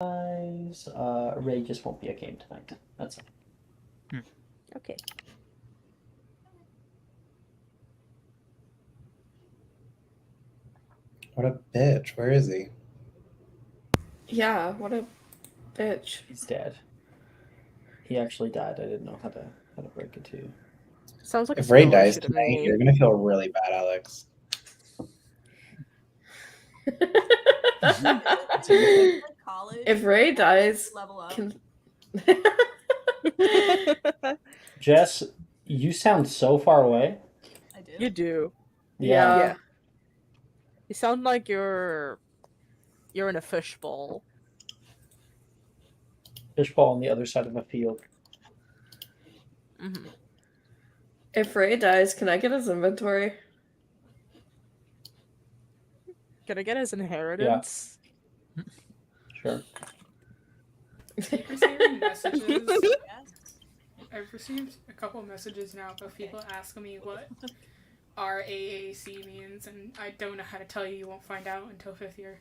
Ray just won't be a game tonight. That's all. Okay. What a bitch. Where is he? Yeah, what a bitch. He's dead. He actually died. I didn't know how to break it to you. Sounds like If a Ray skill dies issue to tonight, me. you're gonna feel really bad, Alex. College. If Ray dies, level up. can... Jess, you sound so far away. I do. You do. Yeah. Yeah. You sound like you're in a fishbowl. Fishbowl on the other side of a field. Mm-hmm. If Ray dies, can I get his inventory? Can I get his inheritance? Sure. Keep receiving messages. Yes. I've received a couple messages now of people asking me what RAAC means, and I don't know how to tell you. You won't find out until 5th year.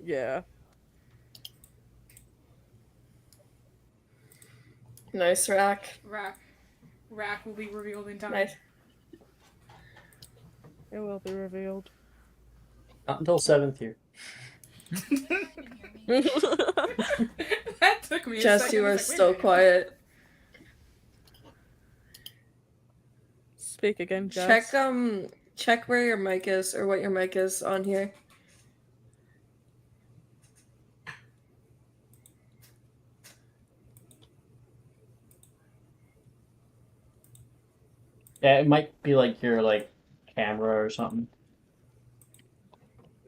Yeah. Nice, Rack. Rack will be revealed in time. Nice. It will be revealed. Not until 7th year. That took me a Jess, second. you I are was like, so wait a minute. quiet. Speak again, Jess. Check where your mic is, or what your mic is on here. Yeah, it might be like your camera or something.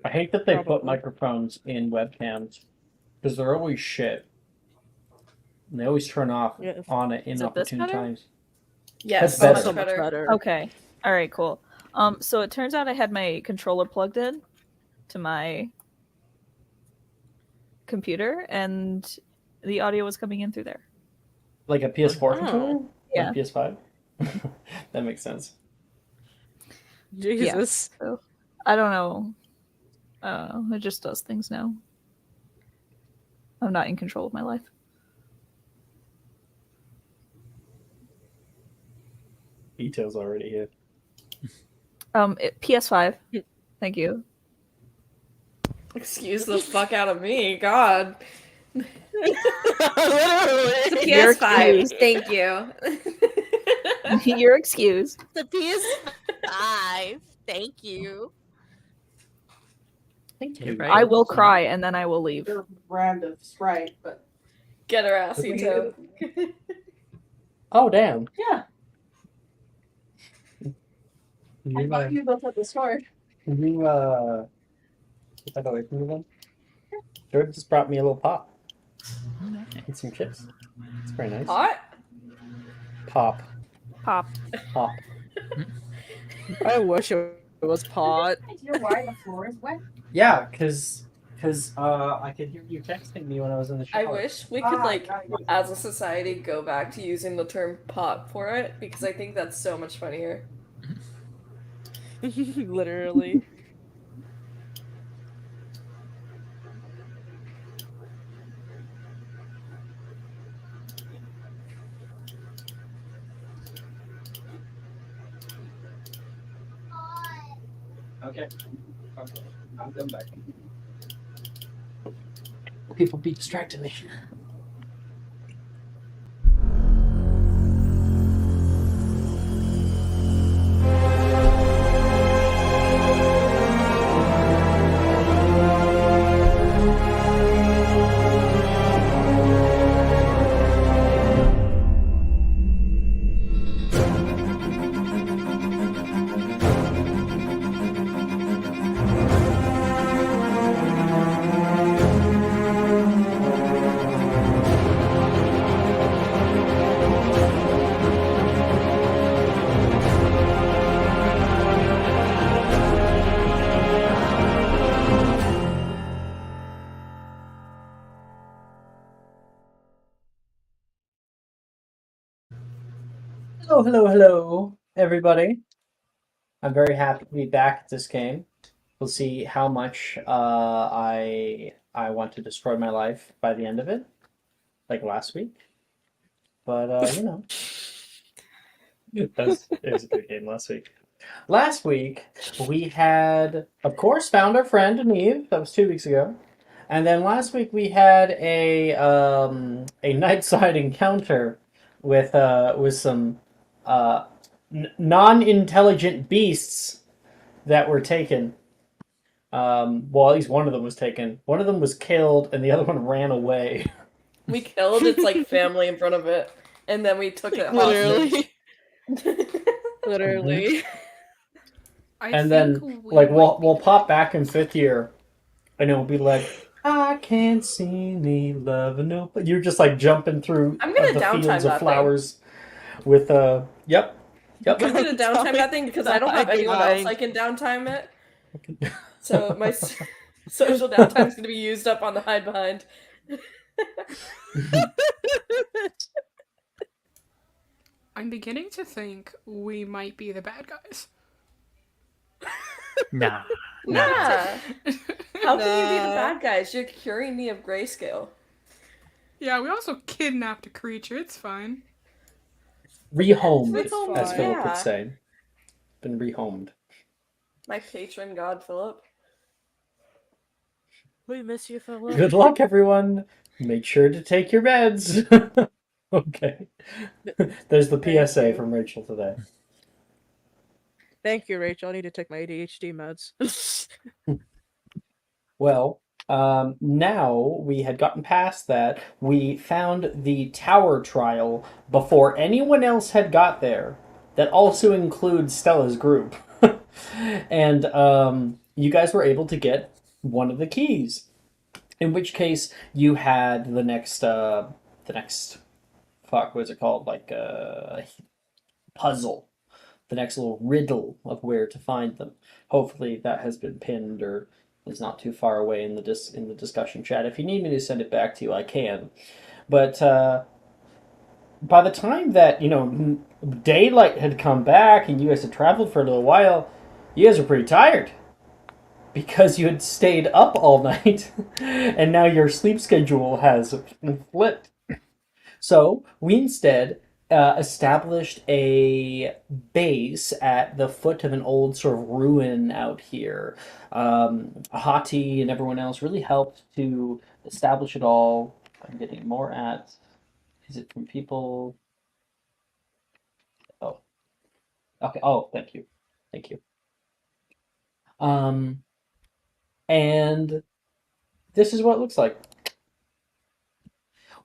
I hate that they put Probably. microphones in webcams because they're always shit. And they always turn off Yeah. on it Is it this inopportune better? times. Yes, That's so better. much better. Okay. All right, cool. So it turns out I had my controller plugged in to my computer, and the audio was coming in through there. Like a PS4 Oh. controller? Yeah. Like PS5? That makes sense. Jesus. So I don't know. It just does things now. I'm not in control of my life. Details already here. PS5. Thank you. Excuse the fuck out of me, God. Literally. It's a You're PS5. excused. Thank you. You're excused. The PS5. Thank you. Thank you. I will cry and then I will leave. Your brand of Sprite, but Get her ass, Ito. Oh, damn. yeah, I You, bought you those at the store. put that away from me then? Jordan just brought me a little pop. And some chips. It's very nice. Hot? Pop. Pop. Pop. I wish it was pot. Do you know why the floor is wet? Yeah, because I could hear you texting me when I was in the I shower. wish we could, Right. as a society, go back to using the term pot for it, because I think that's so much funnier. Literally. Okay. I'm going back. People be distracting me. Hello, everybody. I'm very happy to be back at this game. We'll see how much I want to destroy my life by the end of it, like last week. But you know, it was a good game last week. Last week we had, of course, found our friend Neve. That was 2 weeks ago, and then last week we had a night side encounter with some non-intelligent beasts that were taken. Well, at least one of them was taken. One of them was killed, and the other one ran away. We killed its like family in front of it, and then we took it hostage. Literally. I And think then, we like, might we'll be pop back in 5th year, and it'll be like, I can't see me loving no. You're just like jumping through I'm gonna the downtime fields of that flowers with yep. I'm gonna downtime that thing because I don't have anyone else Fine. I can downtime it. So my social downtime's gonna be used up on the hide behind. I'm beginning to think we might be the bad guys. Nah. Yeah. How can you be the Nah. bad guys? You're curing me of grayscale. Yeah, we also kidnapped a creature. It's fine. Rehomed, It's as fine. Philip would Yeah. say. Been rehomed. My patron god, Philip. We miss you, Philip. Good luck, everyone. Make sure to take your meds. Okay. There's the Thank PSA you. from Rachel today. Thank you, Rachel. I need to take my ADHD meds. Well, now we had gotten past that. We found the tower trial before anyone else had got there. That also includes Stella's group. And you guys were able to get one of the keys. In which case, you had the next, fuck, what's it called? Like, puzzle. The next little riddle of where to find them. Hopefully that has been pinned or is not too far away in the discussion chat. If you need me to send it back to you, I can. But by the time that, you know, daylight had come back and you guys had traveled for a little while, you guys were pretty tired. Because you had stayed up all night, and now your sleep schedule has flipped. So we instead established a base at the foot of an old sort of ruin out here. Hati and everyone else really helped to establish it all. I'm getting more at. Is it from people? Oh. Okay. Oh, thank you. Thank you. And this is what it looks like.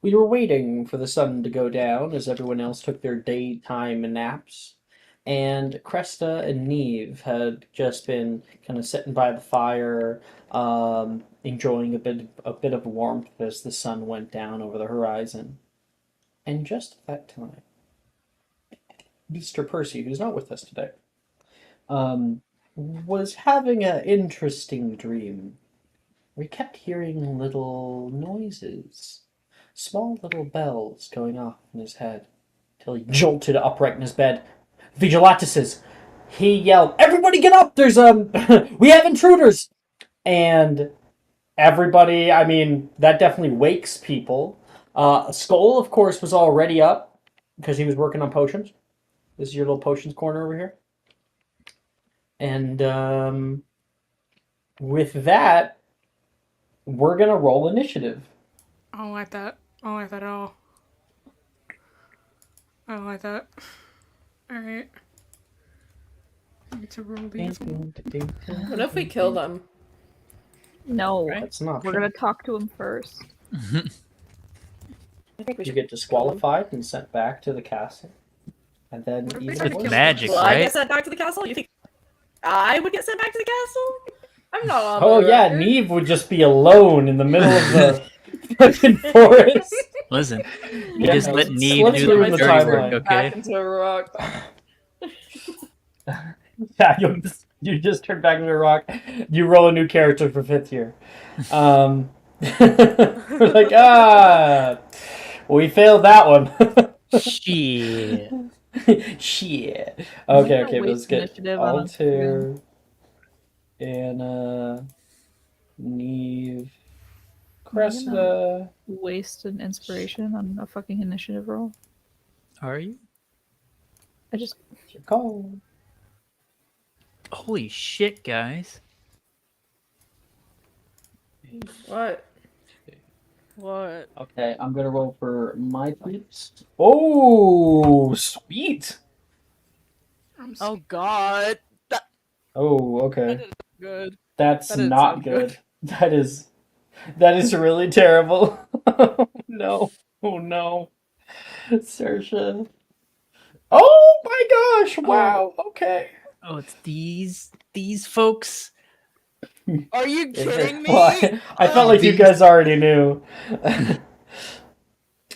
We were waiting for the sun to go down as everyone else took their daytime naps. And Cresta and Neve had just been kind of sitting by the fire, enjoying a bit of warmth as the sun went down over the horizon. And just at that time, Mr. Percy, who's not with us today, was having an interesting dream. We kept hearing little noises, small little bells going off in his head, till he jolted upright in his bed. Vigilantises! He yelled, "Everybody get up! There's, we have intruders!" And everybody, I mean, that definitely wakes people. Skull, of course, was already up, because he was working on potions. This is your little potions corner over here. And, with that, we're gonna roll initiative. I don't like that. I don't like that at all. I don't like that. Alright. I need to roll these. What if we kill them? No, That's not. we're gonna talk to him first. I think we You should. get disqualified and sent back to the castle, and then What if we even try to worse. kill Magic, Will I right? get sent back to the castle? You think I would get sent back to the castle? I'm not on Oh the yeah, record. Neve would just be alone in the middle of the fucking forest. Listen, you Yeah, just let let's Neve flip do through the the dirty timeline. work, Back okay? into a rock. Yeah, you just turn back into a rock. You roll a new character for 5th year. We're like, we failed that one. Shit. Shit. I'm Okay, gonna okay, waste let's get initiative on all a screen. to Anna, Neve, Am I gonna Cressida. waste an inspiration on a fucking initiative roll? Are you? I just It's your call. Holy shit, guys. What? What? Okay, I'm gonna roll for my peeps. Oh, sweet. I'm Oh God. Oh, okay. That is good. That's That didn't not sound good. good. That is really terrible. Oh no. Oh no. Saoirse. Oh my gosh! Wow. Okay. Oh, it's these folks. Are you kidding me? Well, I felt like you guys already knew.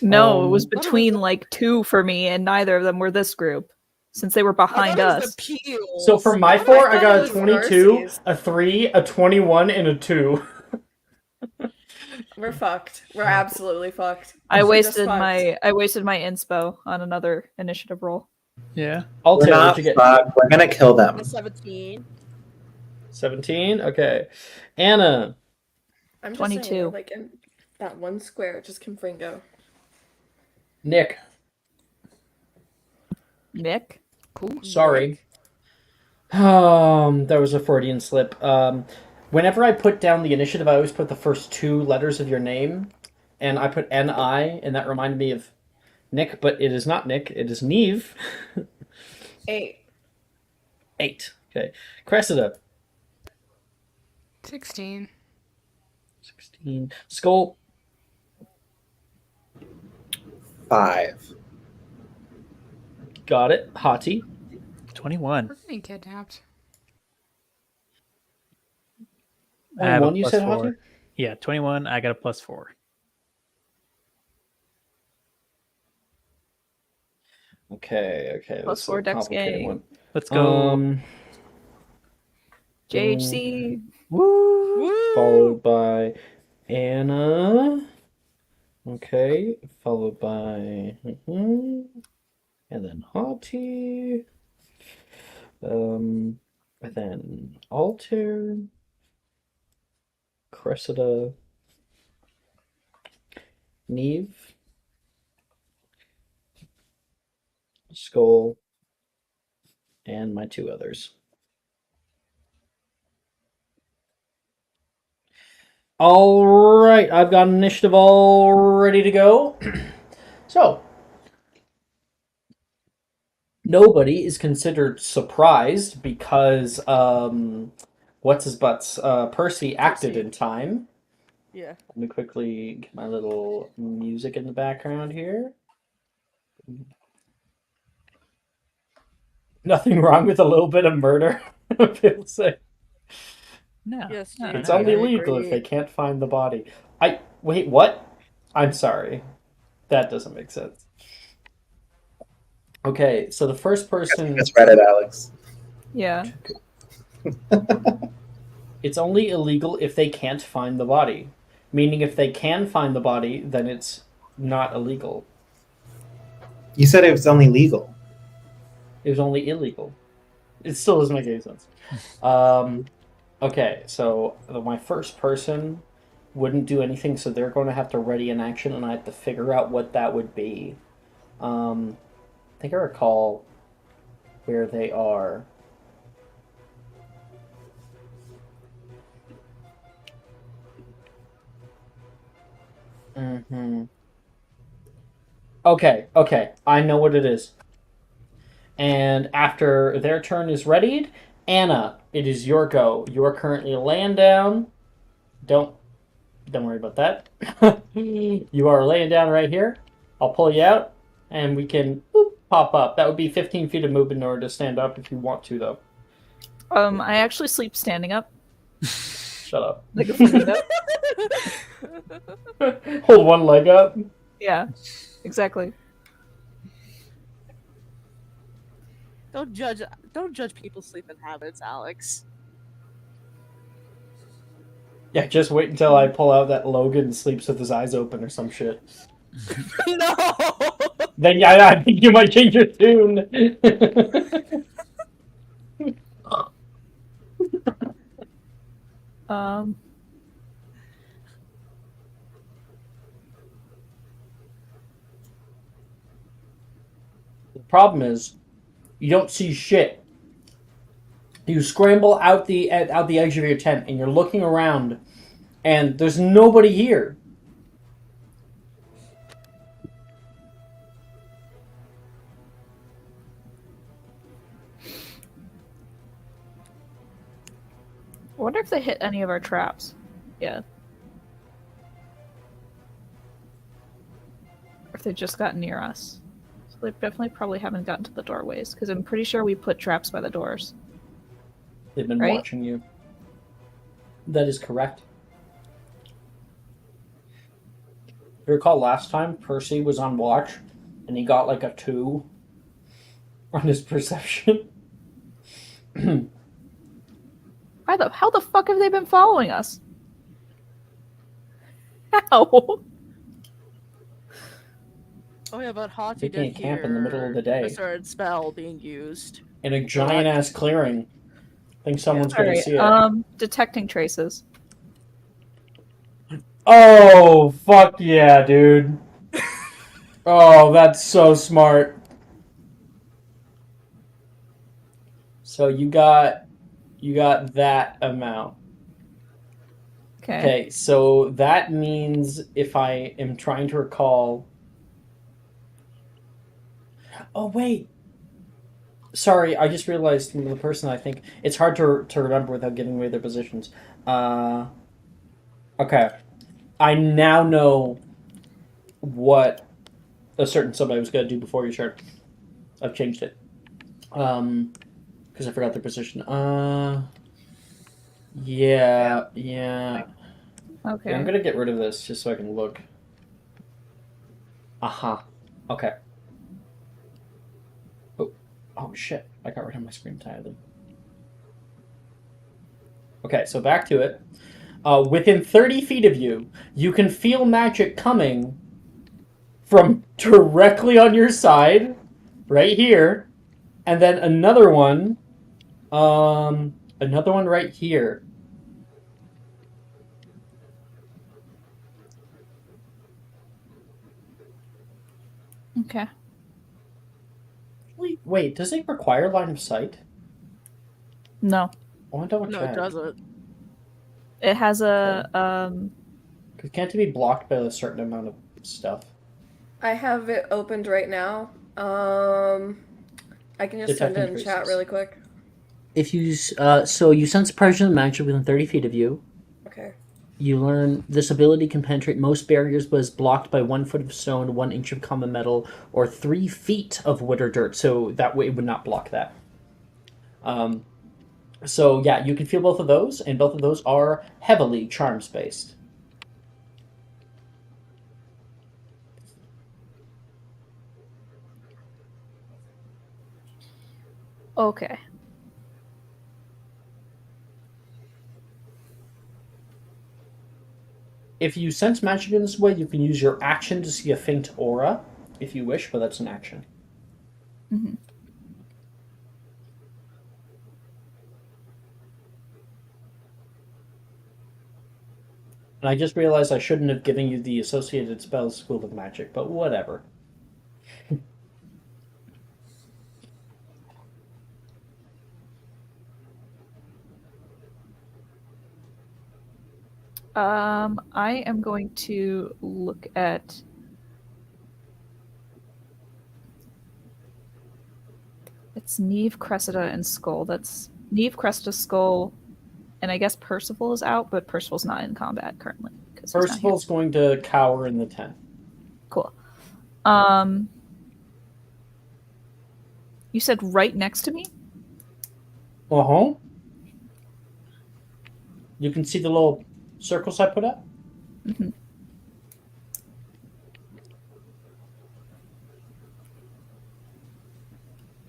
no. It was Um, between like two for me, and neither of them were this group, since they were I behind thought it was us. the peels. So for my I four, I thought got it a was 22, Darcy's. a 3, a 21, and a 2. We're fucked. We're absolutely fucked. I We're just wasted fucked. my inspo on another initiative roll. Yeah. We're Altair, not what'd you get? fucked. We're gonna kill them. A 17. 17? Okay. Anna. I'm just 22. saying, like in that one square, just Confringo. Nick. Nick. Sorry. That was a Freudian slip. Whenever I put down the initiative, I always put the first 2 letters of your name, and I put N-I, and that reminded me of Nick, but it is not Nick, it is Neve. 8. 8. Okay. Cressida. 16. 16. Skull. 5. Got it. Hati. 21. We're getting kidnapped. I have a 21, you plus said, 4. Hati? Yeah, 21. I got a plus 4. Okay. Plus This is 4 a dex complicated gang. one. Let's go. JHC. Woo! Followed by Anna. Okay. Followed by and then Hati. And then Altair. Cressida. Neve. Skull. And my 2 others. All right, I've got an initiative all ready to go. So, nobody is considered surprised because what's his butts? Percy acted Percy. in time. Yeah. Let me quickly get my little music in the background here. Nothing wrong with a little bit of murder. People say No. Yes, no, James, it's no, only no. legal if agree. they can't find the body. Wait, what? I'm sorry. That doesn't make sense. Okay, so the first person. Just read it, Alex. Yeah. It's only illegal if they can't find the body. Meaning, if they can find the body, then it's not illegal. You said it was only legal. It was only illegal. It still doesn't make any sense. Okay, so my first person wouldn't do anything, so they're going to have to ready an action, and I have to figure out what that would be. I think I recall where they are. Okay, I know what it is. And after their turn is readied, Anna, it is your go. You are currently laying down. Don't worry about that. You are laying down right here. I'll pull you out, and we can pop up. That would be 15 feet of movement in order to stand up if you want to, though. I actually sleep standing up. Shut up. Like a flamingo. Hold one leg up. Yeah, exactly. Don't judge people's sleeping habits, Alex. Yeah, just wait until I pull out that Logan sleeps with his eyes open or some shit. No. Then yeah, I think you might change your tune. Um, The problem is, you don't see shit. You scramble out the edge of your tent, and you're looking around, and there's nobody here. I wonder if they hit any of our traps. Yeah. Or if they just got near us. So they definitely probably haven't gotten to the doorways, because I'm pretty sure we put traps by the doors. They've been Right? watching you. That is correct. You recall last time Percy was on watch, and he got like a 2 on his perception. How the fuck have they been following us? How? Oh yeah, but Hati They did can't camp in the middle of the day. a certain spell being used. In a giant ass clearing. I think someone's gonna Alright, see it. detecting traces. Oh, fuck yeah, dude. Oh, that's so smart. So you got that amount. Okay, so that means if I am trying to recall. Oh wait. Sorry, I just realized the person I think it's hard to remember without giving away their positions. Okay. I now know what a certain somebody was going to do before your turn. I've changed it. Because I forgot their position. Yeah. Okay. Yeah, I'm going to get rid of this just so I can look. Aha. Okay. Oh shit. I got rid of my screen entirely. Okay, so back to it. Within 30 feet of you, you can feel magic coming from directly on your side, right here, and then another one right here. Okay. Wait, does it require line of sight? No. I want to double No, check. it doesn't. It has a, 'Cause can't it be blocked by a certain amount of stuff? I have it opened right now. I can just send it in Detecting chat traces. really quick. If you so you sense presence of magic within 30 feet of you. Okay. You learn this ability can penetrate most barriers, but is blocked by 1 foot of stone, 1 inch of common metal, or 3 feet of wood or dirt. So that way it would not block that. So yeah, you can feel both of those, and both of those are heavily charms based. okay. If you sense magic in this way, you can use your action to see a faint aura, if you wish, but that's an action. Mm-hmm. And I just realized I shouldn't have given you the associated spells School of Magic, but whatever. I am going to look at it's Neve, Cressida, and Skull. That's Neve, Cressida, Skull, and I guess Percival is out, but Percival's not in combat currently. Percival's going to cower in the tent. Cool. You said right next to me? Uh-huh. You can see the little circles I put up? Mm-hmm.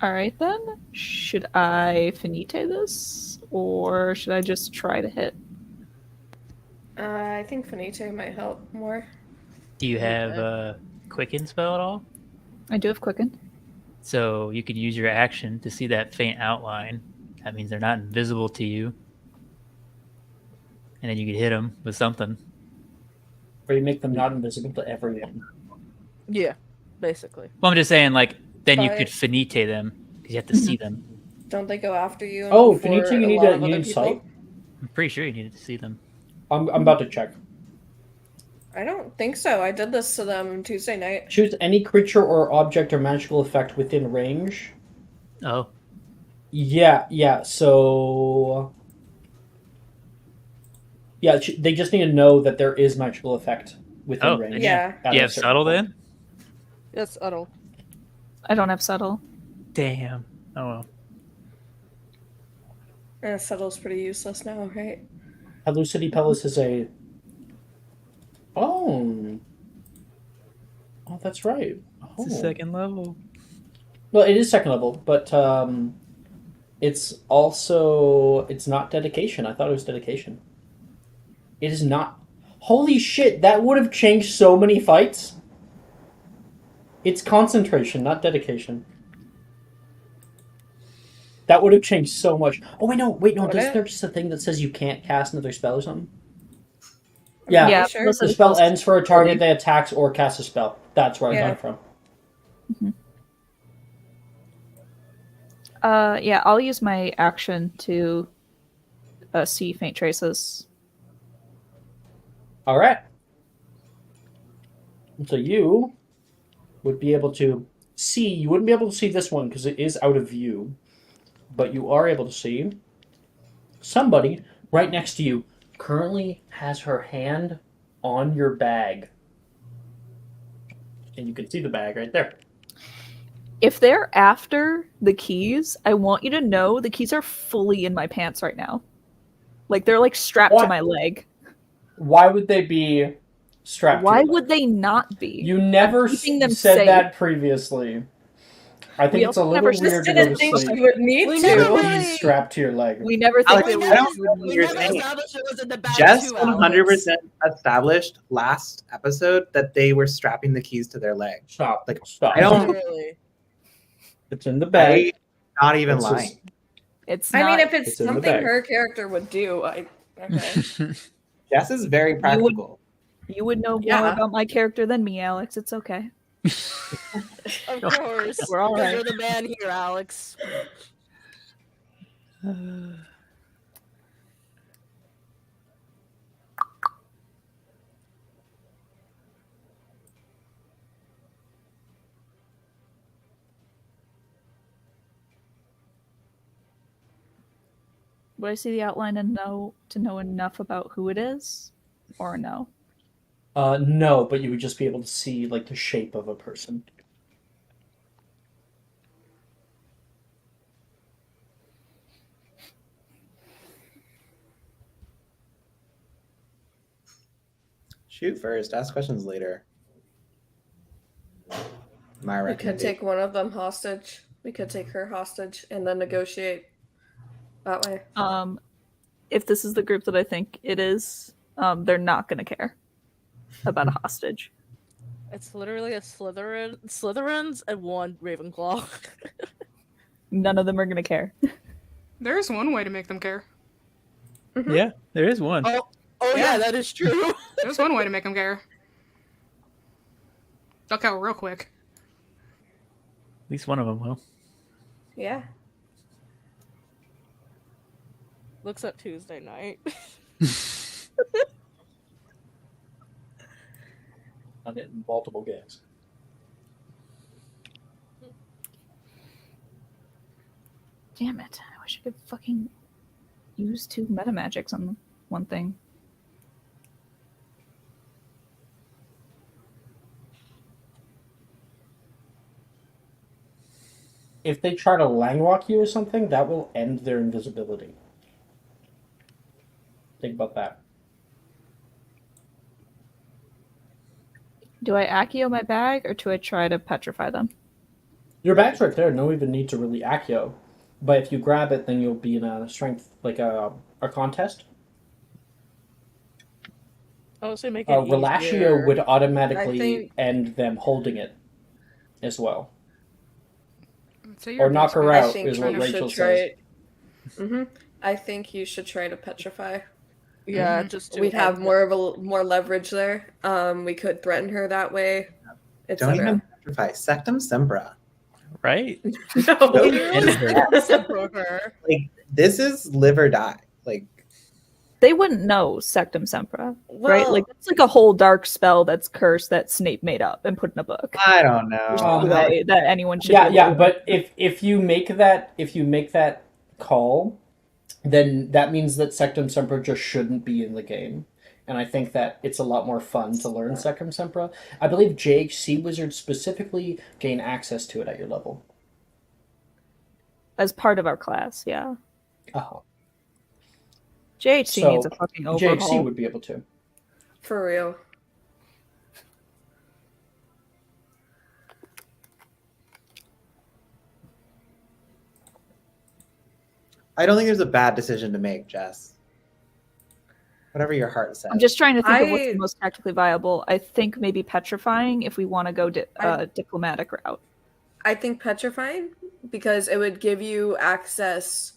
Alright then. Should I finite this? Or should I just try to hit? I think Finite might help more. Do you have a quicken spell at all? I do have Quicken. So you could use your action to see that faint outline. That means they're not invisible to you. and then you could hit them with something. Or you make them not invisible to everyone. Yeah, basically. Well, I'm just saying, like, then you But- could finite them because you have to see them. Don't they go after you? Oh, before Finito, you a need lot a of you other need people? sight. I'm pretty sure you needed to see them. I'm about to check. I don't think so. I did this to them Tuesday night. Choose any creature or object or magical effect within range. Oh, Yeah. So, yeah, they just need to know that there is magical effect within Oh, range. Yeah. at you a have certain subtle point. then? That's subtle. I don't have subtle. Damn. Oh well. Subtle's pretty useless now, right? Hallucity Pellis is a. Oh, that's right. It's the Oh. second level. Well, it is second level, but it's also it's not dedication. I thought it was dedication. It is not. Holy shit! That would have changed so many fights. It's concentration, not dedication. That would have changed so much. Oh wait, no. Would Isn't it? there just a thing that says you can't cast another spell or something? I'm Yeah. pretty Yeah, Sure. those The are spell spells. ends for a target that attacks or casts a spell. That's where I got Yeah. it from. Yeah, I'll use my action to see faint traces. All right. So you would be able to see. You wouldn't be able to see this one because it is out of view, but you are able to see somebody right next to you. Currently has her hand on your bag, and you can see the bag right there. If they're after the keys, I want you to know the keys are fully in my pants right now. Like they're like strapped What? to my leg. Why would they be strapped? Why to your would leg? they not be? You never keeping them said safe. that previously. I think We it's a also little never weird to go Didn't to think sleep she would need We to. never with really- keys strapped to your leg. We never think Alex, they I would. don't know would what need you're to. saying. established it was in the bag Jess too, 100% established last episode that they were strapping the keys to their leg. Stop. Like, Stop. I don't- Really. It's in the bag. I not even It's lying. just- It's I not. mean, if it's It's in the something bag. her character would do, okay. Jess is very would- practical. You would know more Yeah. about my character than me, Alex. It's okay. Of course. We're all Because right. you're the man here, Alex. Would I see the outline and know enough about who it is, or no? No, but you would just be able to see like the shape of a person. Shoot first, ask questions later. My We could recommendation. take one of them hostage. We could take her hostage and then negotiate that way. If this is the group that I think it is, they're not going to care about a hostage. It's literally a Slytherins and one Ravenclaw. None of them are going to care. There's one way to make them care. Yeah, there is one. At Oh yeah, that is true. There's one way to make them care. Duck out real quick. least one of them will. Yeah. Looks up Tuesday night. I'm getting multiple games. Damn it. I wish I could fucking use 2 meta magics on one thing. If they try to langwalk you or something, that will end their invisibility. Think about that. Do I Accio my bag, or do I try to petrify them? Your bag's right there. No even need to really accio. But if you grab it, then you'll be in a strength, like a contest. I would say make it Relatio easier. would automatically I think- end them holding it as well. So Or knock her I out think is you what should Rachel try. says. I think you should try to petrify. Yeah, Mhm. just We'd have more leverage there. We could threaten her that way, Don't even etc. petrify. Sectum Sempra. Right? No. End her. her. Like, this is live or die. Like, They wouldn't know Sectum Sempra, right? Well, Like it's like a whole dark spell that's cursed that Snape made up and put in a book. I don't There's know. no way that anyone should. Yeah, be yeah, able to- but if you make that call, then that means that Sectum Sempra just shouldn't be in the game. And I think that it's a lot more fun to learn Sectum Sempra. I believe JHC wizards specifically gain access to it at your level. as part of our class, yeah. Oh, JHC So, needs a fucking JHC overhaul. would be able to. for real. I don't think there's a bad decision to make, Jess. Whatever your heart says. I'm just trying to think of what's I- the most tactically viable. I think maybe petrifying if we want to go I- diplomatic route. I think petrifying, because it would give you access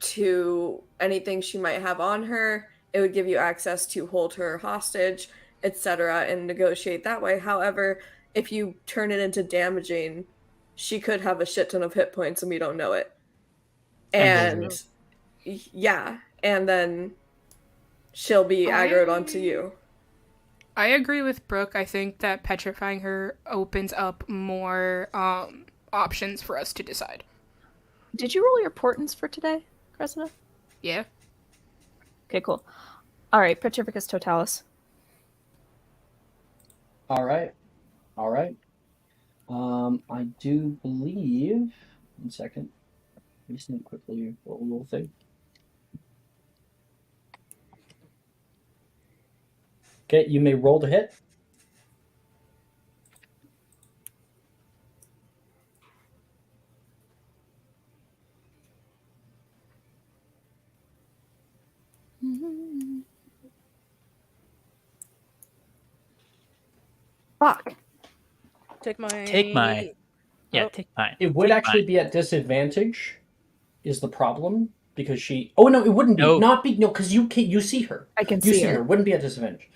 to anything she might have on her. It would give you access to hold her hostage, etc., and negotiate that way. However, if you turn it into damaging, she could have a shit ton of hit points and we don't know it. And Yeah, and then she'll be aggroed onto you. I agree with Brooke. I think that petrifying her opens up more options for us to decide. Did you roll your portents for today, Cressida? Yeah. Okay, cool. All right, Petrificus Totalis. All right. I do believe. 1 second. I just need to quickly roll a little thing. Okay, you may roll to hit. Fuck. Take mine. Take mine. Yeah, Oh. take mine. It would Take actually mine. be at disadvantage, is the problem, because she. Oh no, it wouldn't be. No. Not be no, because you see her. I can You see see her. her. Wouldn't be at disadvantage.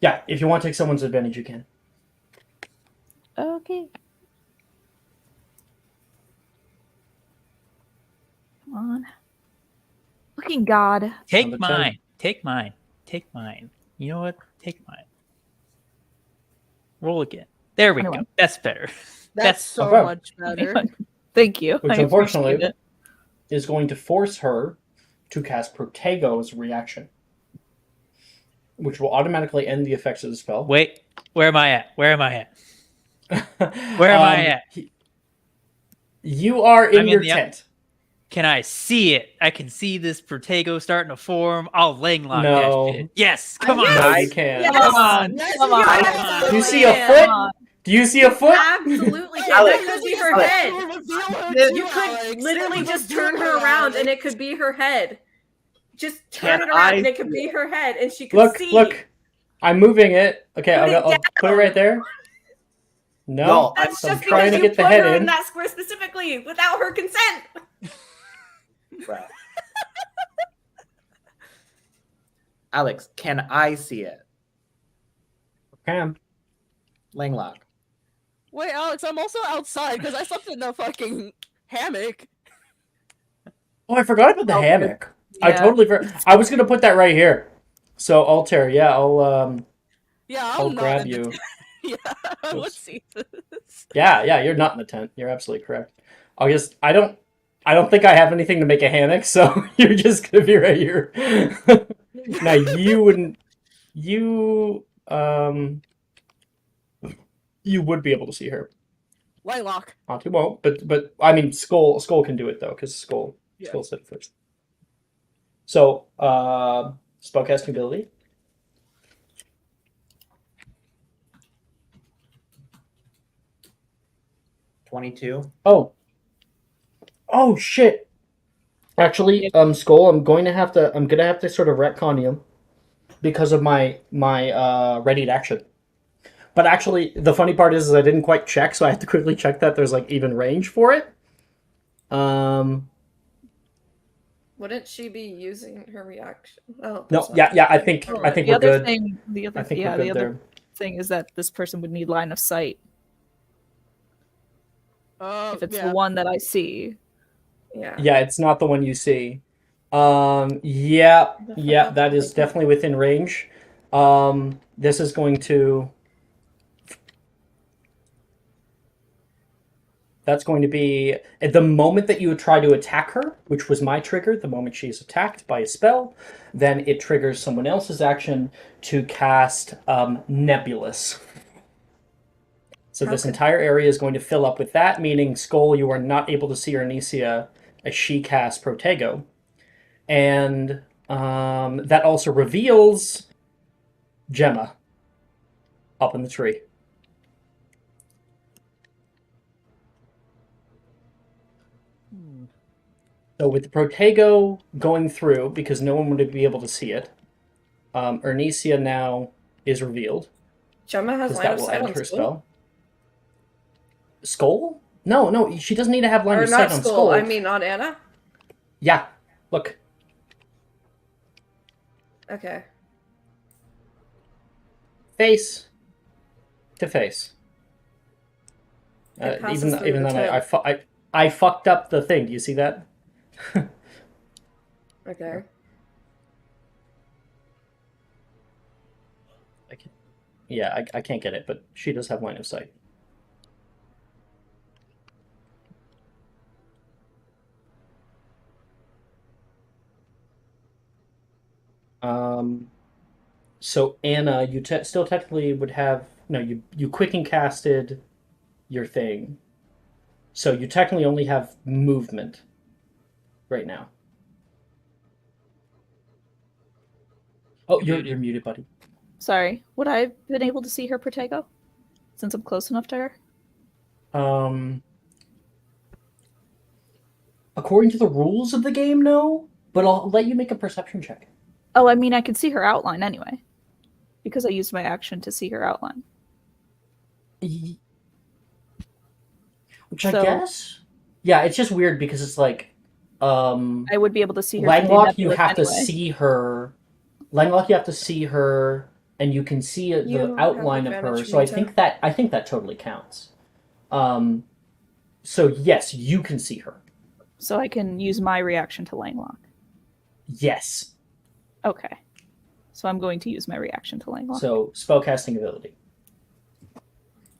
Yeah, if you want to take someone's advantage, you can. Okay. Come on. Fucking God. Take Number 10. mine. Take mine. Take mine. You know what? Take mine. Roll again. There we Anyway. go. That's better. That's so Okay. much better. Thank you. Which I unfortunately appreciate it. is going to force her to cast Protego's reaction, which will automatically end the effects of the spell. Wait. Where am I at? Where am I at? Where am I at? You are in I'm in your the- tent. Can I see it? I can see this Protego starting to form. I'll langlock No. that shit. Yes. Come on. No, you can't. Yes! Come on. Yes, Come you on. absolutely Do you see a can. foot? Do you see a foot? Absolutely can. Alex, That could be her Alex. head. You could literally just turn her around and it could be her head. Just turn Can it around I and it could be her head and she could Look, see. look. I'm moving it. Okay, Put it I'll put it right there. No, No, That's so I'm just trying because to you get the put head her in in. that square specifically without her consent. Bruh. Alex, can I see it? Cam. Langlock. Wait, Alex, I'm also outside because I slept in the fucking hammock. Oh, I forgot about the Oh, hammock. I yeah. totally forgot. I was gonna put that right here. So Altair, yeah, I'll Yeah, I'll I'm not grab in the you. Yeah, I would Oops. see this. Yeah, you're not in the tent. You're absolutely correct. I don't think I have anything to make a hammock, so you're just gonna be right here. Now you wouldn't you would be able to see her. Lightlock. Auntie won't, but I mean Skull can do it though, because Skull said it first. So spellcasting ability. $22. Oh shit. Actually, Skull, I'm gonna have to sort of retcon you because of my ready to action. But actually, the funny part is I didn't quite check, so I have to quickly check that there's like even range for it. Wouldn't she be using her reaction? Oh, No, that's not yeah. I good. think Oh, I think the we're other good. thing, the other, I think yeah, we're the good other there. thing is that this person would need line of sight. If it's the Yeah. one that I see, Yeah. Yeah, it's not the one you see. The Yeah, fuck that is up? definitely within range. This is going to. That's going to be at the moment that you would try to attack her, which was my trigger. The moment she's attacked by a spell, then it triggers someone else's action to cast Nebulous. So How this could- entire area is going to fill up with that, meaning Skull, you are not able to see Arnesia as she casts Protego. And that also reveals Gemma up in the tree. So with the Protego going through, because no one would be able to see it, Arnesia now is revealed. Gemma has Because line that of will sight end on her Skull? spell. Skull? No, she doesn't need to have line Or of not sight on Skull, Skull. I mean on Anna? Yeah, look. Okay. Face to face. It passes Even through the then, tip. I fucked up the thing. Do you see that? Okay. I can't get it, but she does have line of sight. So Anna, you still technically would have no. You quicken casted your thing, so you technically only have movement right now. Oh, you're muted, buddy. sorry, would I have been able to see her Protego since I'm close enough to her? According to the rules of the game, no. But I'll let you make a perception check. Oh, I mean, I could see her outline anyway, because I used my action to see her outline. Which I So- guess, yeah, it's just weird because it's like, I would be able to see her. through the Langlock, you nebulous have to anyway. see her. Langlock, you have to see her, and you can see You the have outline of her. advantage, So I Rita. think that totally counts. So yes, you can see her. So I can use my reaction to Langlock. Yes. Okay. So I'm going to use my reaction to Langlock. So spellcasting ability.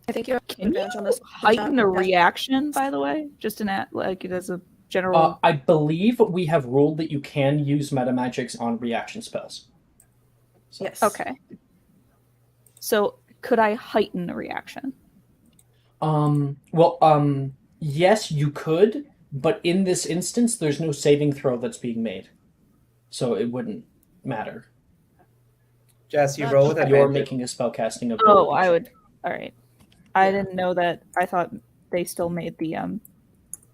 I think you have Can advantage you on this. heighten a reaction, by the way? Just like it as a general. I believe we have ruled that you can use metamagics on reaction spells. Yes. Okay. So could I heighten a reaction? Yes, you could, but in this instance, there's no saving throw that's being made. So it wouldn't matter. Jess, you roll with You're advantage. making a spellcasting ability. Oh, I check. would. All right. I didn't know that. I thought they still made the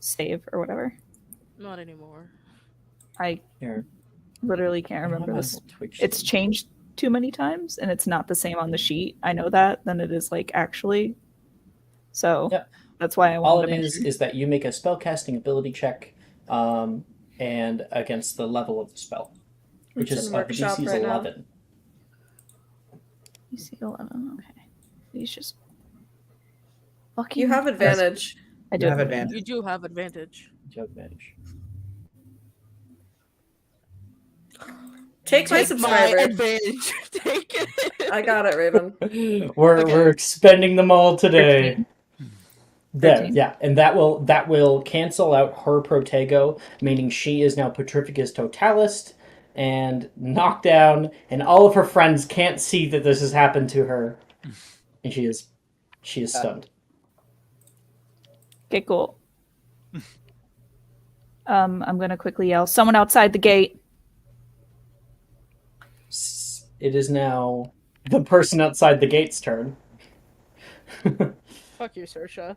save or whatever. Not anymore. I Here. literally can't I have remember my this. little Twitch It's thing. changed too many times, and it's not the same on the sheet. I know that than it is like actually. So Yep. that's why I All wanted it to make is sure. is that you make a spellcasting ability check, and against the level of the spell, which It's is in the workshop DC is right now. 11. You see 11. Okay. He's just fucking. You have advantage. I do You have advantage. You do have advantage. You have advantage. Take my My subscriber. advantage. Take it. I got it, Raven. We're expending them all today. 13. There, 13. yeah, and that will cancel out her Protego, meaning she is now Petrificus Totalis and knocked down, and all of her friends can't see that this has happened to her, and she is stunned. Okay, cool. I'm gonna quickly yell, "Someone outside the gate!" It is now the person outside the gate's turn. Fuck you, Saoirse.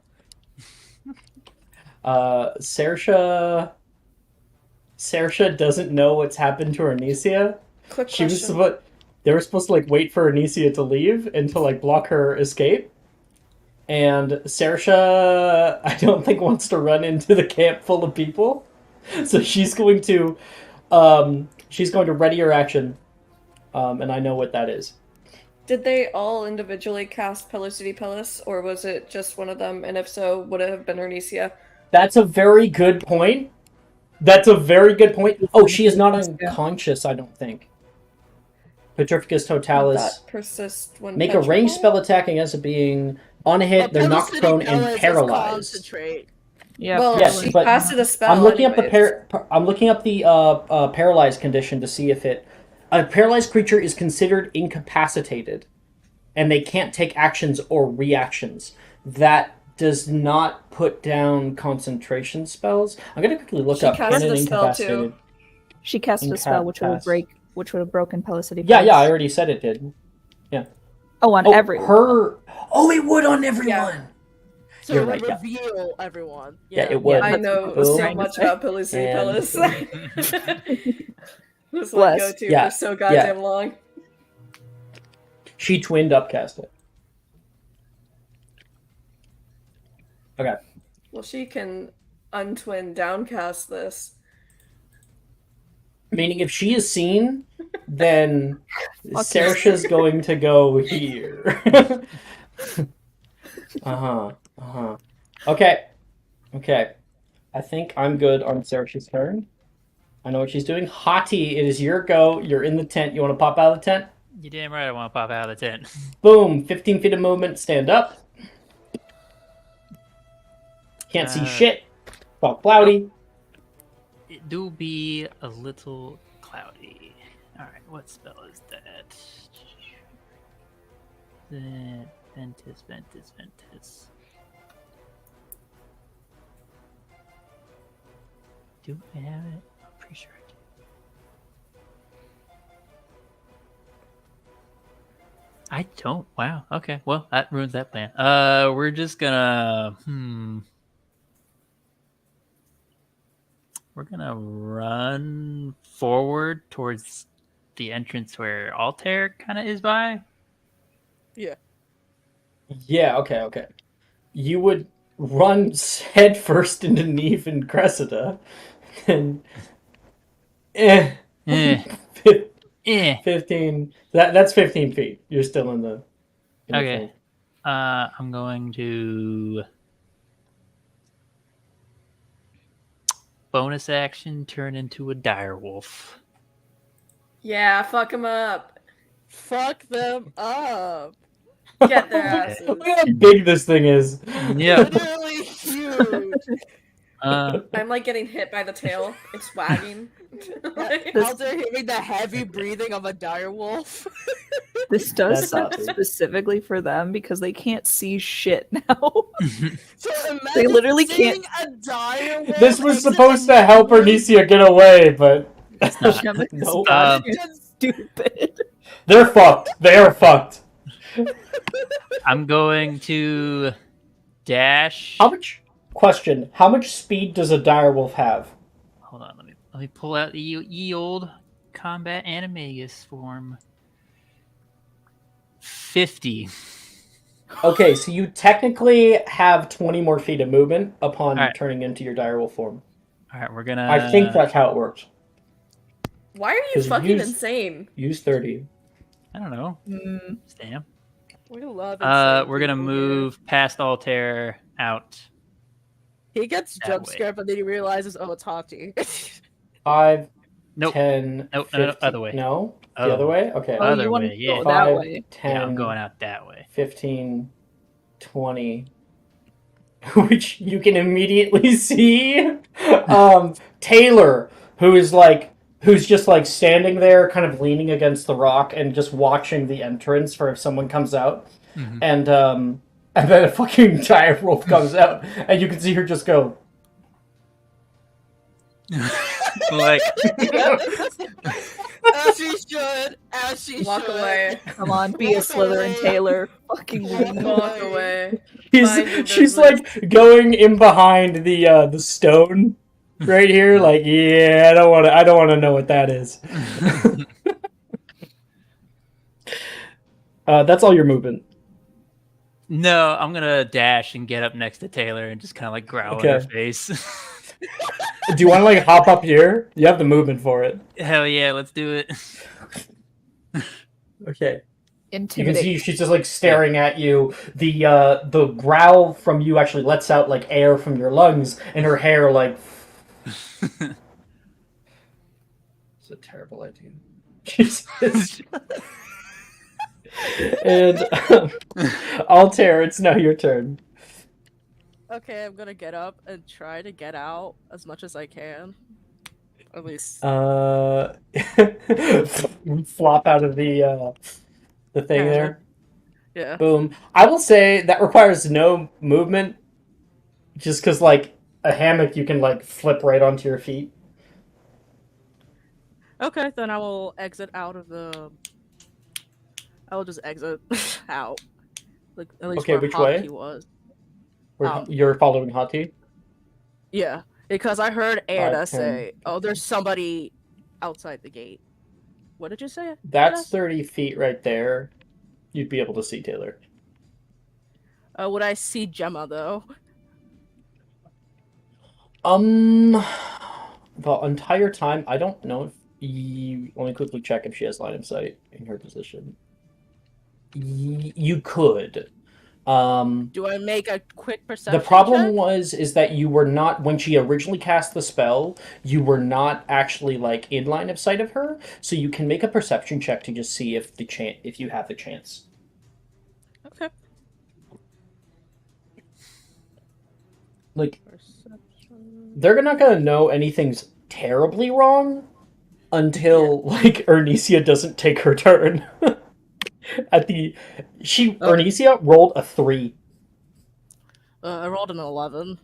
Saoirse doesn't know what's happened to Arnesia. Quick She was question. they were supposed to like wait for Arnesia to leave and to like block her escape. And Saoirse, I don't think wants to run into the camp full of people. So she's going to she's going to ready her action, and I know what that is. Did they all individually cast Pellucidi Pellis, or was it just one of them? And if so, would it have been Arnesia? That's a very good point. Oh, she is not unconscious, I don't think. Petrificus Totalis. That persist when Make a ranged spell attack against a being on a hit, they're knocked prone and paralyzed. Concentrate. Yeah. Well, Yes, she but casted a spell. I'm looking up the anyways. I'm looking up the paralyzed condition to see if a paralyzed creature is considered incapacitated, and they can't take actions or reactions. That does not put down concentration spells. I'm gonna quickly look She up. Can casted an a spell, incapacitated? too. She cast a spell which would have broken Pellucidi. Yeah, I already said it did. Yeah. Oh, on everyone. It would on everyone. Yeah. So You're it would right, yeah. reveal everyone. Yeah, it would. I know Boom. so much about Pellucidi And Pellis. This Bless. one go-to Yeah, for so goddamn long. She twinned upcast it. Okay. Well, she can untwin downcast this. Meaning, if she is seen, then Saoirse's going to go here. Okay. I think I'm good on Saoirse's turn. I know what she's doing. Hati, it is your go. You're in the tent. You want to pop out of the tent? You damn right I want to pop out of the tent. Boom. 15 feet of movement. Stand up. Can't see shit. All cloudy. It do be a little cloudy. Alright, what spell is that? Ventus. Do I have it? I'm pretty sure I do. I don't. Wow. Okay. Well, that ruins that plan. We're just gonna. We're gonna run forward towards the entrance where Altair kind of is by. Yeah. Yeah, okay. You would run head first into Neve and Cressida. And 15. That's 15 feet. You're still in the Okay. thing. I'm going to bonus action turn into a direwolf. Yeah, fuck him up. Fuck them up. Get their asses. Look at how big this thing is. Yeah. Literally huge. I'm like getting hit by the tail. It's wagging. Alter hearing the heavy breathing of a direwolf. This does That's suck awesome. specifically for them because they can't see shit now. So They literally seeing a direwolf. This was exit supposed to a help room. Arnesia get away, but No, stupid. they're fucked. They are fucked. I'm going to dash. How much speed does a direwolf have? Hold on, let me pull out the ye old combat animagus form. 50. Okay, so you technically have 20 more feet of movement upon Alright. turning into your direwolf form. All right, we're gonna. I think that's how it works. Why are you 'Cause fucking insane? Use 30. I don't know. Damn. We love We're gonna move past Altair out. He gets that jump way. scared, but then he realizes, oh, it's Hati. 5, Nope. 10, Nope, 15. no, other way. No? The Other other way? Okay. Oh, Other you want way, to yeah. go that 5, way. 10, Yeah, I'm going out that way. 15, 20. Which you can immediately see Taylor, who's just like standing there kind of leaning against the rock and just watching the entrance for if someone comes out. Mhm. And then a fucking direwolf comes out and you can see her just go Like, As she should. As she Walk should. away. Come on, be a Slytherin, Taylor. Fucking leave. Walk away. She's Mind your she's business. like going in behind the stone right here, like, yeah, I don't wanna know what that is. That's all your movement. no, I'm gonna dash and get up next to Taylor and just kind of like growl in her Okay. face. Do you want to like hop up here? You have the movement for it. Hell yeah, let's do it. Okay. You can Intimidate. see she's just like staring at you. The growl from you actually lets out like air from your lungs, and her hair like. It's a terrible idea. Jesus. And Altair, it's now your turn. Okay, I'm gonna get up and try to get out as much as I can. At least. Flop out of the thing there. Yeah. Boom. I will say that requires no movement, just because like a hammock, you can like flip right onto your feet. Okay, then I will exit out of the. I will just exit out. Like at least Okay, where which way? Hotkey was. You're following Hati? Yeah, because I heard Anna 5, 10, say, "Oh, there's somebody outside the gate." What did you say? That's Jess? 30 feet right there. You'd be able to see Taylor. Would I see Gemma though? The entire time, I don't know if you... Let me quickly check if she has line of sight in her position. You could. Do I make a quick perception The problem check? is that you were not, when she originally cast the spell, you were not actually like in line of sight of her, so you can make a perception check to just see if if you have the chance. Okay. Like, Perception. they're not gonna know anything's terribly wrong until like Ernisia doesn't take her turn. Ernisia rolled a 3. I rolled an 11.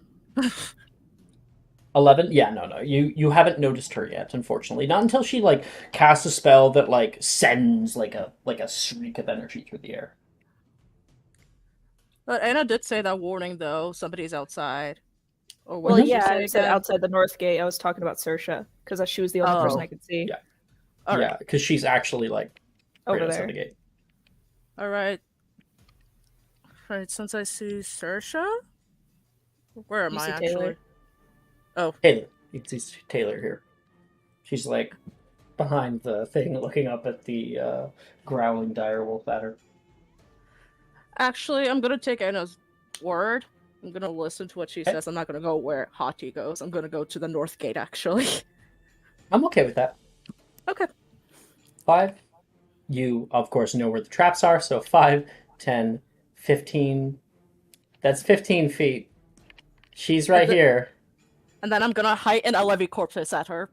11? Yeah, no. You haven't noticed her yet, unfortunately. Not until she like casts a spell that like sends like a streak of energy through the air. But Anna did say that warning though. Somebody's outside. Or what Well, did she yeah, say I said again? outside the north gate. I was talking about Saoirse because she was the only person Oh. I could see. Yeah. All Yeah, right. because she's actually like right Over outside there. the gate. All right. Right. Since I see Saoirse, where am You I see actually? Taylor. Taylor. You can see Taylor here. She's like behind the thing looking up at the growling direwolf at her. Actually, I'm gonna take Anna's word. I'm gonna listen to what she Okay. says. I'm not gonna go where Hati goes. I'm gonna go to the north gate. Actually. I'm okay with that. Okay. 5. You, of course, know where the traps are, so 5, 10, 15. That's 15 feet. She's right here. And then I'm gonna heighten a levy corpus at her.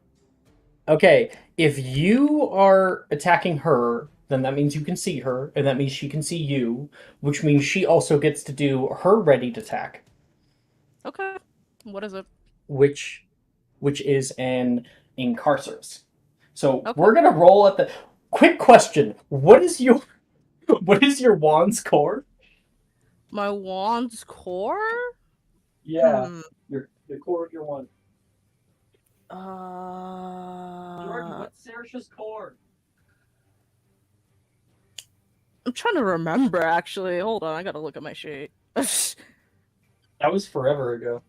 Okay, if you are attacking her, then that means you can see her, and that means she can see you, which means she also gets to do her readied attack, Okay. What is it? which is an Incarcerus. So Okay. we're gonna roll at the... Quick question, what is your wand's core? My wand's core? Yeah, Hmm. the core of your wand. Uh, what's Saoirse's core? I'm trying to remember. Actually, hold on. I gotta look at my sheet. That was forever ago.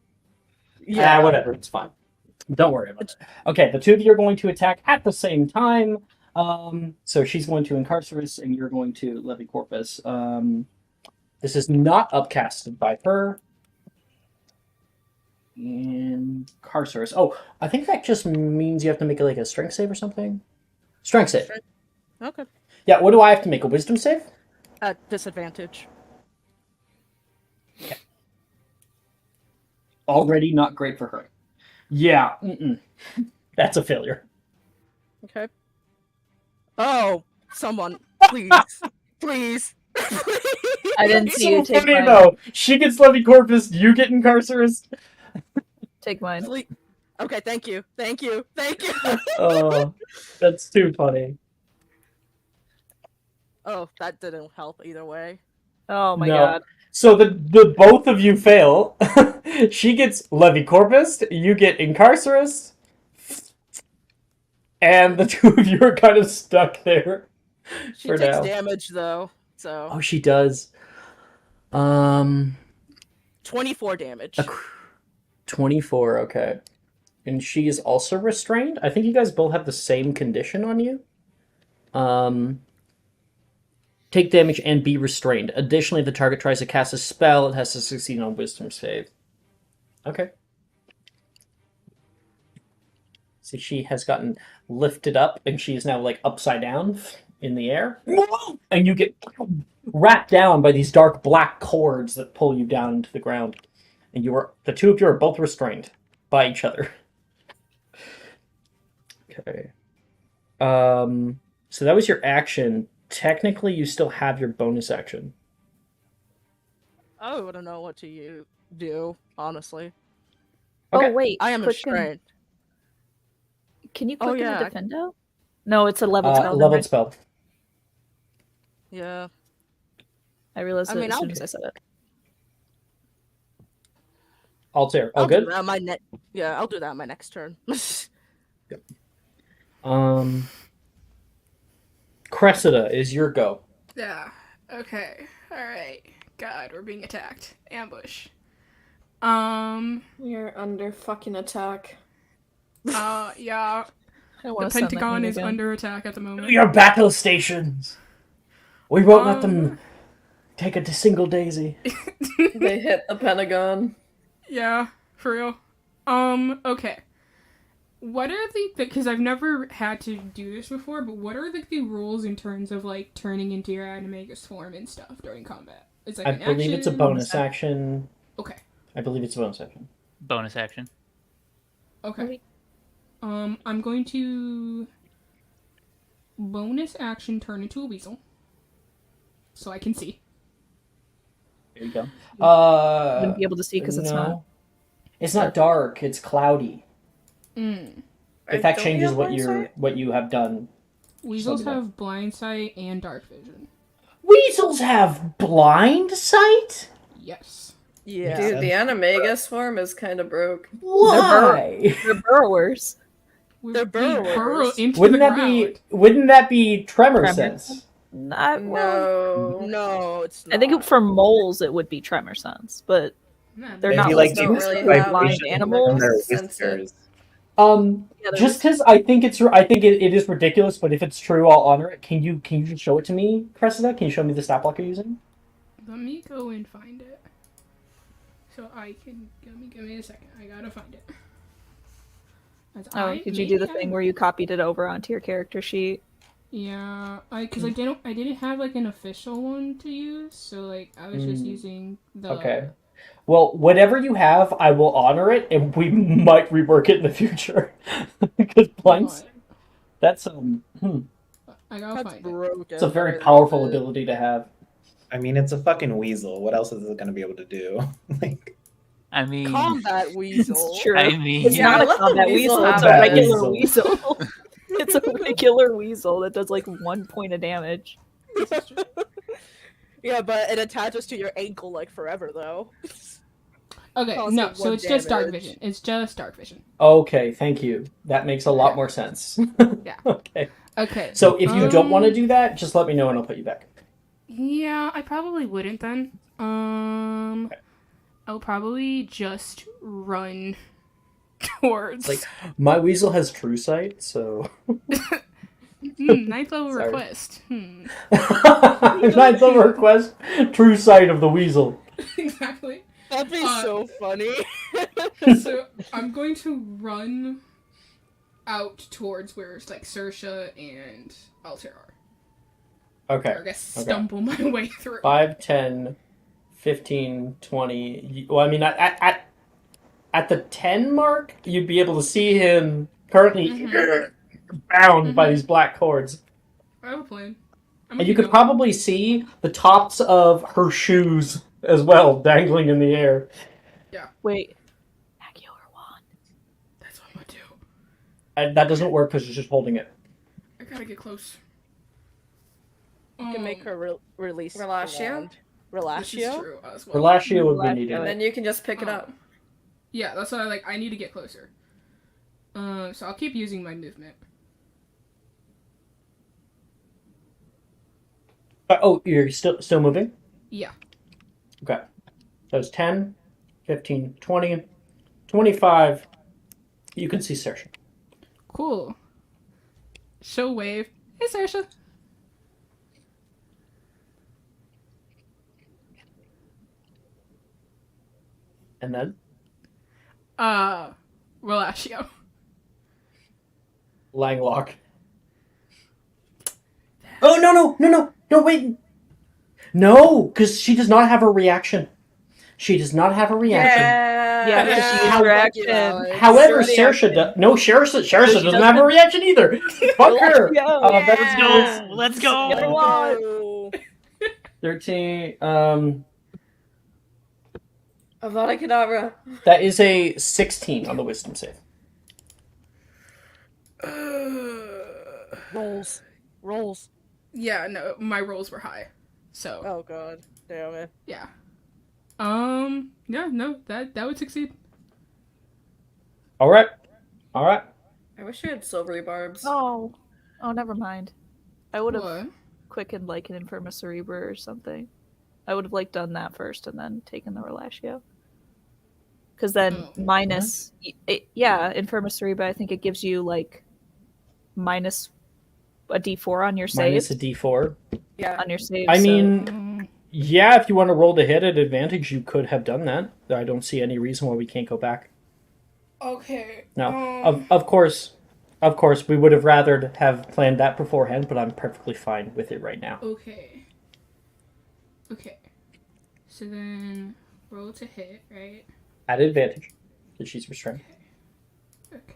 Yeah. Whatever, it's fine. Don't worry about it. Okay, the two of you are going to attack at the same time. So she's going to Incarcerus, and you're going to Levy Corpus. This is not upcasted by her. Incarcerus. Oh, I think that just means you have to make like a strength save or something. Strength save. Okay. Yeah, what do I have to make? A wisdom save? At disadvantage. Already not great for her. Yeah, that's a failure. Okay. Oh, someone, please, please, please. I didn't see you So take funny mine. though. She gets Levy Corpus, you get Incarcerus. Take mine. Please. Okay, thank you, thank you, thank you. Oh, that's too funny. Oh, that didn't help either way. Oh my No. god. So the both of you fail. She gets Levy Corpus, you get Incarcerus, and the two of you are kind of stuck there. She for takes now. damage though, so Oh, she does. 24 damage. 24. Okay. and she is also restrained. I think you guys both have the same condition on you. Take damage and be restrained. Additionally, if the target tries to cast a spell, it has to succeed on Wisdom save. Okay. So she has gotten lifted up, and she is now like upside down in the air, and you get wrapped down by these dark black cords that pull you down into the ground, and the two of you are both restrained by each other. Okay. So that was your action. Technically, you still have your bonus action. I wouldn't know what to do, honestly. Okay. Oh wait, I am click in- restrained. Can you Oh, click yeah. in the defendo? No, it's a level spell. Leveled spell. Yeah. I realized it as I'll soon as I said it. Altair. All I'll good? do that I'll do that on my next turn. Cressida, is your go. Yeah. Okay. All right. God, we're being attacked. Ambush. You're under fucking attack. Yeah. I don't The want to send that Pentagon meme is again. under attack at the moment. Your battle stations. We won't let them take a single daisy. They hit the Pentagon. Yeah, for real. Okay. What are because I've never had to do this before, but what are the rules in terms of like turning into your animagus form and stuff during combat? It's like I an believe it's a action? bonus action. Okay. I believe it's a bonus action. Bonus action. Okay. I'm going to bonus action turn into a weasel. So I can see. There you go. You wouldn't be able to see because it's not. It's not dark. It's cloudy. Mm. If that Don't changes have what blind you have done. Weasels Something have blind sight and dark vision. Weasels have blind sight? Yes. Yeah. Dude, the animagus form is kind of broke. Why? They're burrowers. They're We burrow burrowers. into Wouldn't the that ground. wouldn't that be tremor Tremor sense? Not well. No. No, it's not. I think for moles it would be tremor sense, but Man, they're Maybe not like don't use really the have blind vibration animals. from their Sense it. whiskers. Yeah, Just because I think it is ridiculous, but if it's true, I'll honor it. Can you just show it to me, Cressida? Can you show me the stat block you're using? Let me go and find it. So I can give me a second. I gotta find it. did you do the thing where you copied it over onto your character sheet? Yeah, because I didn't have like an official one to use, so like I was just using the. Okay. Well, whatever you have, I will honor it, and we might rework it in the future. Because blinds, that's I gotta That's find it. broken. it's a very powerful ability to have. I mean, it's a fucking weasel. What else is it going to be able to do? Like, I mean, Combat weasel. It's true. I mean, It's Yeah, not a let the combat weasel weasel, it's have a it. regular Weasel. weasel. It's a regular weasel that does like 1 point of damage. Yeah, but it attaches to your ankle like forever though. Okay, Causes no, so one it's just dark damage. vision. It's just dark vision. Okay, thank you. That makes a lot more sense. Yeah. Okay. Okay. So if you don't want to do that, just let me know and I'll put you back. Yeah, I probably wouldn't then. I'll probably just run towards. Like, my weasel has true sight, so. Ninth level Sorry. request. Ninth level request, true sight of the weasel. Exactly. That'd be so funny. So I'm going to run out towards where like Saoirse and Altair are. Okay. Or I guess stumble my way through. 5, 10, 15, 20. Well, I mean, at the 10 mark, you'd be able to see him currently bound by these black cords. I have a plan. And you could probably see the tops of her shoes as well, dangling in the air. Wait. Angular wand. That's what I'm gonna do. And that doesn't work because she's just holding it. I gotta get close. You can make her release the Relatio? wand. This is Relatio? true as well. Relatio would be Relatio. needed. And then you can just pick it up. Yeah, that's what I need to get closer. So I'll keep using my movement. Oh, you're still moving? Yeah. Okay. So it's 10, 15, 20, 25, You can see Saoirse. Cool. She'll wave. Hey, Saoirse. And then Relatio. Langlock. Oh, no, wait. No, because she does not have a reaction. She does not have a reaction. Yeah, Yeah. she used How- her action. However, Sure, Saoirse does. No, Saoirse doesn't have a reaction either. Fuck her. Yeah. That is Go. Let's go. Never mind. No. 13. Avada Kedavra. That is a 16 on the wisdom save. Rolls. Yeah, no, my rolls were high. So, Oh god. Damn it. yeah. Yeah, no, that would succeed. All right. I wish I had silvery barbs. Oh, never mind. I would have What? quickened like an Infirma Cerebra or something. I would have like done that first and then taken the Relatio. Because then Oh. minus, Infirma Cerebra. I think it gives you like minus a D4 on your save. Minus a D4. Yeah. On your save. I so- mean, yeah, if you want to roll the hit at advantage, you could have done that. I don't see any reason why we can't go back. Okay. No, of course, we would have rather have planned that beforehand, but I'm perfectly fine with it right now. Okay. So then roll to hit, right? At advantage, because she's restrained. Okay.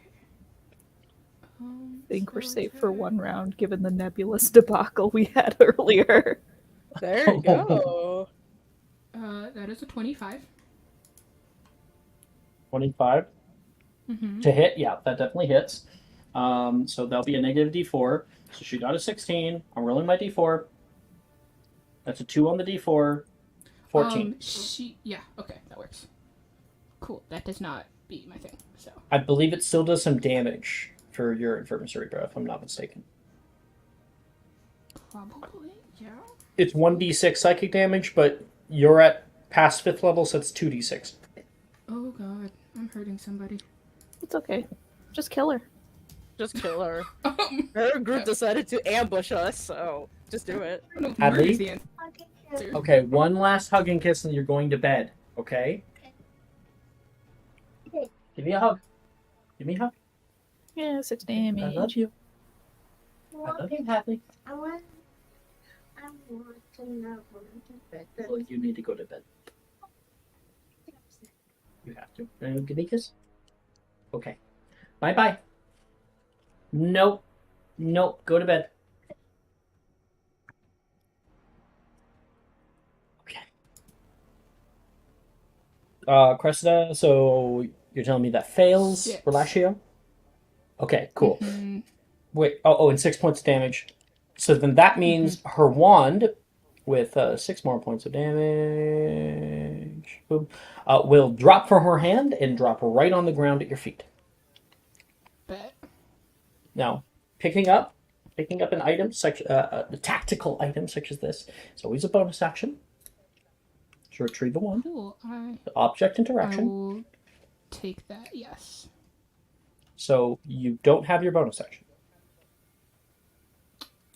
I think we're safe for one round, given the nebulous debacle we had earlier. There you go. That is a 25. 25 Mm-hmm. to hit. Yeah, that definitely hits. So that'll be a negative D4. So she got a 16. I'm rolling my D4. That's a 2 on the D4. 14. Okay, that works. Cool. That does not beat my thing. So I believe it still does some damage for your Infirma Cerebra, if I'm not mistaken. probably, yeah. It's 1d6 psychic damage, but you're at past 5th level, so it's 2d6. Oh god, I'm hurting somebody. It's okay. Just kill her. Just kill her. Her group decided to ambush us, so just do it. No, Hadley? murder's the answer. Okay, one last hug and kiss, and you're going to bed. Okay? Give me a hug. Give me a hug. Yeah, 6 I damage. love you. I love you, Hadley. I want to know when to Well, you need to go to bed. You have to. Give me a kiss. Okay. Bye-bye. Nope. Go to bed. Okay. Cressida, so you're telling me that fails, Yes. Relatio? Okay, cool. Mhm. Wait, and 6 points of damage. So then that means her wand, with 6 more points of damage, boom, will drop from her hand and drop right on the ground at your feet. Bet. Now, picking up an item, such a tactical item such as this, is always a bonus action. To retrieve the wand. Cool. The object I interaction. will take that, yes. So you don't have your bonus action.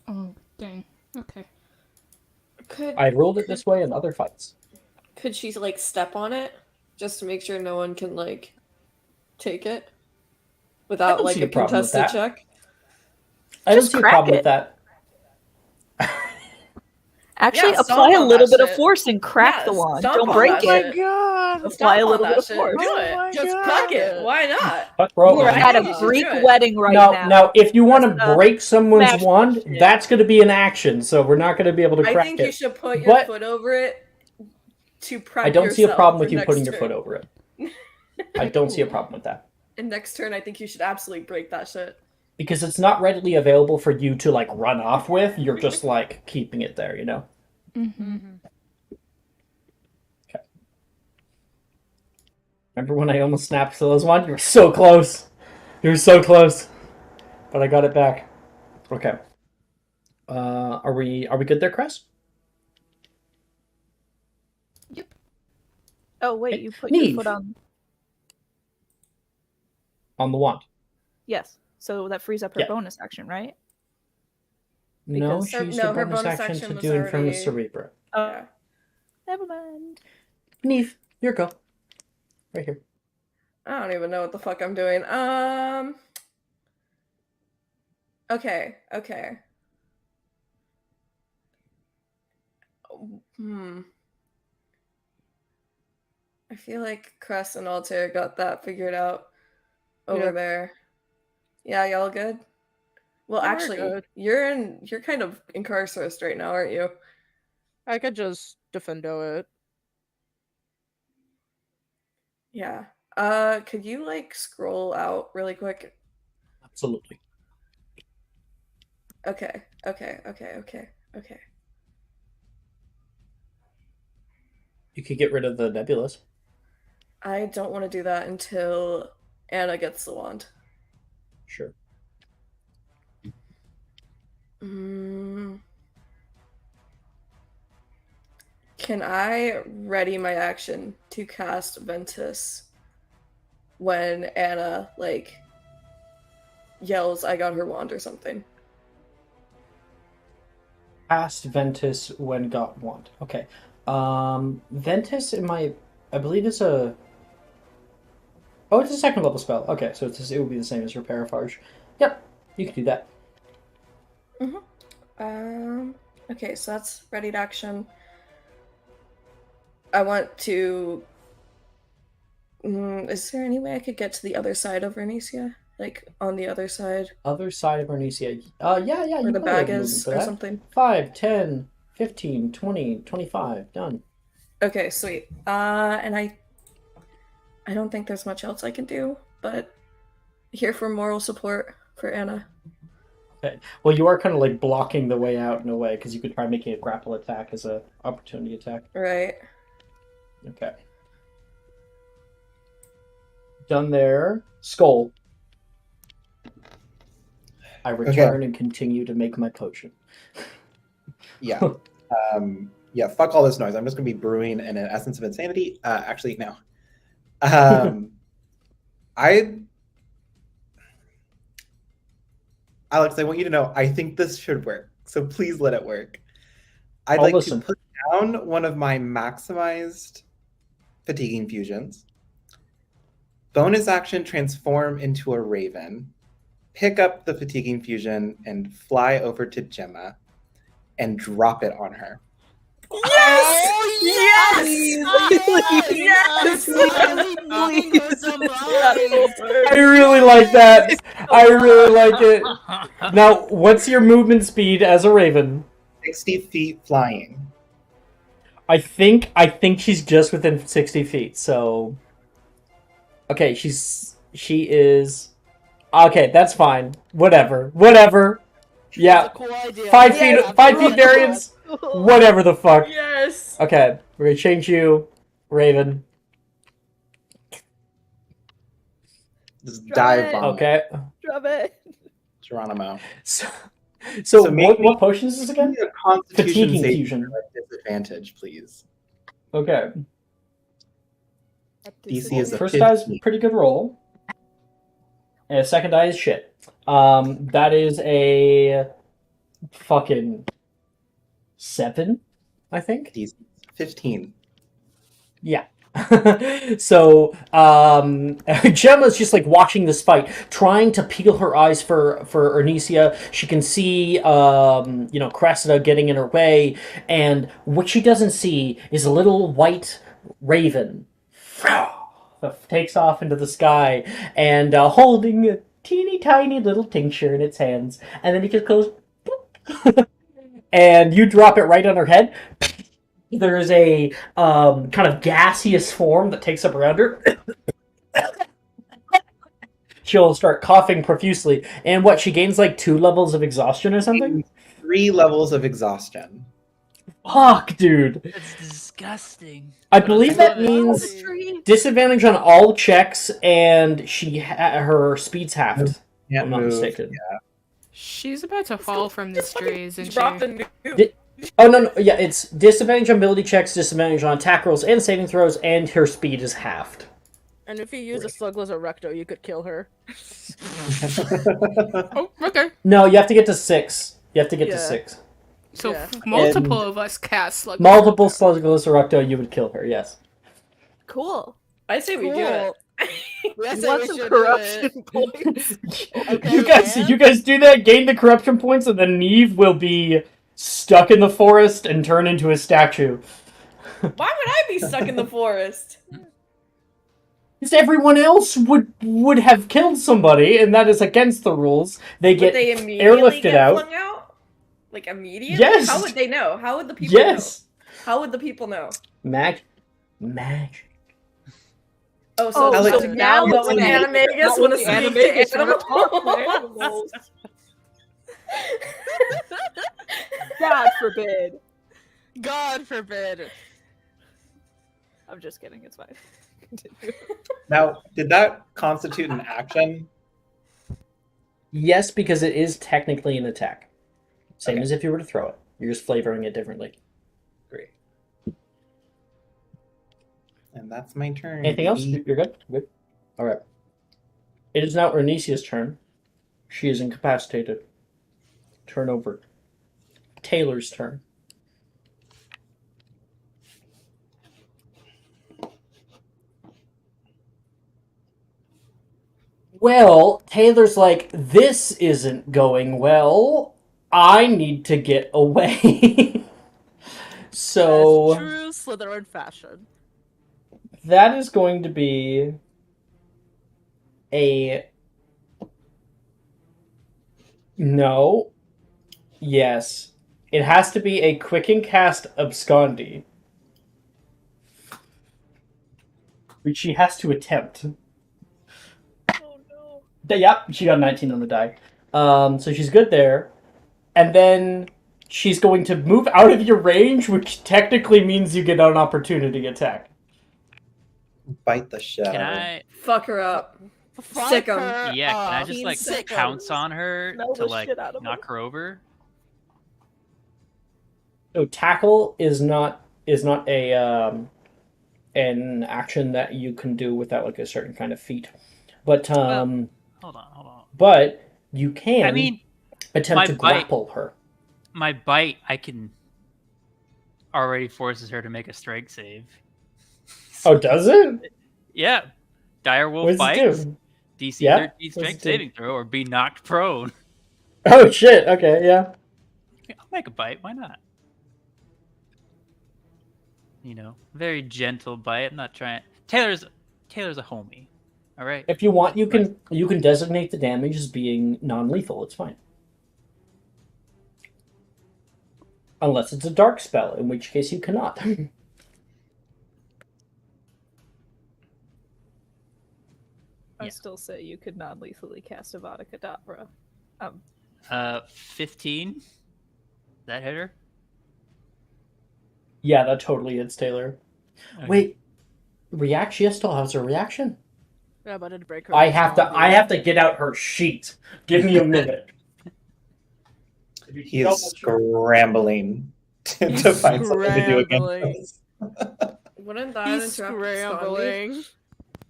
Oh, dang. Okay. I rolled it this way in other fights. Could she like step on it just to make sure no one can like take it without don't like see a a problem with contested that. check? I don't Just see a crack problem it. with that. Actually, Yeah, apply stomp a on little that bit of shit. force and crack Yeah, the wand. stomp Don't on break that it. shit. God. Apply Stomp a on little that bit of shit. force. Do Oh it. my Just God. crack it. Why not? Fuck roll. We're I at think a you should Greek do it. wedding right No, now. now, if you want to Cressida, break someone's smash wand, shit. that's going to be an action, so we're not going to be able to I crack think it. you should put your But- foot over it to prep I don't see a yourself problem for with you next putting your turn. foot over it. I don't see a problem with that. And next turn, I think you should absolutely break that shit. Because it's not readily available for you to, like, run off with. You're just, like, keeping it there, you know? Mm-hmm. Remember when I almost snapped Scylla's wand? You were so close. You were so close. But I got it back. Okay. Are we good there, Cress? Oh wait, Hey, you put Neve. your foot on. on the wand. Yes. So that frees up her Yeah. bonus action, right? No, Because- she Her- used no, her her bonus bonus action action to was do Infirmus already- Cerebra. Oh, Yeah. never mind. Neve, your go. Right here. I don't even know what the fuck I'm doing. Okay. I feel like Cress and Altair got that figured out over Yeah. there. Yeah, y'all good? Well, Yeah, we're actually, good. you're kind of incarcerous right now, aren't you? I could just defendo it. Yeah. Could you like scroll out really quick? Absolutely. Okay. You could get rid of the nebulas. I don't want to do that until Anna gets the wand. Sure. Can I ready my action to cast Ventus when Anna like yells I got her wand or something? Cast Ventus when got wand. Okay. Ventus I believe it's a Oh, it's a second level spell. Okay, so it would be the same as Repairifage. Yep, you can do that. Okay, so that's ready to action. I want to is there any way I could get to the other side of Vernicia? Like on the other side Other side of Arnesia. Yeah, where you the probably bag have movement is for or that. something. 5, 10, 15, 20, 25. Done. Okay, sweet. And I don't think there's much else I can do, but here for moral support for Anna. Okay. Well, you are kind of like blocking the way out in a way because you could try making a grapple attack as a opportunity attack. Right. Okay. Done there. Skull. I return and continue to make my potion. Yeah. Yeah, fuck all this noise. I'm just going to be brewing in an essence of insanity. Actually, no. Alex, I want you to know, I think this should work. So please let it work. I'd like listen. to put down one of my maximized fatiguing fusions. Bonus action, transform into a raven. Pick up the fatiguing fusion and fly over to Gemma and drop it on her. Yes! Yes! I really like that. I really like it. Now, what's your movement speed as a raven? 60 feet flying. I think she's just within 60 feet. So, okay, she is. Okay, that's fine. Whatever. Yeah, That's a cool idea. 5 feet. Yeah, 5 feet variance. Whatever the fuck. Yes. Okay, we're gonna change you, Raven. Just Drop dive it. bomb. Okay. Drop it. Geronimo. So make what potion is this again? Give me a Constitution Fatiguing save fusion. at disadvantage, please. Okay. DC is a First die is 15. pretty good roll. And the second die is shit. That is a fucking 7, I think. DC 15. Yeah. So Gemma's just like watching this fight, trying to peel her eyes for Ernisia. She can see Cressida getting in her way, and what she doesn't see is a little white raven that takes off into the sky and holding a teeny tiny little tincture in its hands, and then he just goes and you drop it right on her head. There's a kind of gaseous form that takes up around her. She'll start coughing profusely. And what, she gains like 2 levels of exhaustion or something? 3 levels of exhaustion. Fuck, dude. That's disgusting. I believe that means Street. disadvantage on all checks, and her speed's halved. If Can't I'm not move. mistaken. She's about to fall from this tree, isn't Drop she? the nuke. Oh, no, yeah, it's disadvantage on ability checks, disadvantage on attack rolls and saving throws, and her speed is halved. And if you use a Slugless Erecto, you could kill her. Oh, okay. No, you have to get to 6. You have to get to Yeah. 6. So Yeah. multiple of us cast Slug. Multiple Slugless Erecto, you would kill her, yes. Cool. I say we do it. I You say want we some should corruption points? Okay, you guys do that, gain the corruption points, and then Neve will be stuck in the forest and turn into a statue. Why would I be stuck in the forest? Because everyone else would have killed somebody, and that is against the rules. They Would get they immediately airlifted get out. flung out? Like immediately? Yes. How would they know? How would the people Yes! know? How would the people know? Magic. Oh, so Oh, it's so now, now but when it's Animagus when would the have Animagus speak wanna to talk to animals. animals. God forbid. God forbid. I'm just kidding. It's fine. Now, did that constitute an action? Yes, because it is technically an attack. Same Okay. as if you were to throw it. You're just flavoring it differently. Great. And that's my turn. Anything else? You're good? Good. Alright. It is now Ernesia's turn. She is incapacitated. Turn over. Taylor's turn. Well, Taylor's like, this isn't going well. I need to get away. So That's true Slytherin fashion. that is going to be a no. Yes. It has to be a quicken cast abscondi, which she has to attempt. Oh no. Yep, she got 19 on the die. So she's good there. And then she's going to move out of your range, which technically means you get an opportunity attack. Bite the shit Can out of her. I? Fuck her up. Fuck Sick 'em. her Yeah, can I up. just like Sick 'em. pounce on her Smell to the like shit out of knock her over? So tackle is not a an action that you can do without like a certain kind of feat. But Hold on. but you can I mean, attempt my to bite- grapple her. my bite, I can already forces her to make a strength save. Oh, does it? Yeah, direwolf What does bites. it do? DC Yeah? 13 What's strength it do? saving throw or be knocked prone. Oh shit, okay, yeah. I'll make a bite. Why not? Very gentle bite. I'm not trying. Taylor's a homie. All right. If you want, you can designate the damage as being non-lethal. It's fine, unless it's a dark spell, in which case you cannot. I Yeah. still say you could non-lethally cast Avada Kedavra. 15. That hit her. Yeah, that totally hits Taylor. Okay. Wait, She still has her reaction. Yeah, but it'd break her. I have to get out her sheet. Give me a minute. He is scrambling to He's find something to do scrambling. against us. Wouldn't that He's interrupt scrambling.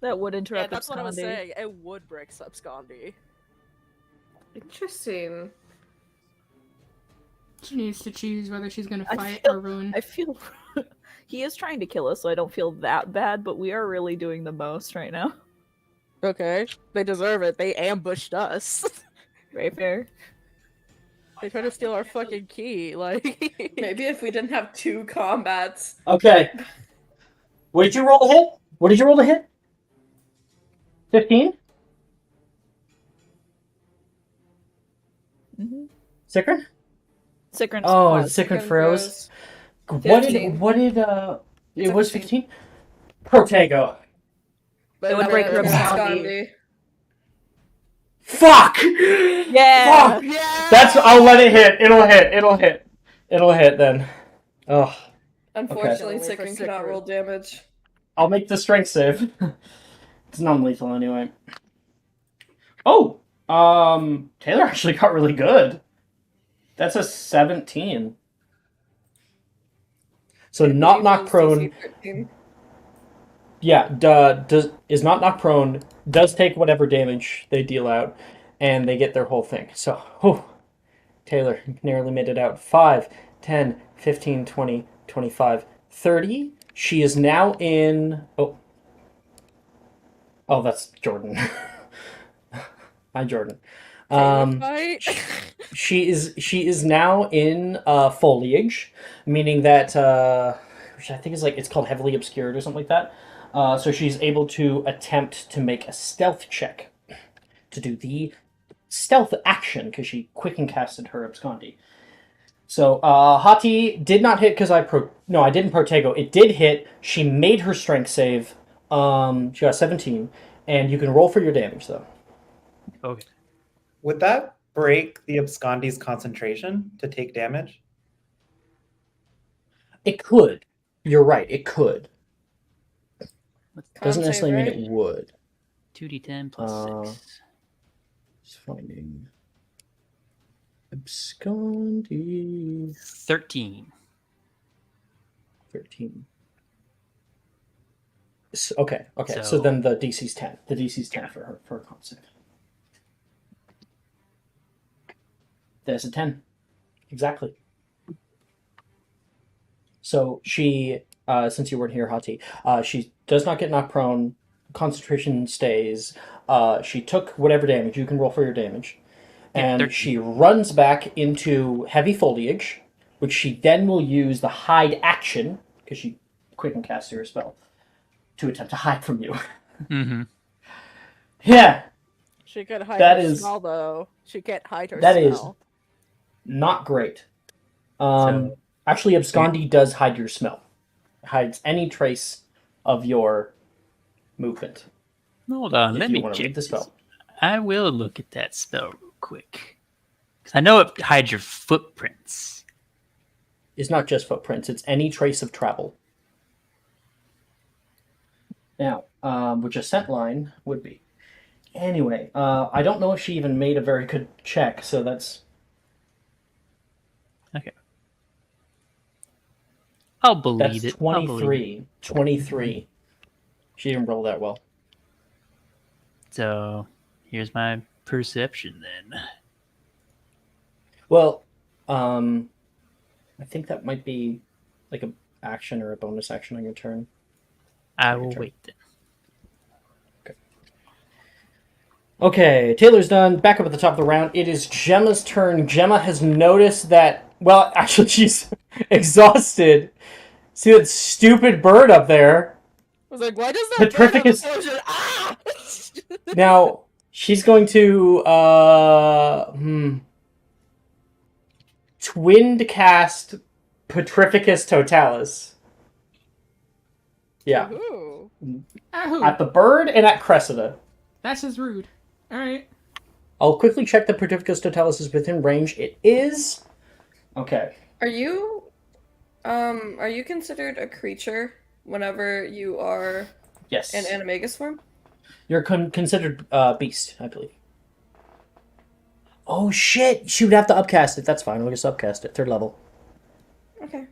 That would Yeah, interrupt that's what I was Abscondi. saying. It would break Subscondi. Interesting. She needs to choose whether she's gonna I fight feel- or run. I feel he is trying to kill us, so I don't feel that bad, but we are really doing the most right now. Okay, they deserve it. They ambushed us. Very fair. They tried to steal our fucking key. Like, Maybe if we didn't have 2 combats. Okay. What did you roll to hit? 15? Mm-hmm. Sikrin? Sikrin. Oh, Sikrin froze. What did 15. it was 15? Protego. but It would break her Abscondi. Fuck! Yeah! Fuck! Yeah. I'll let it hit. It'll hit then. Oh. Unfortunately, Okay. Sikrin cannot roll damage. I'll make the strength save. It's non-lethal anyway. Oh! Taylor actually got really good. That's a 17. So not knock prone. Yeah, is not knocked prone, does take whatever damage they deal out, and they get their whole thing. So, whew, Taylor nearly made it out. 5, 10, 15, 20, 25, 30. She is now in. Oh, that's Jordan. Hi, Jordan. Fight. She is now in foliage, meaning that which I think is like it's called heavily obscured or something like that. So she's able to attempt to make a stealth check to do the stealth action because she quicken casted her abscondi. So Hati did not hit because I didn't protego. It did hit. She made her strength save. She got 17, and you can roll for your damage though. Okay. Would that break the abscondi's concentration to take damage? It could. You're right. It could. Doesn't Con necessarily save, mean right? it would. 2d10 plus 6. Just finding abscondi 13. 13. Okay. So So- then the DC's 10. The DC's 10 for her con save. There's a 10. Exactly. So she, since you weren't here, Hati, she does not get knocked prone. Concentration stays. She took whatever damage. You can roll for your damage. Yeah, And 13. she runs back into heavy foliage, which she then will use the hide action, because she quicken cast her spell, to attempt to hide from you. Mm-hmm. Yeah, She could hide That her is- smell, though. She can't hide her that is smell. not great. So- Actually, abscondi does hide your smell. It hides any trace of your movement. Hold on, If let you me wanna check read the this. spell. I will look at that spell real quick. 'Cause I know it hides your footprints. It's not just footprints, it's any trace of travel. Now, which a scent line would be. Anyway, I don't know if she even made a very good check, so that's... Okay. I'll believe That's it. I'll believe it. 23. She didn't roll that well. So here's my perception then. Well, I think that might be like a action or a bonus action on your turn. I Your will turn. wait then. Okay, Taylor's done. Back up at the top of the round. It is Gemma's turn. Gemma has noticed that... Well, actually, she's exhausted. See that stupid bird up there? I was like, why does that bird have Petrificus- explosion? Ah! Now, she's going to... Twinned cast Petrificus Totalis. Yeah. Ooh. Ahoo. At the bird and at Cressida. That's just rude. Alright. I'll quickly check that Petrificus Totalis is within range. It is. Okay. Are you considered a creature whenever you are Yes. in animagus form? You're considered beast, I believe. Oh shit! She would have to upcast it. That's fine. We'll just upcast it. 3rd level. Okay.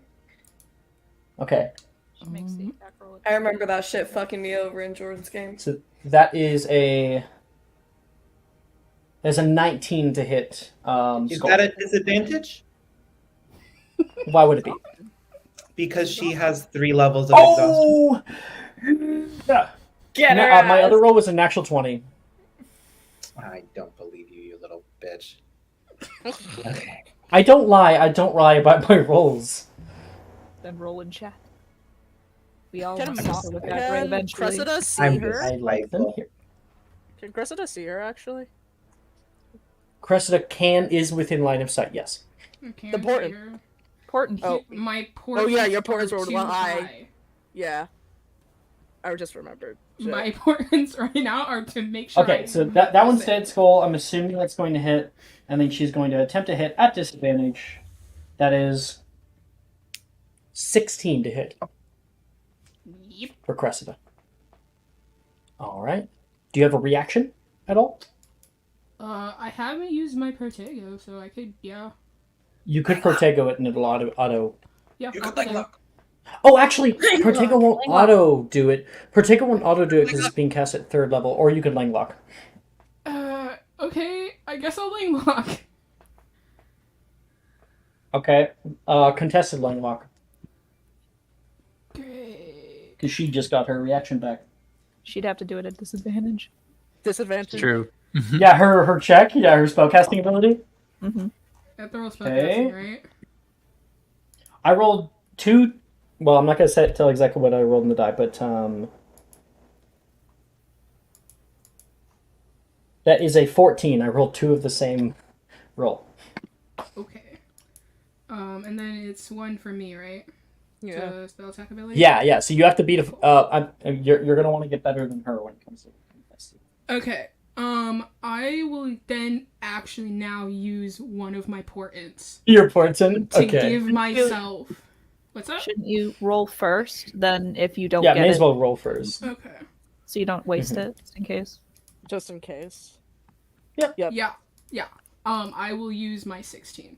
Okay. She makes the attack roll. I remember that shit fucking me over in Jordan's game. So that is a. There's a 19 to hit. Is Skull. that a disadvantage? Why would it be? Because she has 3 levels of exhaustion. Oh! Yeah. Get her My ass. other roll was a natural 20. I don't believe you, you little bitch. Okay. I don't lie. I don't lie about my rolls. Then roll in chat. We all Can, want to look at her can eventually. Cressida see I'm her? I like them here. Can Cressida see her, actually? Cressida is within line of sight. Yes. I can't The portent. see her. Important. Oh. My portents. yeah, your portents are were too high. Yeah. I just remembered. Shit. My portents right now are to make sure. Okay, I so that one's miss it. dead skull. I'm assuming that's going to hit, and then she's going to attempt to hit at disadvantage. That is 16 to hit Yep. for Cressida. All right. Do you have a reaction at all? I haven't used my Protego, so I could, yeah. You could Protego it, and it'll auto. Yeah, You I'll could like do that. look. Oh, actually, Langlock. Protego won't Langlock. auto do it. Protego won't auto do it because it's being cast at 3rd level, or you could Langlock. Okay, I guess I'll Langlock. Okay. Contested Langlock. Great. Because she just got her reaction back. She'd have to do it at disadvantage. Disadvantage. True. Yeah, her check. Yeah, her spellcasting ability. Mm-hmm. At the roll Okay. spellcasting, right? I rolled 2. Well, I'm not going to tell exactly what I rolled in the die, but that is a 14. I rolled 2 of the same roll. Okay. And then it's 1 for me, right? Yeah. To spell attack ability? Yeah. So you have to beat a. You're gonna want to get better than her when it comes to contested. Okay. I will then actually now use one of my portents Your portent. to Okay. give myself. What's up? Shouldn't you roll first? Then if you don't Yeah, get may it, as well roll first. Okay. so you don't waste it, just in case. Just in case. Yeah. I will use my 16.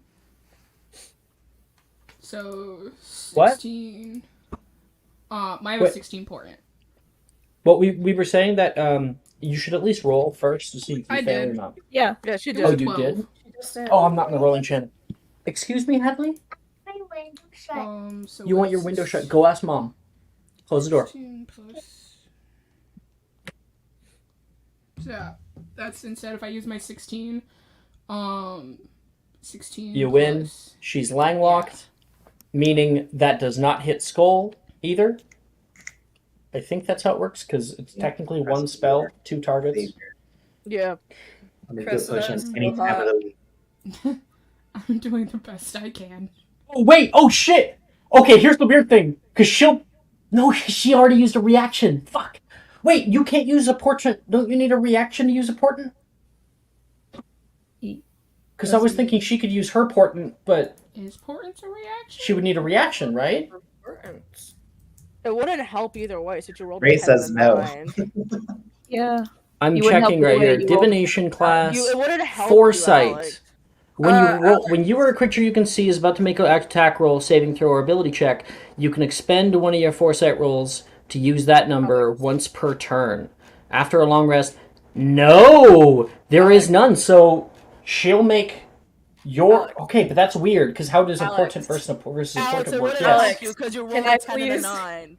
So 16. Mine was Wait. 16 portent. Well, we were saying that you should at least roll first to see if you I fail did. or not. Yeah. Yeah, she It did. Oh, was you 12. did? She just did. Oh, I'm not in the rolling channel. Excuse me, Hadley? My window shut. So You want your it's window shut? Go ask Mom. Close the door. 16 plus. So yeah, that's instead if I use my 16, 16. You win. plus- She's langlocked, meaning that does not hit skull either. I think that's how it works because it's technically one spell, 2 targets. Yeah. Let me go Cressida push on is any so time of hot. the week. I'm doing the best I can. Oh, wait! Oh, shit! Okay, here's the weird thing. Because she'll... No, she already used a reaction. Fuck. Wait, you can't use a portent. Don't you need a reaction to use a portent? Because I was thinking she could use her portent, but Is portent a reaction? she would need a reaction, right? Important. It wouldn't help either way since you rolled Ray a 10 says and a no. 9. Yeah. I'm You wouldn't help checking the right way here. you rolled. Divination class. It wouldn't help Foresight. you, Alex. When you are a creature you can see is about to make an attack roll, saving throw, or ability check, you can expend one of your foresight rolls to use that number once per turn. After a long rest, no, there is none. So she'll make your okay, but that's weird because how does a Alex. portent versus a Alex, portent it work? wouldn't Yes. help you because you rolled Can a I 10 and a please- 9.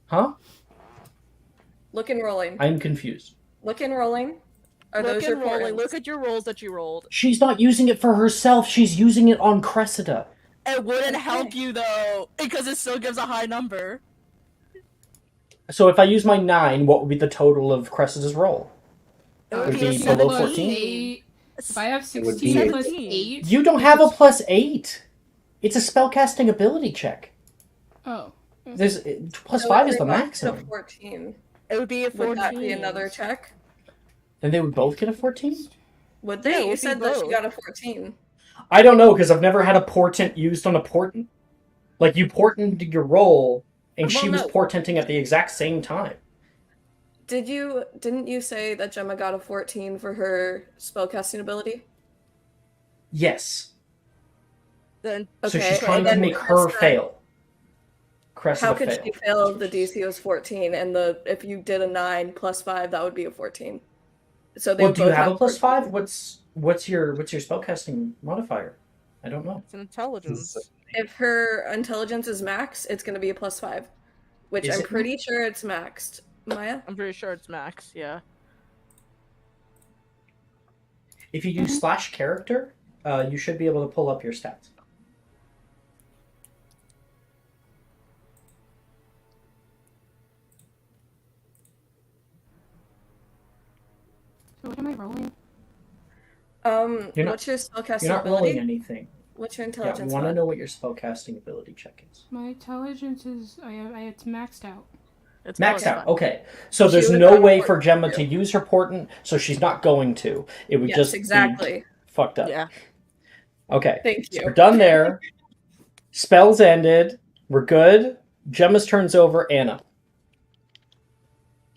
Huh? Look and rolling. I'm confused. Look and rolling. Are Look those your and rolling. portents? Look at your rolls that you rolled. She's not using it for herself. She's using it on Cressida. It wouldn't Okay. help you though, because it still gives a high number. So if I use my 9, what would be the total of Cressida's roll? It Would would be be below 17. 14? 8. If I have It would 16 be plus 17. 8. You don't have a +8. It's a spellcasting ability check. Oh. There's plus So 5 if is the they got to maximum. 14. It would be a 14. Would that be another check? And they would both get a 14? Would Yeah, they? it You would be said that she both. got a 14. I don't know because I've never had a portent used on a portent. Like you portented your roll, and she Well, was no. portenting at the exact same time. Didn't you say that Gemma got a 14 for her spellcasting ability? Yes. Then So Okay, she's trying to then make her Cressida- fail. Cressida How could fail. she fail if the DC was 14 and if you did a 9 plus 5 that would be a 14. So they Well, would do you both have a plus 14. 5? What's your spellcasting modifier? I don't know. it's an intelligence. If her intelligence is max, it's going to be a plus 5, which Is I'm it pretty sure it's maxed. Maya? I'm pretty sure it's max, yeah. If you do slash character, you should be able to pull up your stats. So what am I rolling? You're not- What's your spellcasting You're not rolling ability? anything. What's your Yeah, we intelligence? want to mod? know what your spellcasting ability check is. My intelligence is it's maxed out. It's Maxed plus out. five. Okay. So She there's would no have way a for Gemma portent to use her portent, so she's not going to. It would Yes, just exactly. be fucked up. Yeah. Okay. Thank So you. we're done there. Spells ended. We're good. Gemma's turns over. Anna.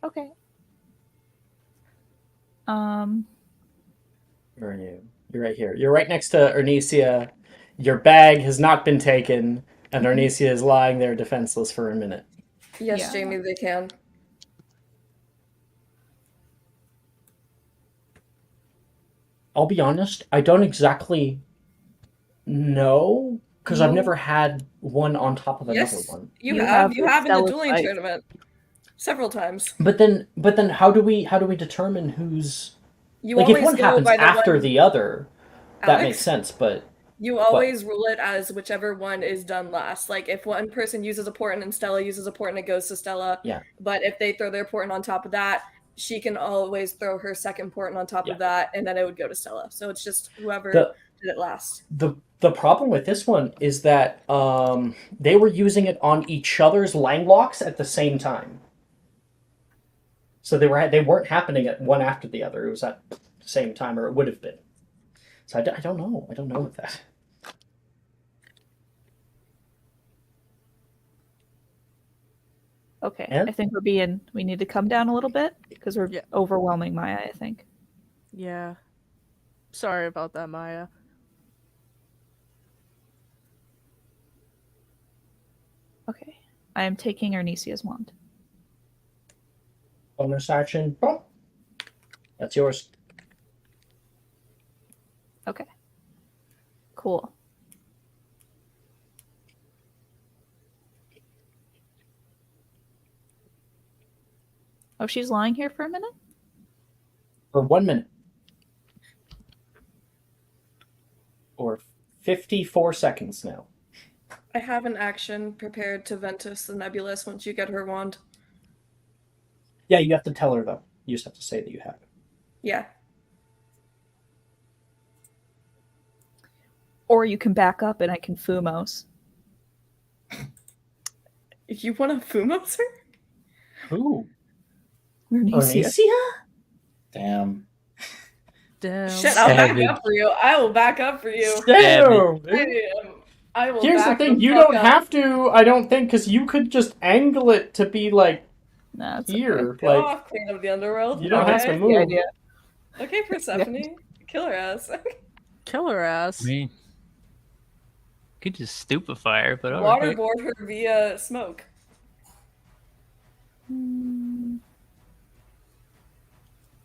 Okay. Where are you? You're right here. You're right next to Ernesia. Your bag has not been taken. And Arnesia is lying there defenseless for a minute. Yes, Yeah. Jamie, they can. I'll be honest, I don't exactly know, because I've You- never had one on top of another Yes, one. you You have. have You the have in the Stella dueling fight. tournament several times. But then how do we determine who's You like if always one go happens by the after one, the other, that Alex, makes sense, but You always rule it as whichever one is done last. Like if one person uses a portent and Stella uses a portent, it goes to Stella. Yeah. But if they throw their portent on top of that, she can always throw her second portent on top Yeah. of that, and then it would go to Stella. So it's just whoever the did it last. the problem with this one is that they were using it on each other's Langlocks at the same time. So they weren't happening at one after the other. It was at the same time, or it would have been. So I don't know. I don't know with that. Okay, Yeah? I think we need to come down a little bit because we're Yeah. overwhelming Maya, I think. Yeah. Sorry about that, Maya. Okay, I am taking Arnesia's wand. Bonus action. Boom. That's yours. Okay, cool. Oh, she's lying here for a minute? For 1 minute. Or 54 seconds now. I have an action prepared to Ventus the Nebulous once you get her wand. Yeah, you have to tell her, though. You just have to say that you have it. Yeah. Or you can back up and I can Fumos. If you want to Fumos her? Ooh. Arnesia. Arnesia? Damn. Damn. Shit, I'll back Savage. up for you. I will back up for you. Damn! I will Here's the back thing, you fuck don't up. have to, I don't think, because you could just angle it to be, like, Nah, it's here. Go Like, off, Queen of the Underworld. you don't have to Okay. move. idea. Okay, Persephone. Kill her ass. Kill her ass. I mean, could just stupefy her, but alright. Waterboard her via smoke. Hmm.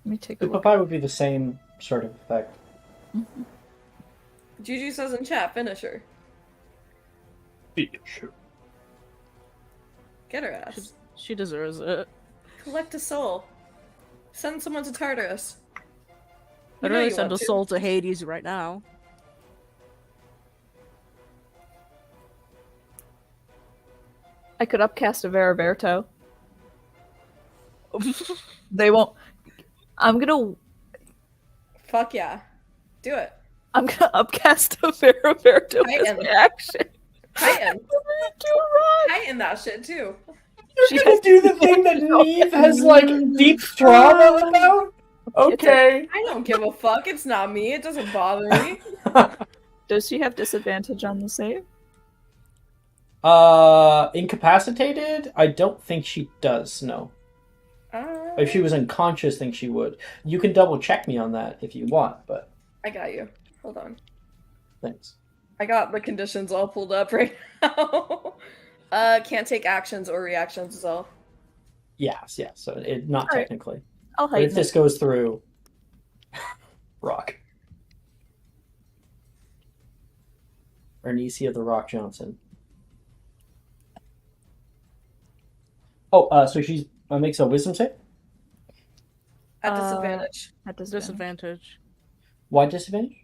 Let me take a The look. Popeye would be the same sort of effect. Juju says in chat, finish her. Get her ass. She deserves it. Collect a soul. Send someone to Tartarus. I'd You know really you send a want to. soul to Hades right now. I could upcast a Veraverto. They won't. I'm gonna Fuck yeah. Do it. upcast a Veraverto as Titan. my action. Titan. Do it right. Titan that shit too. You're gonna do the thing that Neve has, like, deep trauma about? Okay. I don't give a fuck. It's not me. It doesn't bother me. Does she have disadvantage on the save? Incapacitated? I don't think she does, no. Uh, If she was unconscious, I think she would. You can double check me on that if you want, but I got you. Hold on. thanks. I got the conditions all pulled up right now. Can't take actions or reactions is all. Yes, yeah, so it not Alright. technically. I'll But if hide this goes through Rock. Arnesia the Rock Johnson. Oh, so she's makes a wisdom save? At Uh, disadvantage. at disadvantage. Disadvantage. Why disadvantage?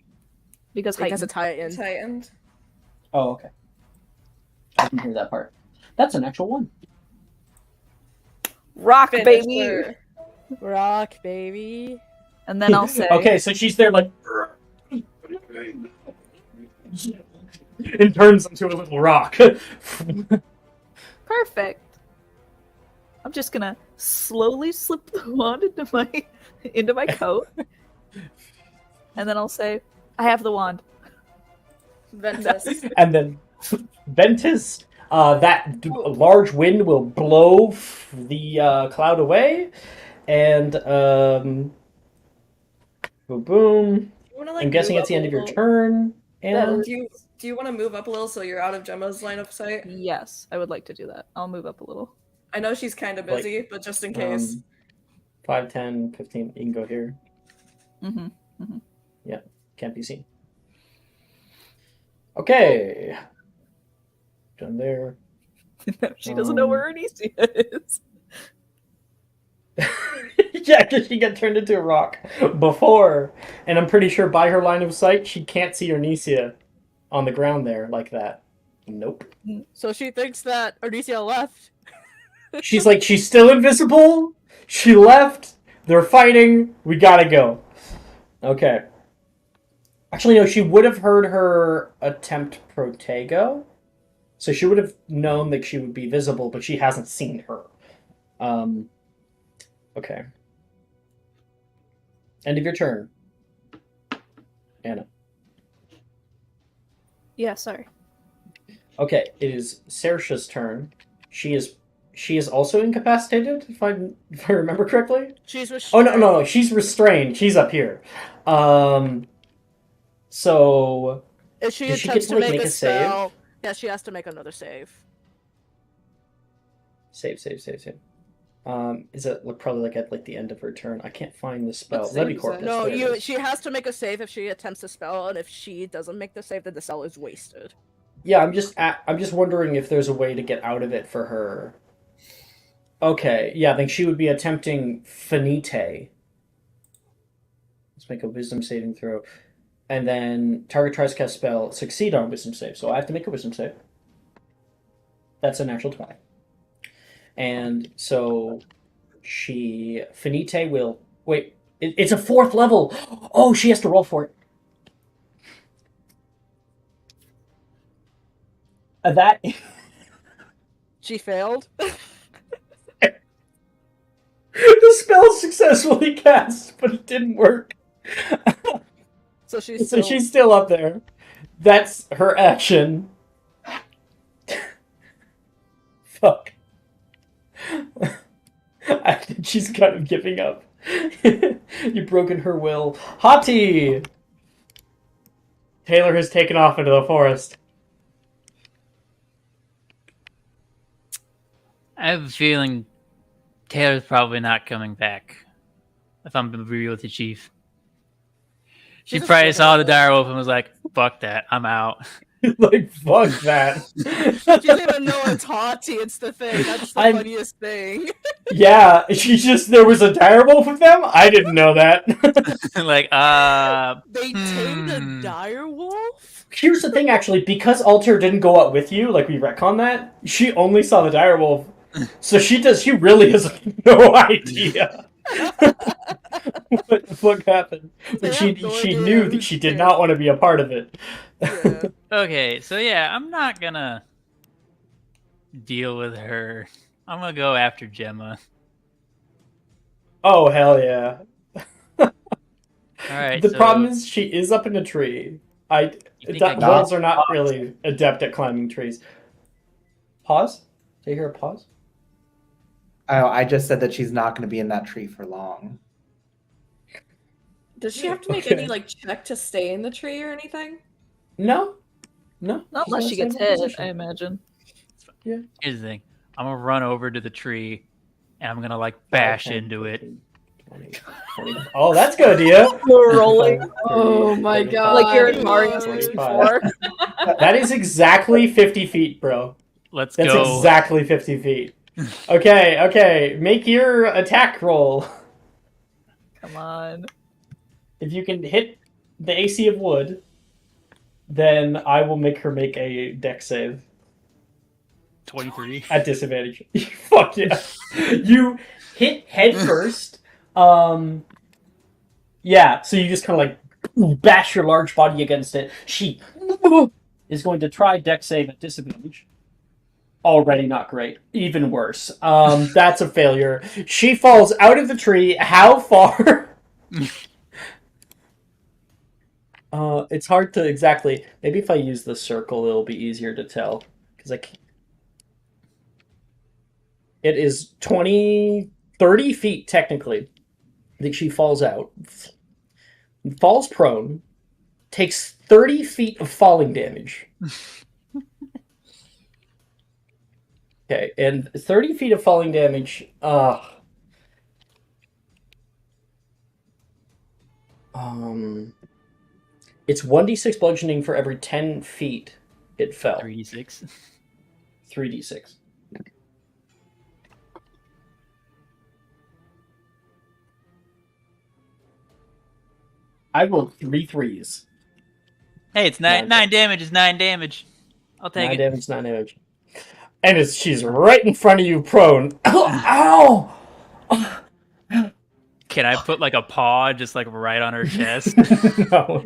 Because Because heightened. it's Titan. Tightened. Oh, okay. I didn't hear that part. That's an actual one. Rock, Finish baby! her. Rock, baby. And then I'll say, Okay, so she's there like and turns into a little rock. perfect. I'm just gonna slowly slip the wand into my coat. And then I'll say, I have the wand. Ventus. And then Ventus, large wind will blow the cloud away, and boom, boom. You wanna, like, I'm guessing move it's the up end a of your little? turn. And Do do you want to move up a little so you're out of Gemma's line of sight? Yes, I would like to do that. I'll move up a little. I know she's kind of busy, but just in case. 5, 10, 15. You can go here. Mm-hmm. Yeah, can't be seen. Okay. Done there. She doesn't know where Anicia is. Yeah, because she got turned into a rock before. And I'm pretty sure by her line of sight, she can't see Onicia on the ground there like that. Nope. So she thinks that Onicia left. She's like, she's still invisible. She left. They're fighting. We gotta go. Okay. Actually, no, she would have heard her attempt Protego. So she would have known that she would be visible, but she hasn't seen her. Okay. End of your turn. Anna. Yeah, sorry. Okay, it is Sersha's turn. She is also incapacitated, if I remember correctly. She's Oh no, she's restrained. She's up here. So if she does she attempts get to, like, make make a a save? spell, yeah, she has to make another save. Save. Is it probably like at like the end of her turn? I can't find the spell. That'd be Corpus. No, There it is. she has to make a save if she attempts to spell, and if she doesn't make the save, then the spell is wasted. Yeah, I'm just wondering if there's a way to get out of it for her. Okay, yeah, I think she would be attempting Finite. Let's make a wisdom saving throw. And then target tries to cast spell, succeed on wisdom save. So I have to make a wisdom save. That's a natural 20. And so Finite will... Wait, it's a 4th level! Oh, she has to roll for it. That... She failed. The spell successfully cast, but it didn't work. So she's still up there. That's her action. Fuck. I think she's kind of giving up. You've broken her will. Hati! Taylor has taken off into the forest. I have a feeling Taylor's probably not coming back. If I'm gonna be real with the chief. She She's probably just saw the looking at direwolf and was like, fuck that, I'm out. Like, fuck that. She doesn't even know it's Haughty, it's the thing. That's the funniest thing. Yeah, there was a direwolf with them? I didn't know that. Like, They tamed a direwolf? Here's the thing, actually, because Alter didn't go out with you, like we retcon that, she only saw the direwolf. So she really has no idea what the fuck happened. But she knew that she did not want to be a part of it. Yeah. okay, so yeah, I'm not gonna deal with her. I'm gonna go after Gemma. Oh, hell yeah. Alright, The problem is she is up in a tree. Wolves are not really adept at climbing trees. Pause? Did you hear a pause? Oh, I just said that she's not going to be in that tree for long. Does she have to make Okay. any like check to stay in the tree or anything? No. Not She's unless in she a gets stable hit, position. I imagine. Here's the thing. I'm gonna run over to the tree and I'm gonna like bash 10, into it. 15, 20. Oh, that's a good idea. We're rolling 25, 30, Oh my 35, God. like you're in Mario 45. 64. That is exactly 50 feet, bro. Let's That's go. exactly 50 feet. Okay. Make your attack roll. Come on. If you can hit the AC of wood, then I will make her make a dex save 23. at disadvantage. Fuck yeah. You hit head first. Yeah, so you just kind of like bash your large body against it. She is going to try dex save at disadvantage. Already not great. Even worse. That's a failure. She falls out of the tree. How far? It's hard to exactly... Maybe if I use the circle, it'll be easier to tell. Because I can't... It is 30 feet, technically, that she falls out. Falls prone. takes 30 feet of falling damage. Okay, and 30 feet of falling damage. It's 1d6 bludgeoning for every 10 feet it fell. 3d6. 3d6. I rolled 3 threes. Hey, it's nine damage. It's 9 damage. I'll take 9 it. damage, 9 damage. And she's right in front of you, prone. Ow! Can I put like a paw just like right on her chest? No.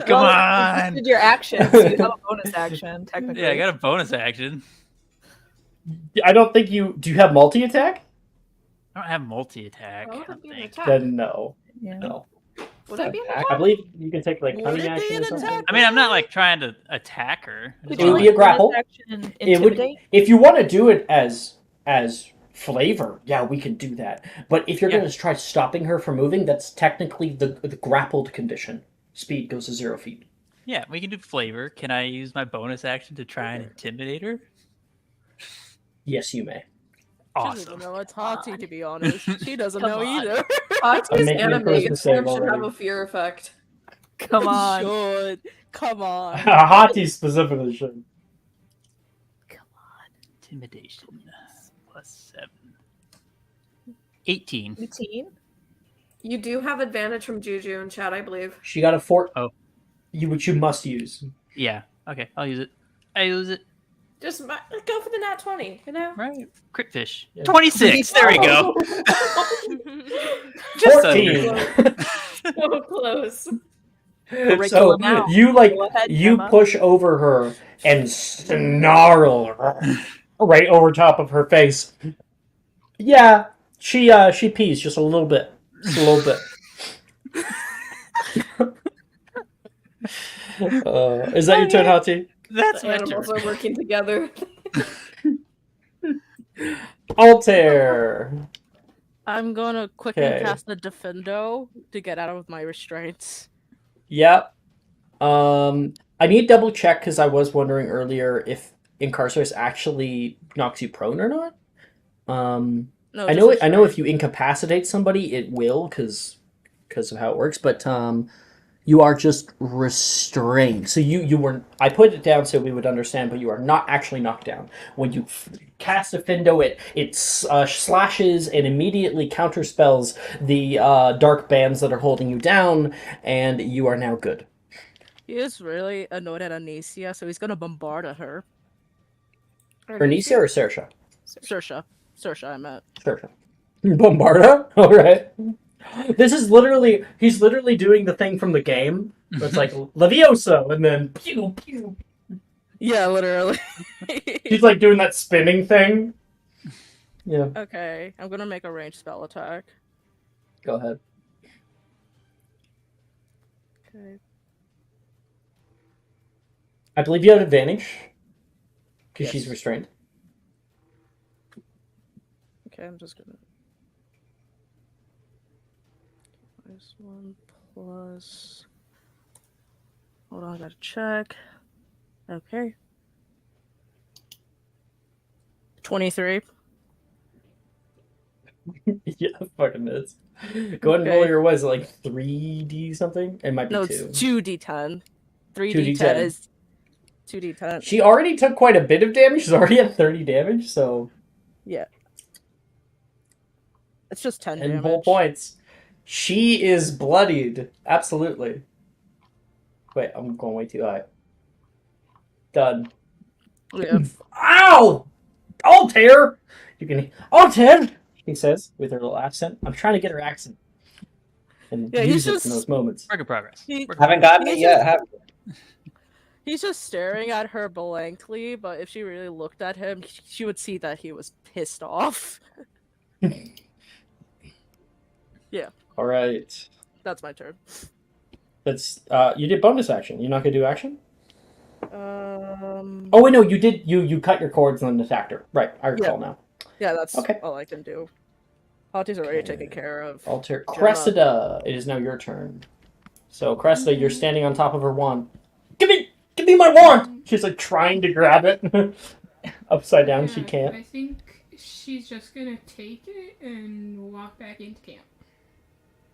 Come on! You did your action, so you have a bonus action, technically. Yeah, I got a bonus action. I don't think you... Do you have multi-attack? I don't have multi-attack. Why I would don't it be an think. attack? Then no. Yeah. No. Would that be an Attack? attack? I believe you can take like Would cunning it be action an or something. attack? I mean, I'm not like trying to attack her. Could It you would be use a grapple. bonus action It would, intimidate? if you want to do it as flavor, yeah, we can do that. But if you're Yeah. going to try stopping her from moving, that's technically the grappled condition. Speed goes to 0 feet. Yeah, we can do flavor. Can I use my bonus action to try and intimidate her? Yes, you may. She doesn't Awesome. know it's Hati, to be honest. She doesn't Come know on. either. I'm Hati's making a animated charisma save form should have already. a fear effect. Come on. Should. Come on. Hati specifically should. Intimidation plus 7. 18. 18? You do have advantage from Juju in chat, I believe. She got a 4. Oh. Which you must use. Yeah. Okay, I'll use it. I use it. Just go for the nat 20, you know? Right. Crit fish. Yeah. 26. There we go. Just 14. So close. So Curriculum out. you Go ahead, you Gemma. push over her and snarl right over top of her face. Yeah, she pees just a little bit. Just a little bit. Is that your turn, Hati? That's The my animals turn. are working together. Altair. I'm gonna quickly Okay. cast the Defendo to get out of my restraints. Yep. I need to double check because I was wondering earlier if Incarcerus actually knocks you prone or not. No, I just know. I know restraint. if you incapacitate somebody, it will because of how it works. But you are just restrained. So you weren't. I put it down so we would understand, but you are not actually knocked down. When you cast a Findo, it slashes and immediately counterspells the dark bands that are holding you down, and you are now good. He is really annoyed at Anicia, so he's gonna bombard at her. Bernicia or Sersha? Sersha. Sersha, I meant. Sersha. Bombarda? Alright. This is literally, he's literally doing the thing from the game. It's like, Levioso, and then pew, pew. Yeah, literally. He's like doing that spinning thing. Yeah, Okay, I'm gonna make a ranged spell attack. go ahead. Okay. I believe you have advantage. Because Yes. she's restrained. Okay, I'm just gonna. -1 plus. Hold on, I gotta check. Okay. 23. Yeah, fucking is. Go ahead and roll Okay. your, what is it, like 3D something? It might be No, 2. it's 2d10. 3d10 2d10. is 2d10. She already took quite a bit of damage. She's already at 30 damage, so Yeah. It's just 10 10 damage. whole points. She is bloodied. Absolutely. Wait, I'm going way too high. Done. Yeah. Ow! Altair! You can. Altair! He says with her little accent. I'm trying to get her accent. And Yeah, use he's it just- in those moments. Work in progress. He- Work in Haven't gotten it He's yet, have you? He's just staring at her blankly, but if she really looked at him, she would see that he was pissed off. Alright. That's my turn. That's you did bonus action. You're not gonna do action? Um. Oh wait, no, you did you cut your cords and then attacked her. Right, I recall now. Yeah, that's Okay. all I can do. Hati's already taken care of. Altair Gemma. Cressida, it is now your turn. So Cresta, you're standing on top of her wand. Give me my wand! She's like trying to grab it. Upside down, she Yeah, can't. I think she's just gonna take it and walk back into camp.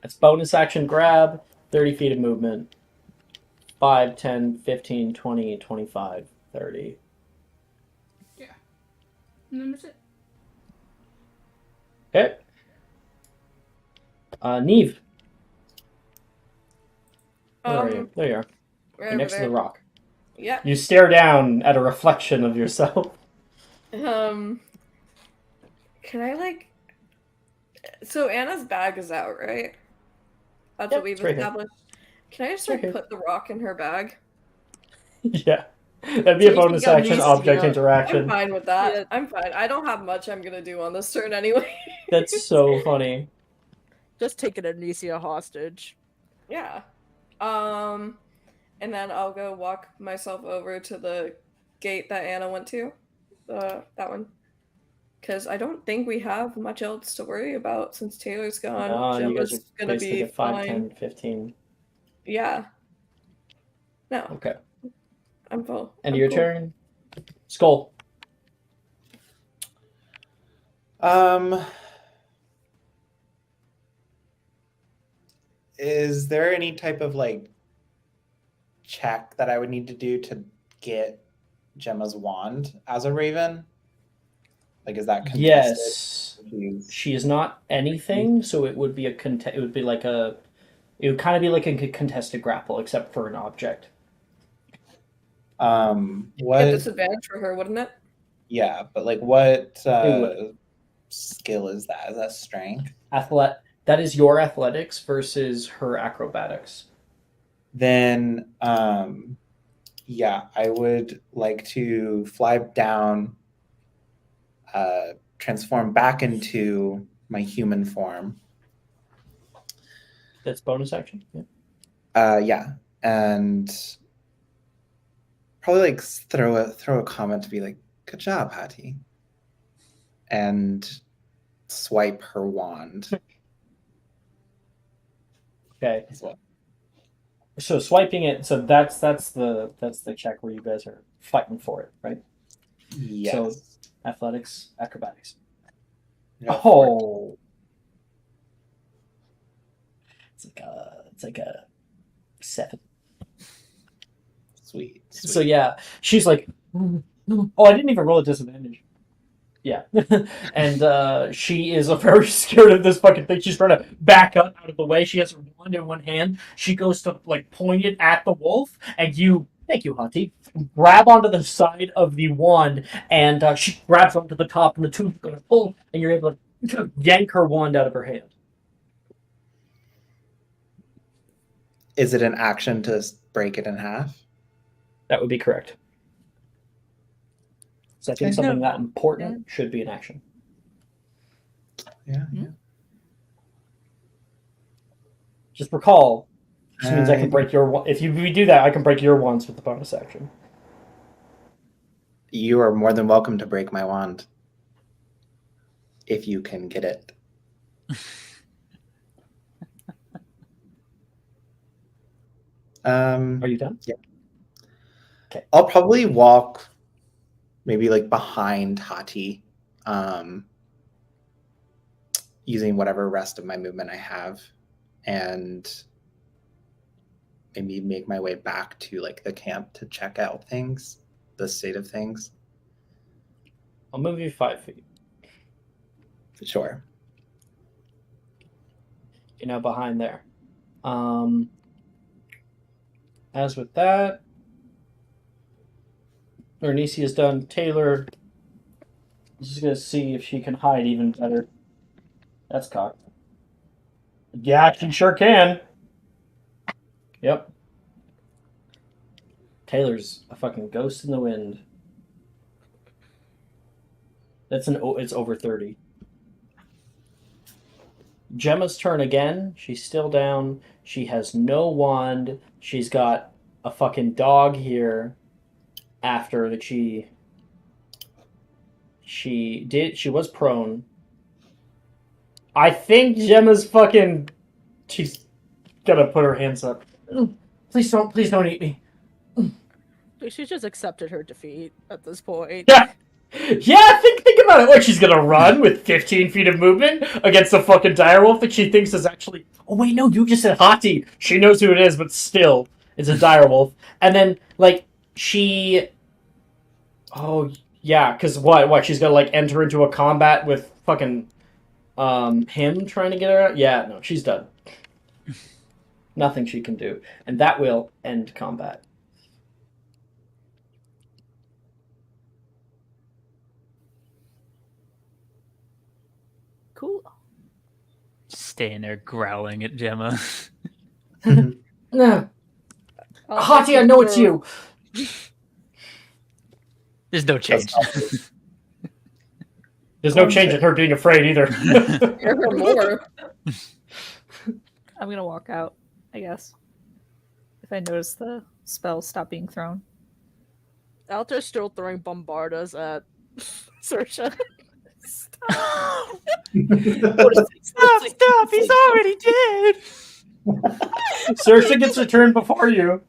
It's bonus action grab, 30 feet of movement. 5, 10, 15, 20, 25, 30. And then that's it. Okay. Neve. Where are you? There you are. Right You're over next to there. the rock. Yeah. You stare down at a reflection of yourself. Can I like? So Anna's bag is out, right? That's Yep, what we've it's right here. established. Can I just Right like here. put the rock in her bag? Yeah. That'd be a So you bonus think action Anicia- object I'm interaction. fine with that. Yeah. I'm fine. I don't have much I'm gonna do on this turn anyway. That's so funny. Just taking Anicia hostage. Yeah. And then I'll go walk myself over to the gate that Anna went to. That one. Because I don't think we have much else to worry about since Taylor's gone. You guys Gemma's are gonna basically be at 5, fine. 10, 15. Yeah. No, Okay. I'm full. End I'm of your cool. turn. Skull. Is there any type of like check that I would need to do to get Gemma's wand as a raven? Like, is that contested? Yes. Please. She is not anything, so it would be it would be like a it would kind of be like a contested grapple except for an object. What? Get disadvantage for her, wouldn't it? Yeah, but like, what would. skill is that? Is that strength? That is your athletics versus her acrobatics. Then, yeah, I would like to fly down, transform back into my human form. That's bonus action. Yeah. Yeah, and probably like throw a comment to be like, "Good job, Hattie," and swipe her wand. Okay. as well. So swiping it. So that's the check where you guys are fighting for it, right? Yes. Athletics, acrobatics. Go for it. Oh. It's like a 7. Sweet. So yeah, she's like, oh, I didn't even roll a disadvantage. Yeah, and she is very scared of this fucking thing. She's trying to back up out of the way. She has her wand in one hand. She goes to like point it at the wolf, and you, thank you, Hunty, grab onto the side of the wand, and she grabs onto the top, and the tube going to pull, and you're able to yank her wand out of her hand. Is it an action to break it in half? That would be correct. So I think Okay. something that important should be an action. Yeah. Just recall, which means I can break your. If we do that, I can break your wands with the bonus action. You are more than welcome to break my wand. If you can get it. Are you done? Yeah. Okay. I'll probably walk maybe like behind Hati, using whatever rest of my movement I have, and maybe make my way back to like the camp to check out things, the state of things. I'll move you 5 feet. Sure. You're now behind there. As with that, Ernisi is done. Taylor is just gonna see if she can hide even better. That's cocked. Yeah, she sure can. Yep. Taylor's a fucking ghost in the wind. It's over 30. Gemma's turn again. She's still down. She has no wand. She's got a fucking dog here. After that, she was prone. I think Gemma's fucking. She's gonna put her hands up. Please don't eat me. She just accepted her defeat at this point. Yeah. Yeah, think about it. What, she's gonna run with 15 feet of movement against a fucking direwolf that she thinks is actually... Oh, wait, no, you just said Hati. She knows who it is, but still, it's a direwolf. And then, like, she... Oh, yeah, because what? She's gonna, like, enter into a combat with fucking, him trying to get her out? Yeah, no, she's done. Nothing she can do. And that will end combat. Cool. Staying there growling at Gemma. No. I'll Hati, take I it know it's for- you. There's no change. There's no change in her being afraid either. Hear her more. I'm gonna walk out, I guess. If I notice the spell stop being thrown. Altair's still throwing bombardas at Sersha. Stop! Stop! He's already dead! Sersha gets her turn before you.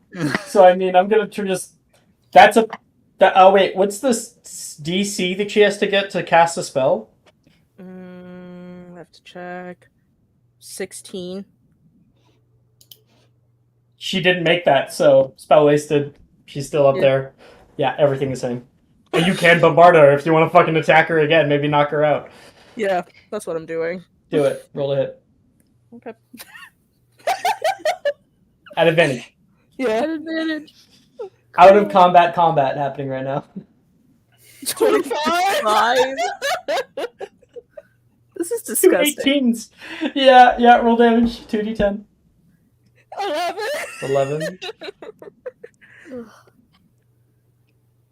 So, I mean, I'm going to just... Oh, wait, what's the DC that she has to get to cast a spell? I have to check. 16. She didn't make that, so spell wasted. She's still up there. Yeah, everything the same. And you can bombard her if you want to fucking attack her again. Maybe knock her out. Yeah, that's what I'm doing. Do it. Roll a hit. Okay. At advantage. Yeah. At advantage. Out of combat happening right now. 25! Five. This is Two disgusting. 18s. Yeah, roll damage. 2d10. 11. 11.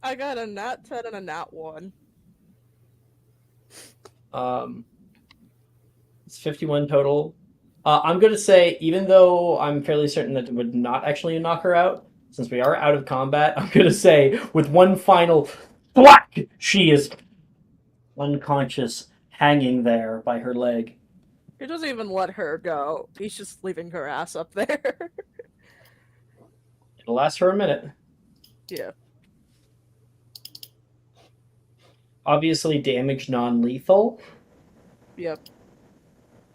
I got a nat 10 and a nat 1. It's 51 total. I'm going to say, even though I'm fairly certain that it would not actually knock her out, since we are out of combat, I'm going to say, with one final whack, she is unconscious, hanging there by her leg. He doesn't even let her go. He's just leaving her ass up there. It'll last for a minute. Yeah. Obviously, damage non-lethal. Yep.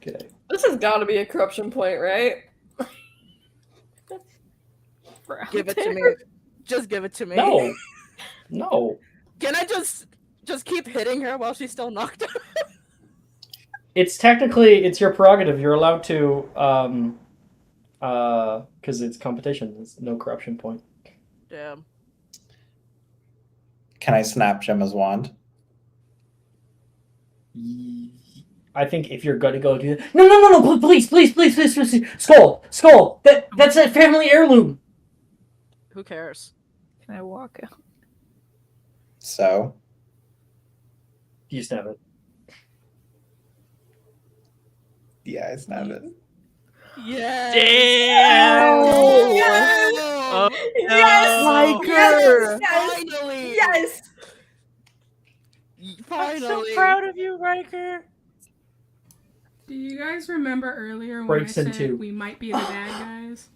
Okay. This has got to be a corruption point, right? Give it to me. Just give it to me. No. No. Can I just keep hitting her while she's still knocked out? It's your prerogative. You're allowed to, because it's competition. There's no corruption point. Damn. Can I snap Gemma's wand? I think if you're gonna go do that, no, please, skull. That's a family heirloom. Who cares? Can I walk out? So, You snap it. yeah, I snap it. Yes. Damn! Yes! Oh, Yes! no. Yes! Finally! Yes! Finally! I'm so proud of you, Riker. Do you guys remember earlier when Breaks I in said two. we might be the bad guys?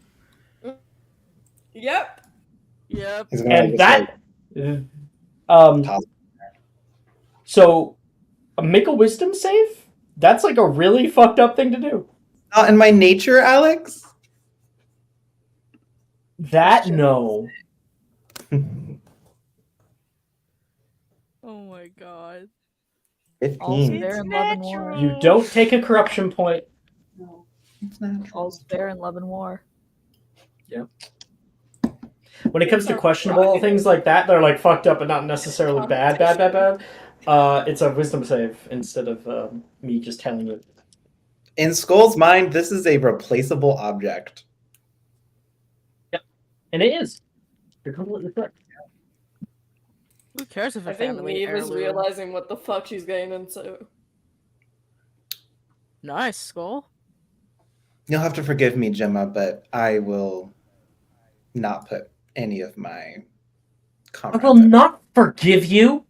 Yep. Yep. He's gonna And just, that, toss- so make a wisdom save. That's like a really fucked up thing to do. not in my nature, Alex. That no. Oh my god. All's 15. fair in love and war. You don't take a corruption point. It's natural. All's fair in love and war. When it comes to questionable things like that, they're like fucked up, but not necessarily bad. It's a wisdom save instead of me just telling you. In Skull's mind, this is a replaceable object. And it is. You're completely correct. Who cares if a I think family Neve is heirloom? realizing what the fuck she's getting into. Nice, Skull. You'll have to forgive me, Gemma, but I will not put any of my I comrades will at not forgive you.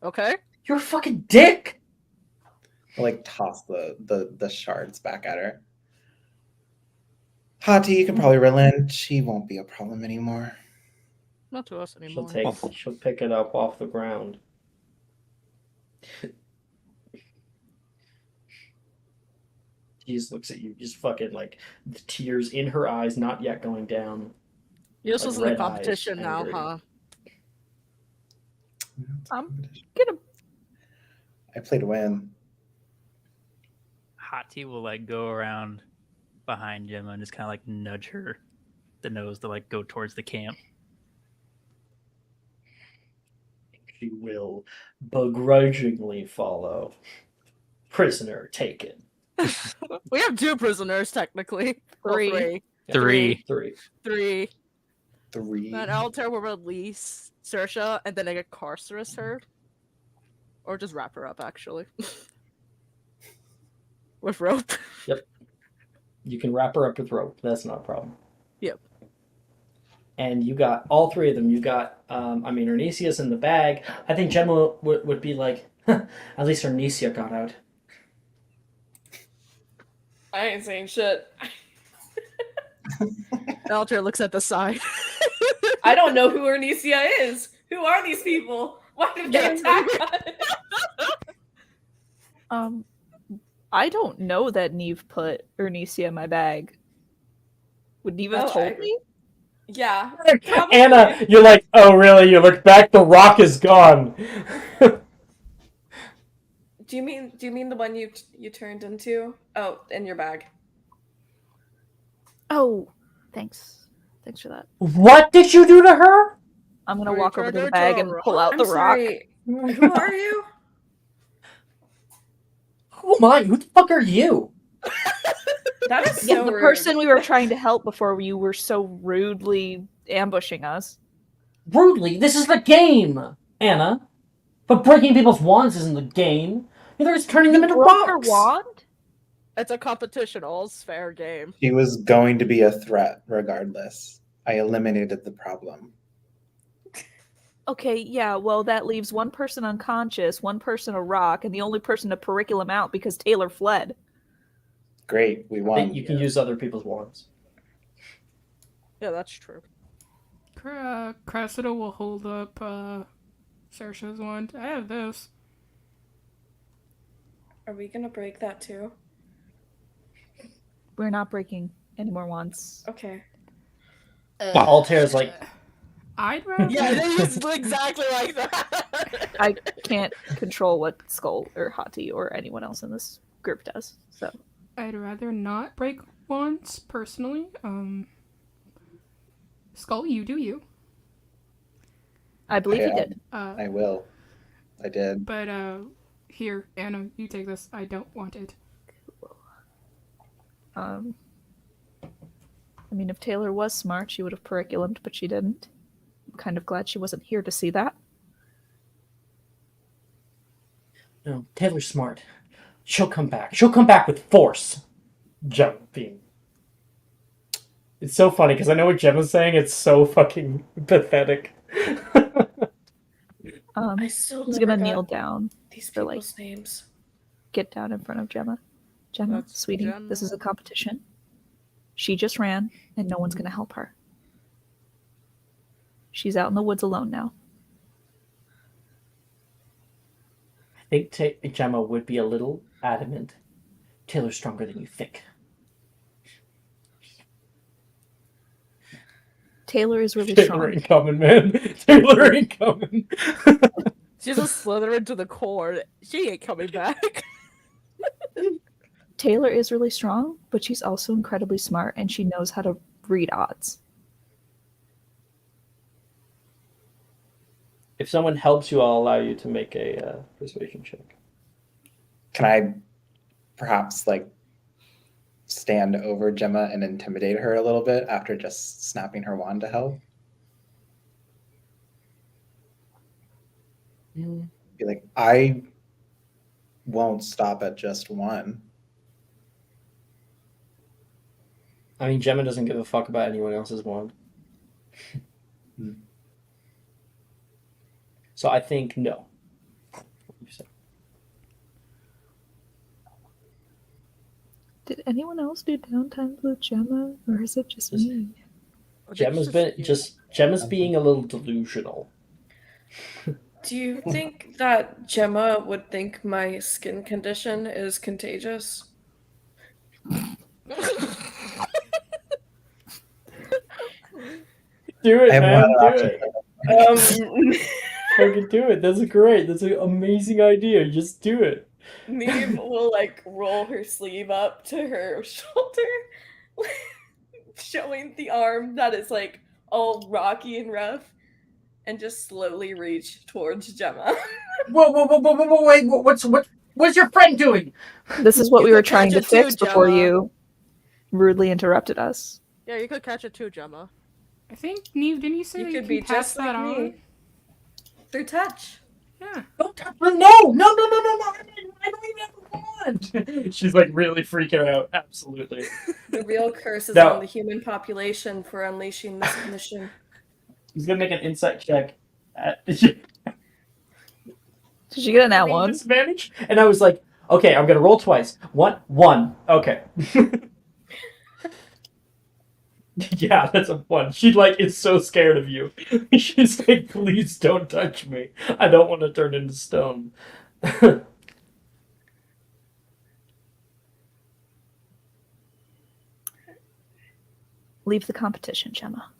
Okay. You're a fucking dick. I'll, like toss the shards back at her. Hati, you can probably relent. She won't be a problem anymore. Not to us She'll anymore. she'll pick it up off the ground. She just looks at you, just fucking like the tears in her eyes, not yet going down. You're just Like in the red competition eyes, now, angry. huh? Get him. I play to win. Hati will like go around behind Gemma and just kind of like nudge her the nose to like go towards the camp. She will begrudgingly follow. Prisoner taken. We have 2 prisoners, technically. Well, Three. 3. Three. Three. 3. 3. Then Altair will release Sersha and then they get carcerous her. Or just wrap her up, actually. With rope. You can wrap her up with rope. That's not a problem. Yep. And you got all 3 of them. You got, Ernesia's in the bag. I think Gemma would be like, huh, at least Ernesia got out. I ain't saying shit. Altair looks at the side. I don't know who Ernesia is. Who are these people? Why did they attack us? I don't know that Neve put Ernesia in my bag. Would Neve have told me? Yeah. Probably. Anna, you're like, oh really? You look back, the rock is gone. Do you mean the one you turned into? Oh, in your bag. Oh, thanks. Thanks for that. What did you do to her? I'm gonna Or walk you over to turned the her into bag a and rock? pull out I'm the rock. sorry. Who are you? Who am I? Who the fuck are you? That is Yeah, so the rude. person we were trying to help before you were so rudely ambushing us. Rudely, this is the game, Anna. But breaking people's wands isn't the game. Neither is turning them into broke her rocks. wand? It's a competition. All's fair game. She was going to be a threat regardless. I eliminated the problem. Okay, yeah, well, that leaves one person unconscious, one person a rock, and the only person to curriculum out because Taylor fled. Great, we won. You can use other people's wands. Yeah, that's true. Cressida will hold up Sersha's wand. I have this. Are we gonna break that too? We're not breaking any more wands. Okay. Altair's like, I'd rather. Yeah, it is exactly like that. I can't control what Skull or Hati or anyone else in this group does, so. I'd rather not break wands, personally. Skull, you do you. I believe you Yeah. did. I will. I did. But, here, Anna, you take this. I don't want it. I mean, if Taylor was smart, she would have curriculumed, but she didn't. I'm kind of glad she wasn't here to see that. no, Taylor's smart. She'll come back. She'll come back with force. Jumping. It's so funny because I know what Gemma's saying. It's so fucking pathetic. I still He's never gonna got kneel down, these for, people's names. get down in front of Gemma. Gemma, That's sweetie, Gemma. this is a competition. She just ran, and no one's gonna help her. She's out in the woods alone now. I think Gemma would be a little adamant. Taylor's stronger than you think. Taylor is really Taylor strong. ain't coming, man. Taylor ain't coming. She's a Slytherin to the core. She ain't coming back. Taylor is really strong, but she's also incredibly smart, and she knows how to read odds. If someone helps you, I'll allow you to make a persuasion check. Can I perhaps stand over Gemma and intimidate her a little bit after just snapping her wand to help? Be like, I won't stop at just one. I mean, Gemma doesn't give a fuck about anyone else's wand. So I think no. Did anyone else do downtime with Gemma, or is it just me? Gemma's being a little delusional. Do you think that Gemma would think my skin condition is contagious? Do it, I have man. one Do option. it. Fucking do it. That's great. That's an amazing idea. Just do it. Neve will like roll her sleeve up to her shoulder, showing the arm that is like all rocky and rough, and just slowly reach towards Gemma. Whoa, wait, what's your friend doing? This is what You we were could trying to catch it too, fix before Gemma. you rudely interrupted us. Yeah, you could catch it too, Gemma. I think, Neve, didn't you say You that could you be can pass just that like on? me. Through touch. Yeah. No, I don't even have a wand. She's like really freaking out. Absolutely. The real curse is No. on the human population for unleashing this condition. He's gonna make an insight check. Did you get an at Roll one? disadvantage, and I was like, okay, I'm gonna roll twice. One. Okay. Yeah, that's a 1. She like is so scared of you. She's like, please don't touch me. I don't want to turn into stone. Leave the competition, Gemma.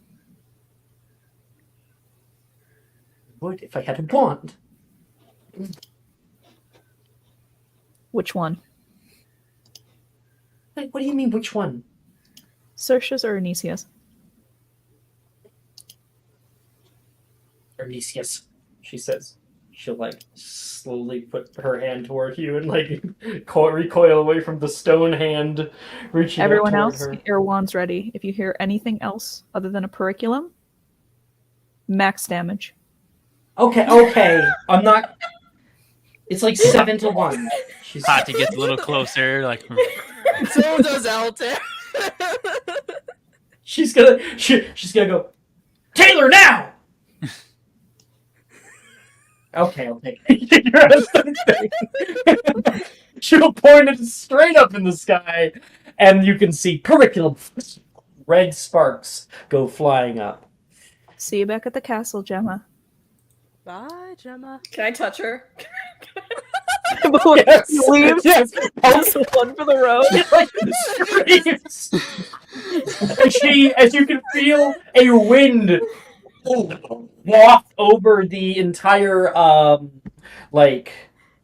What if I had a wand? Which one? Wait, what do you mean, which one? Saoirse's or Anicia's? Ernesius, she says. She'll like slowly put her hand toward you and like recoil away from the stone hand reaching Everyone out toward else, her. your wand's ready. If you hear anything else other than a periculum, max damage. Okay. I'm not. It's like 7-1. She's Hati gets a little closer, like So does Altair. She's gonna go, Taylor, now! Okay, I'll take it. She'll point it straight up in the sky, and you can see curriculum red sparks go flying up. See you back at the castle, Gemma. Bye, Gemma. Can I touch her? Before Yes, you leave, yes. just one for the road. Like screams. As you can feel a wind waft over the entire the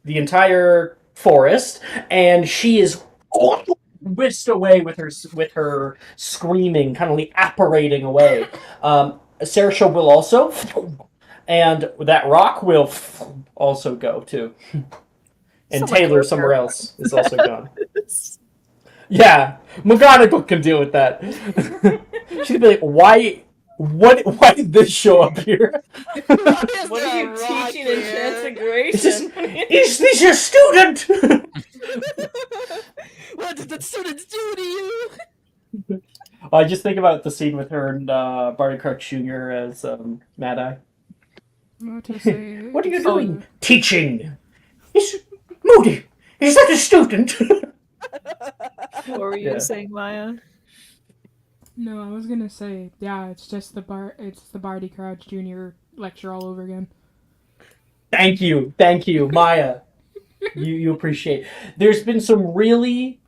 entire forest, and she is whisked away with her screaming, kind of like apparating away. Saoirse will also, and that rock will also go too. And Someone Taylor close somewhere her. else is also gone. Yeah, McGonagall can deal with that. She's gonna be like, why did this show up here? What are you teaching in Transfiguration? Is this your student? What did the students do to you? I just think about the scene with her and Barty Crouch Jr. as Mad Eye. What to say? What are you doing? Teaching. Moody, is that a student? What were you Yeah. saying, Maya? No, I was gonna say, yeah, it's just the Barty Crouch Jr. lecture all over again. Thank you, Maya. You appreciate. There's been some really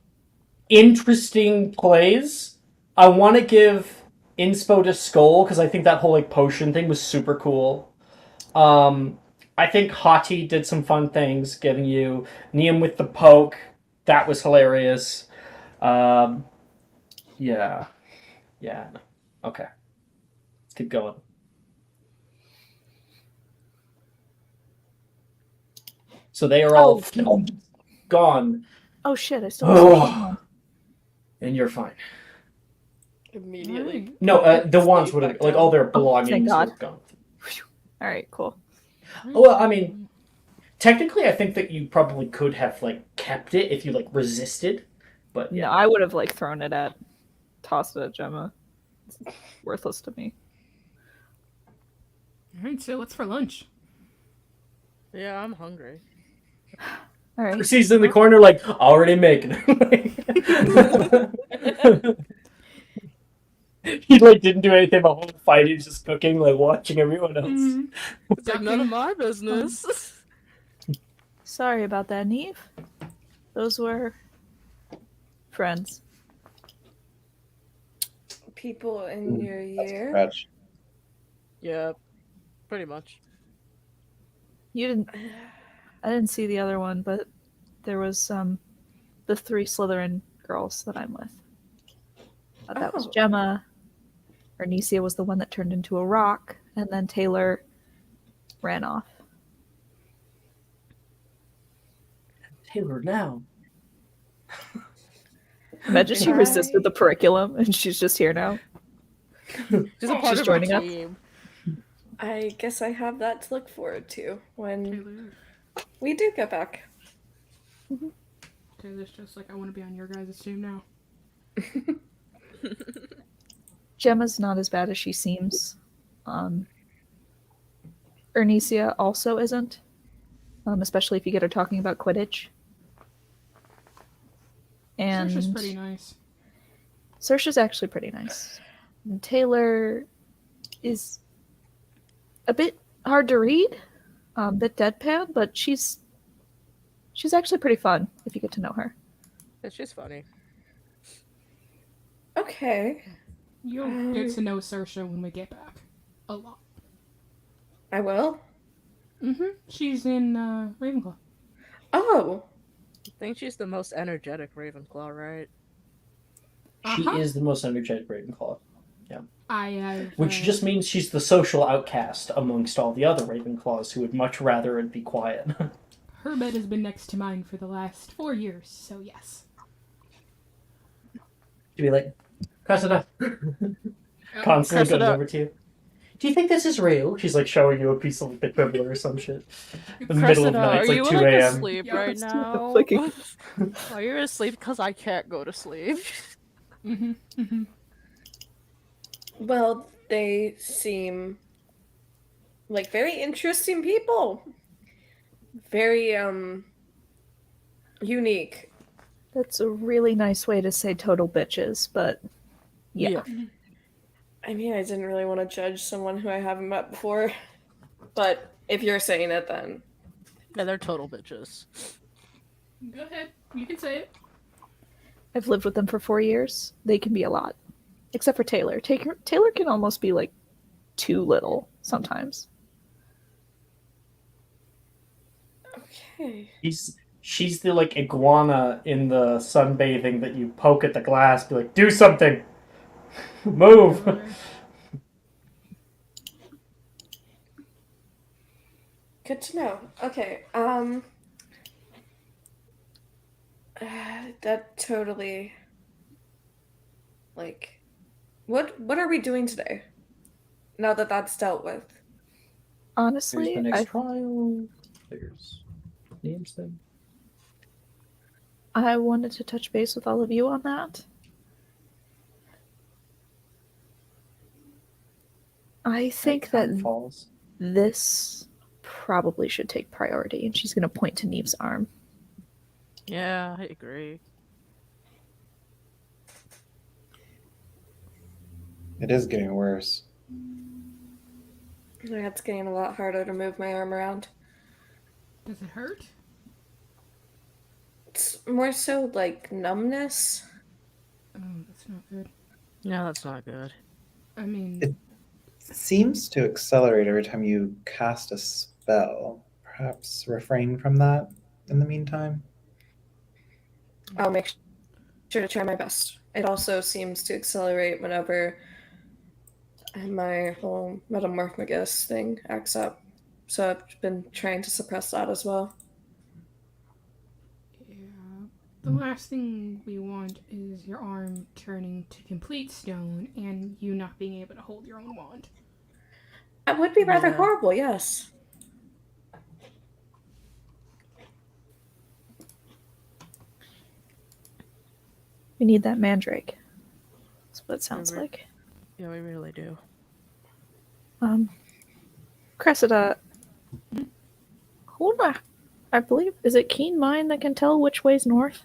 interesting plays. I want to give inspo to Skull because I think that whole like potion thing was super cool. I think Hati did some fun things, giving you Neum with the poke. That was hilarious. Yeah. Okay. Let's keep going. So they are all gone, Oh shit, I still have one. and you're fine. Immediately. No, the wands would have, like, all their belongings thank would God. have gone. Alright, cool. Well, I mean, technically, I think that you probably could have, like, kept it if you, like, resisted. But, No, yeah. I would have like thrown it at, tossed it at Gemma. It's worthless to me. Alright, so what's for lunch? Yeah, I'm hungry. Alright. She's in the corner, like, already making it. He like didn't do anything the whole fight. He was just cooking, like watching everyone else. Mhm. It's like none of my business. Sorry about that, Neve. Those were friends. People in your That's a year. stretch. Yeah, pretty much. You didn't. I didn't see the other one, but there was the 3 Slytherin girls that I'm with. That was Oh. Gemma. Arnesia was the one that turned into a rock, and then Taylor ran off. Taylor, now. Imagine she resisted the curriculum, and she's just here now. She's a part She's of joining our us. team. I guess I have that to look forward to when Taylor. we do get back. Taylor's just like, I want to be on your guys' team now. Gemma's not as bad as she seems. Ernesia also isn't, especially if you get her talking about Quidditch. And Saoirse's pretty nice. Saoirse's actually pretty nice. And Taylor is a bit hard to read, a bit deadpan, but she's actually pretty fun if you get to know her. Yeah, she's funny. Okay. You'll get to know Saoirse when we get back. A lot. I will. She's in Ravenclaw. Oh. I think she's the most energetic Ravenclaw, right? She is the most energetic Ravenclaw. Yeah. I have. Which just means she's the social outcast amongst all the other Ravenclaws who would much rather it be quiet. Her bed has been next to mine for the last 4 years, so yes. To be like, Cressida. Constantly Cressida. goes over to you. Do you think this is real? She's like showing you a piece of the quibbler or some shit. In the middle of the Cressida, night, are it's like you 2 like a.m. asleep Yeah, right let's do the now? flicking. Are you asleep? Because I can't go to sleep. Well, they seem like very interesting people. Very unique. That's a really nice way to say total bitches, but yeah. I mean, I didn't really want to judge someone who I haven't met before, but if you're saying it, then Yeah, they're total bitches. Go ahead. You can say it. I've lived with them for 4 years. They can be a lot. Except for Taylor. Taylor can almost be like too little sometimes. okay. She's the like iguana in the sunbathing that you poke at the glass, be like, do something! Move! Good to know. Okay. That totally. Like, what are we doing today? Now that that's dealt with. There's Honestly, the next trial. There's names thing. I wanted to touch base with all of you on that. I think that Falls. this probably should take priority, and she's going to point to Neve's arm. Yeah, I agree. It is getting worse. Yeah, it's getting a lot harder to move my arm around. Does it hurt? It's more so like numbness. Oh, that's not good. No, that's not good. I mean, It seems to accelerate every time you cast a spell. Perhaps refrain from that in the meantime. I'll make sure to try my best. It also seems to accelerate whenever my whole metamorphogus thing acts up. So I've been trying to suppress that as well. yeah. The last thing we want is your arm turning to complete stone and you not being able to hold your own wand. That would be rather Yeah. horrible, yes. We need that mandrake. That's what it sounds Mhm. like. Yeah, we really do. Cressida, hold on. I believe, is it Keen Mind that can tell which way's north?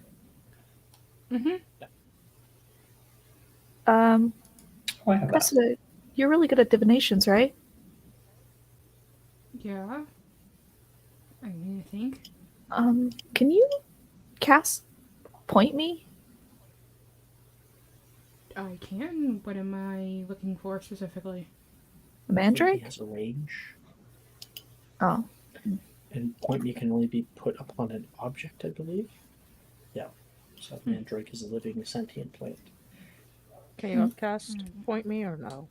Um, Oh, I have that. Cressida, you're really good at divinations, right? Yeah. I mean, I think. Can you cast Point Me? I can. What am I looking for specifically? A Point me mandrake? has a range, Oh. and point me can only be put upon an object, I believe. Yeah. So mandrake is a living sentient plant. Can you upcast point me or no?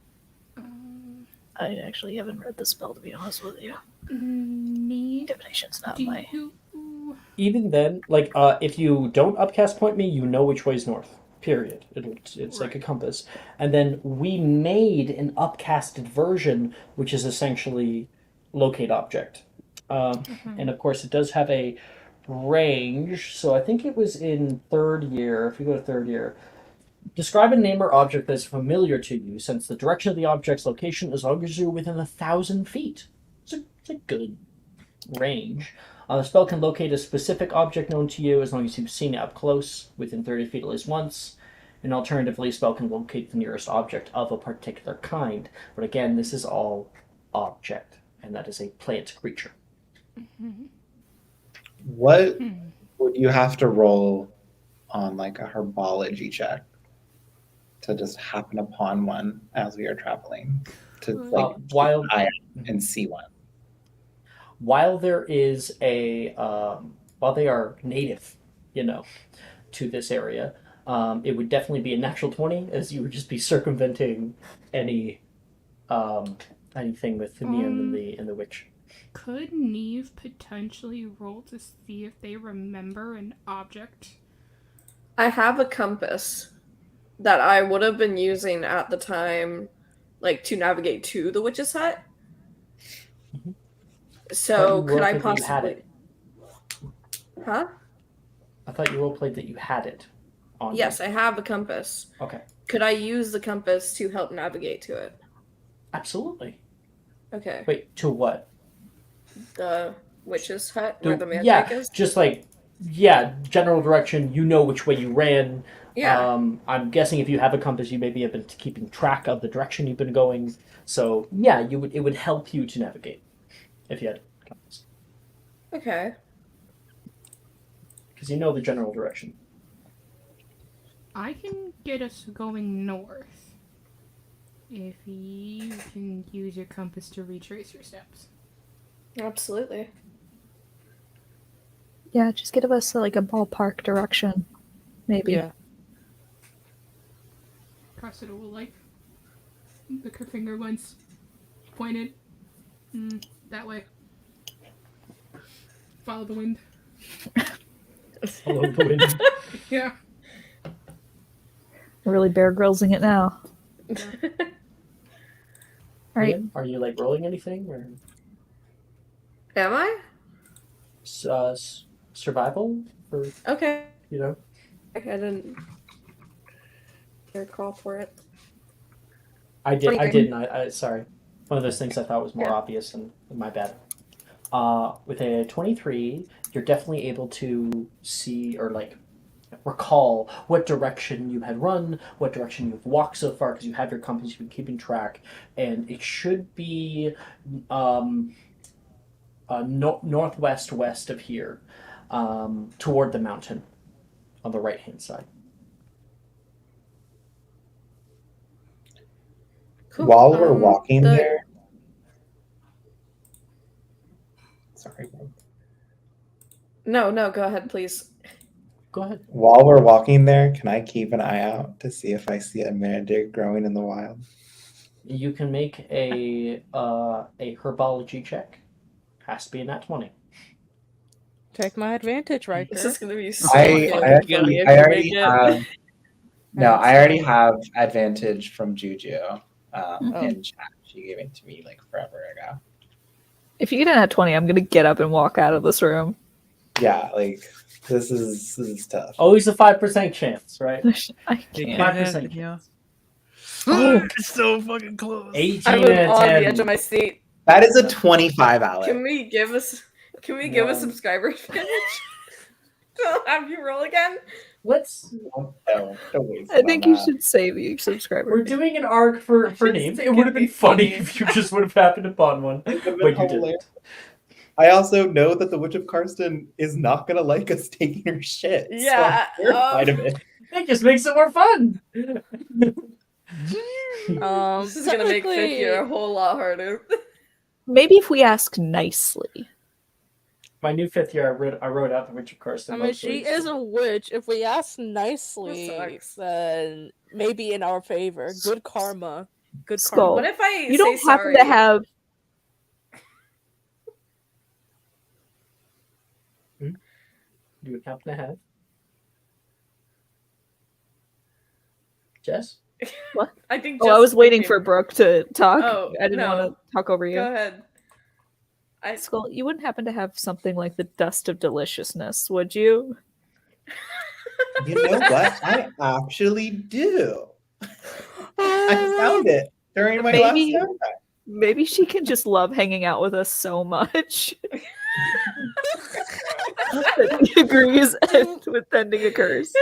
I actually haven't read the spell, to be honest with you. Need. Divination's not Do my... you? Even then, like if you don't upcast point me, you know which way's north. Period. It's like a Right. compass. And then we made an upcasted version, which is essentially locate object. And of course, it does have a range. So I think it was in third year. If you go to third year, describe a name or object that is familiar to you, since the direction of the object's location, as long as you're within 1,000 feet. It's a good range. The spell can locate a specific object known to you as long as you've seen it up close, within 30 feet at least once. And alternatively, a spell can locate the nearest object of a particular kind. But again, this is all object, and that is a plant creature. What would you have to roll on like a herbology check to just happen upon one as we are traveling to like While keep an eye out and see one? while there is a while they are native, to this area, it would definitely be a natural 20, as you would just be circumventing any anything with the Neum and the witch. Could Neve potentially roll to see if they remember an object? I have a compass that I would have been using at the time, like to navigate to the witch's hut. Mhm. So But you could I roleplayed that you had possibly? it. Huh? I thought you roleplayed that you had it. On Yes, I have a compass. Okay. Could I use the compass to help navigate to it? Absolutely. Okay. Wait, to what? The witch's hut where the Yeah, mandrake is? just like, general direction. You know which way you ran. Yeah. I'm guessing if you have a compass, you maybe have been keeping track of the direction you've been going. So yeah, it would help you to navigate if you had a compass, Okay. because you know the general direction. I can get us going north. If you can use your compass to retrace your steps. Absolutely. Yeah, just give us like a ballpark direction, maybe. Yeah. Cressida will lick her finger once, pointed that way. Follow the wind. Follow the wind. Yeah. Really Bear Grylls-ing it now. All right. Are you like rolling anything or Am I? survival or Okay. I I didn't call for it. did. I 23. didn't. I sorry. One of those things I thought was more obvious, and my bad. With a 23, you're definitely able to see or like recall what direction you had run, what direction you've walked so far, because you have your compass, you've been keeping track, and it should be northwest west of here, toward the mountain on the right hand side. Cool. While we're walking the- there, sorry. No, go ahead, please. Go ahead. While we're walking there, can I keep an eye out to see if I see a mandrake growing in the wild? You can make a herbology check. Has to be a nat 20. Take my advantage right This there. is gonna be so I fucking already funny if you make it. have. No, I already have advantage from Juju in chat. She gave it to me like forever ago. If you get in at 20, I'm gonna get up and walk out of this room. Yeah, like this is tough. Always a 5% chance, right? I It can't. could 5% happen, yeah. Oh. It's so fucking close. 18 I was and on 10. the edge of my seat. That is a 25, Alex. Can we give a subscriber advantage? I'll have you roll again. Let's. No, don't waste I it think on you that. should save your subscriber. We're doing an arc for should Neve. stick It would have it been funny BC. if you just would have happened upon one, It would've but been you hilarious. didn't. I also know that the Witch of Karsten is not gonna like us taking her shit. Yeah, so I'm terrified of it. It just makes it more fun. This is gonna make fifth year a whole lot harder. Maybe if we ask nicely. My new fifth year, I wrote out the Witch of Karsten. I mean, mostly, she is a witch. If we ask That nicely, sucks. then maybe in our favor. Good karma. Good Skull. karma. What if I You don't say happen sorry? to have. You would happen to have Jess. I think. Oh, I Jess was is waiting thinking- for Brooke to talk. Oh, I didn't no. want to talk over you. Go ahead. Skull, you wouldn't happen to have something like the dust of deliciousness, would you? You know what? I actually do. I found it during my Maybe- last time. Maybe she can just love hanging out with us so much that he agrees and with ending occurs.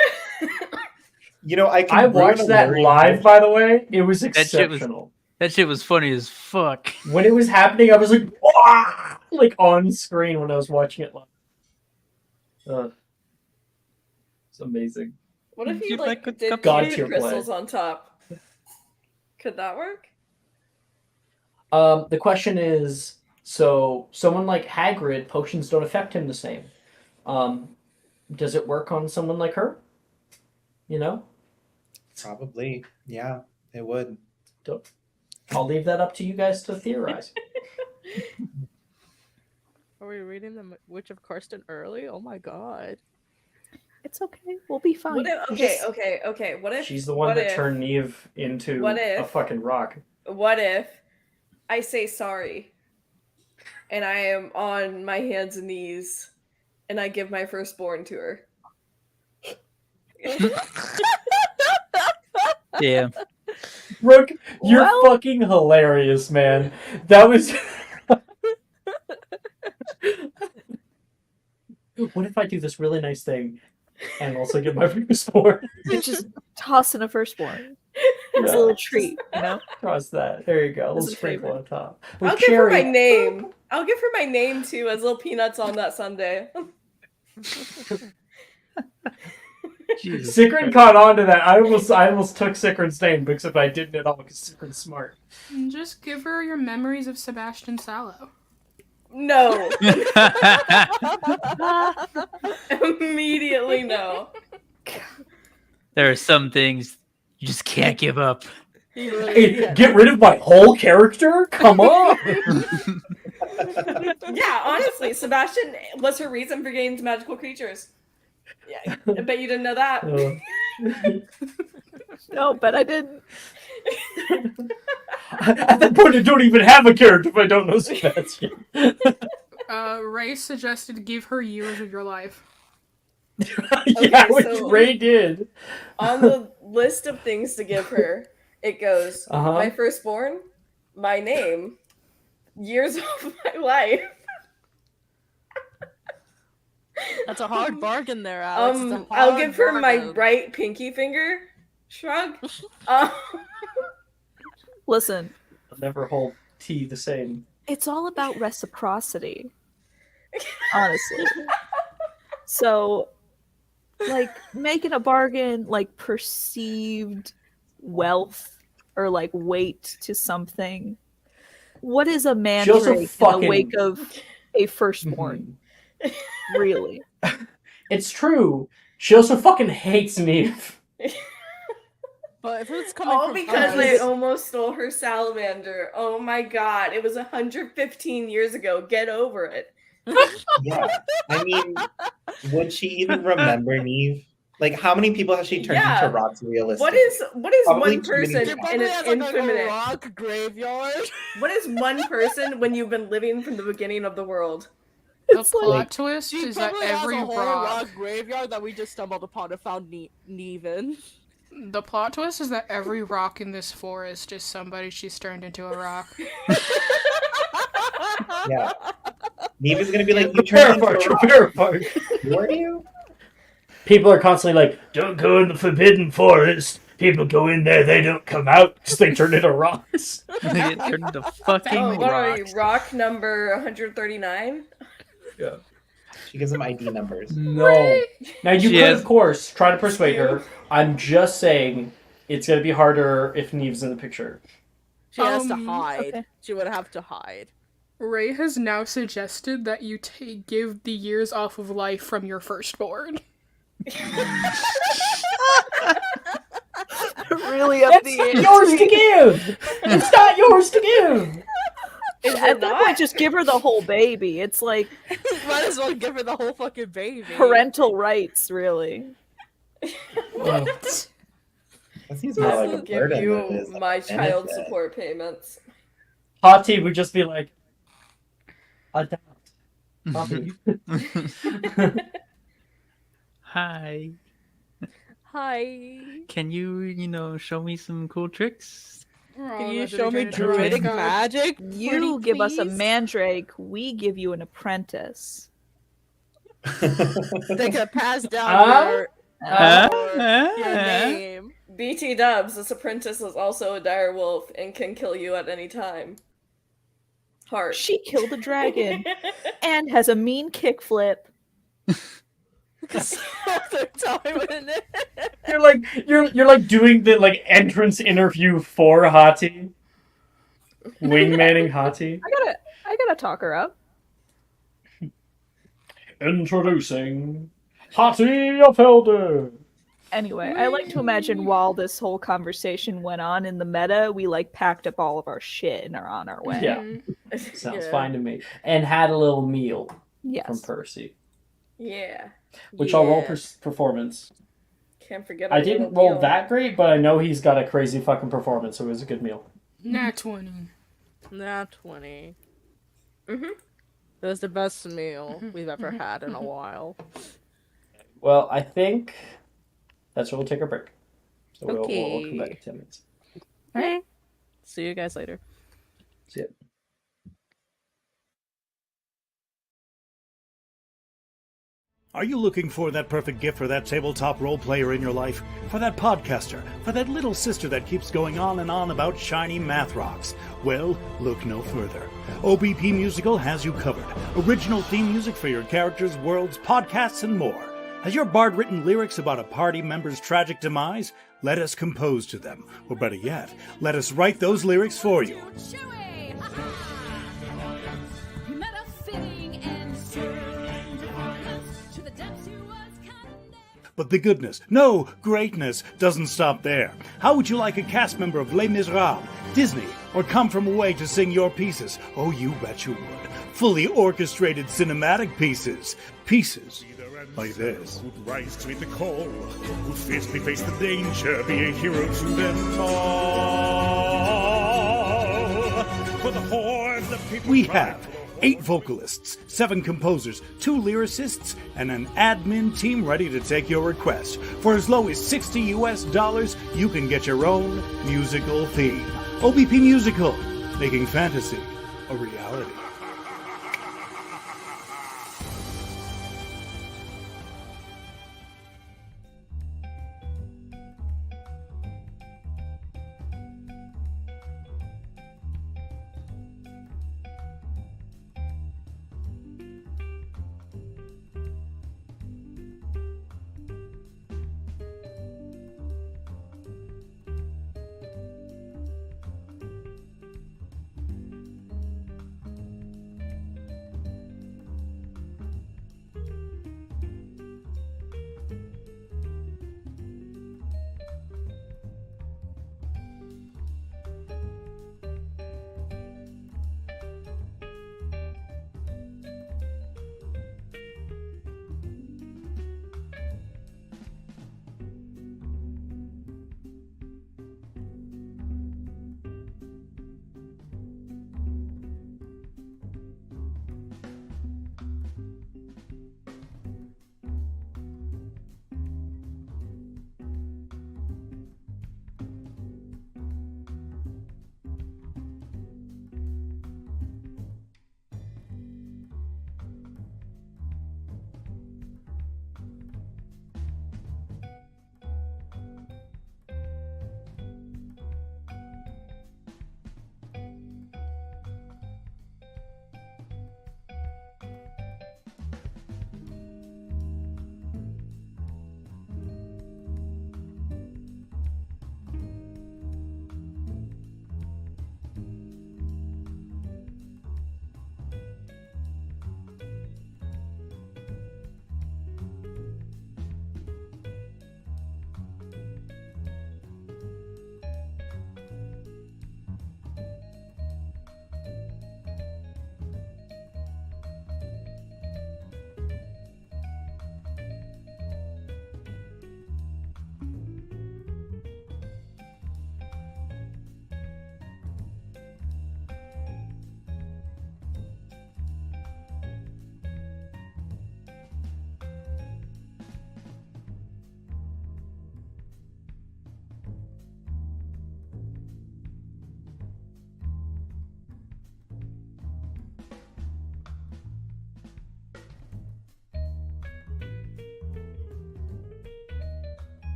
You know, I can I ruin watched a that very live, good- by the way. It was shit was- exceptional. That shit was funny as fuck. When it was happening, I was like, "Wah!" Like on screen when I was watching it live. It's amazing. What if Do you you like like good did stuff? God David tier play. crystals on top? Could that work? The question is, so someone like Hagrid, potions don't affect him the same. Does it work on someone like her? You know? Probably. Yeah, it would. I'll leave that up to you guys to theorize. Are we reading the Witch of Karsten early? Oh my god. It's okay. We'll be fine. What if, okay. What if She's the one what that if- turned Neve into what a if- fucking rock. What if I say sorry, and I am on my hands and knees, and I give my firstborn to her? Yeah. Brooke, you're Well- fucking hilarious, man. That was. What if I do this really nice thing and also get my firstborn? You just toss in a firstborn. It's Yeah. a little treat, you know? Cross that. There you go. A little As a sprinkle favor. on top. I'll With give her my cherry. name. I'll give her my name too, as little peanuts on that Sunday. Jesus. Sikrin caught on to that. I almost took Sikrin's name because if I didn't at all, because Sikrin's smart. And just give her your memories of Sebastian Sallow. No, immediately no. There are some things you just can't give up. He really Hey, can't. get rid of my whole character? Come on! Yeah, honestly, Sebastian was her reason for getting into magical creatures. Yeah, I bet you didn't know that. No, but I didn't. At that point, I don't even have a character if I don't know Sebastian. Ray suggested give her years of your life. Yeah, which so- Ray did. On the list of things to give her, it goes Uh-huh. my firstborn, my name, years of my life. That's a hard bargain there, Alex. It's a I'll hard give her my bargain. right pinky finger. Shrug. Listen, I'll never hold tea the same. it's all about reciprocity. Honestly. So, like, making a bargain, like, perceived wealth or, like, weight to something. What is a She also mandrake in fucking- the wake of a firstborn? Really? It's true. She also fucking hates Neve. But if it's coming All from because us- I almost stole her salamander. Oh my god. It was 115 years ago. Get over it. Yeah. I mean, would she even remember Neve? Like, how many people has she turned Yeah. into rocks realistically? What is Probably one too many person times. She in probably has an like a infinite? rock graveyard. What is one person when you've been living from the beginning of the world? The It's like- plot twist She is that probably has every a whole rock. rock graveyard that we just stumbled upon and found Neve in. The plot twist is that every rock in this forest is somebody she's turned into a rock. Yeah. Neve is gonna be like, you Prepare turned into part, a rock. prepare part. Were you? people are constantly like, "Don't go in the forbidden forest." People go in there, they don't come out because they turn into rocks. They get turned into fucking Oh, what are you? rocks. Rock number 139? Yeah. She gives them ID numbers. No. Now you She could, has- of course, try to persuade her. I'm just saying it's gonna be harder if Neve's in the picture. She has to Um, hide. okay. She would have to hide. Ray has now suggested that you give the years off of life from your firstborn. Really up That's the not ante. yours to give. It's not yours to give. Is At it that not? point, just give her the whole baby. It's like Might as well give her the whole fucking baby. parental rights, really. That seems I more like will a give burden than it you is like my a child benefit. support payments. Hati would just be like, adopt. Hati. Hi. Hi. Can you, show me some cool tricks? Can you show me druidic magic? You Pretty give us a please? mandrake, we give you an apprentice. They could pass down Huh? your Huh? your name. BT Dubs, this apprentice is also a dire wolf and can kill you at any time. Heart. She killed a dragon and has a mean kickflip. Other time in it. You're like doing the like entrance interview for Hati. Wingmanning Hati. I gotta talk her up. Introducing Hati of Helder. Anyway, I like to imagine while this whole conversation went on in the meta, we like packed up all of our shit and are on our way. Yeah. Sounds Yeah. fine to me. And had a little meal from Yes. Percy, Yeah. which I'll roll Yeah. performance. Can't forget. I a didn't little roll meal. that great, but I know he's got a crazy fucking performance, so it was a good meal. Nat 20. Nat 20. Mhm. It was the best meal we've ever had in a while. Well, I think that's where we'll take our break. So we'll come Okay. back in 10 minutes. Alright. See you guys later. See ya. Are you looking for that perfect gift for that tabletop role player in your life? For that podcaster? For that little sister that keeps going on and on about shiny math rocks? Well, look no further. OBP Musical has you covered. Original theme music for your characters, worlds, podcasts, and more. Has your bard written lyrics about a party member's tragic demise? Let us compose to them. Or better yet, let us write those lyrics for you. But the goodness, no, greatness, doesn't stop there. How would you like a cast member of Les Miserables, Disney, or Come From Away to sing your pieces? Oh, you bet you would. Fully orchestrated cinematic pieces. Pieces like this. Who'd rise to meet the call, who'd fiercely face the danger, be a hero to them all. For the hordes of people We have 8 vocalists, 7 composers, 2 lyricists, and an admin team ready to take your request. For as low as $60, you can get your own musical theme. OBP Musical, making fantasy a reality.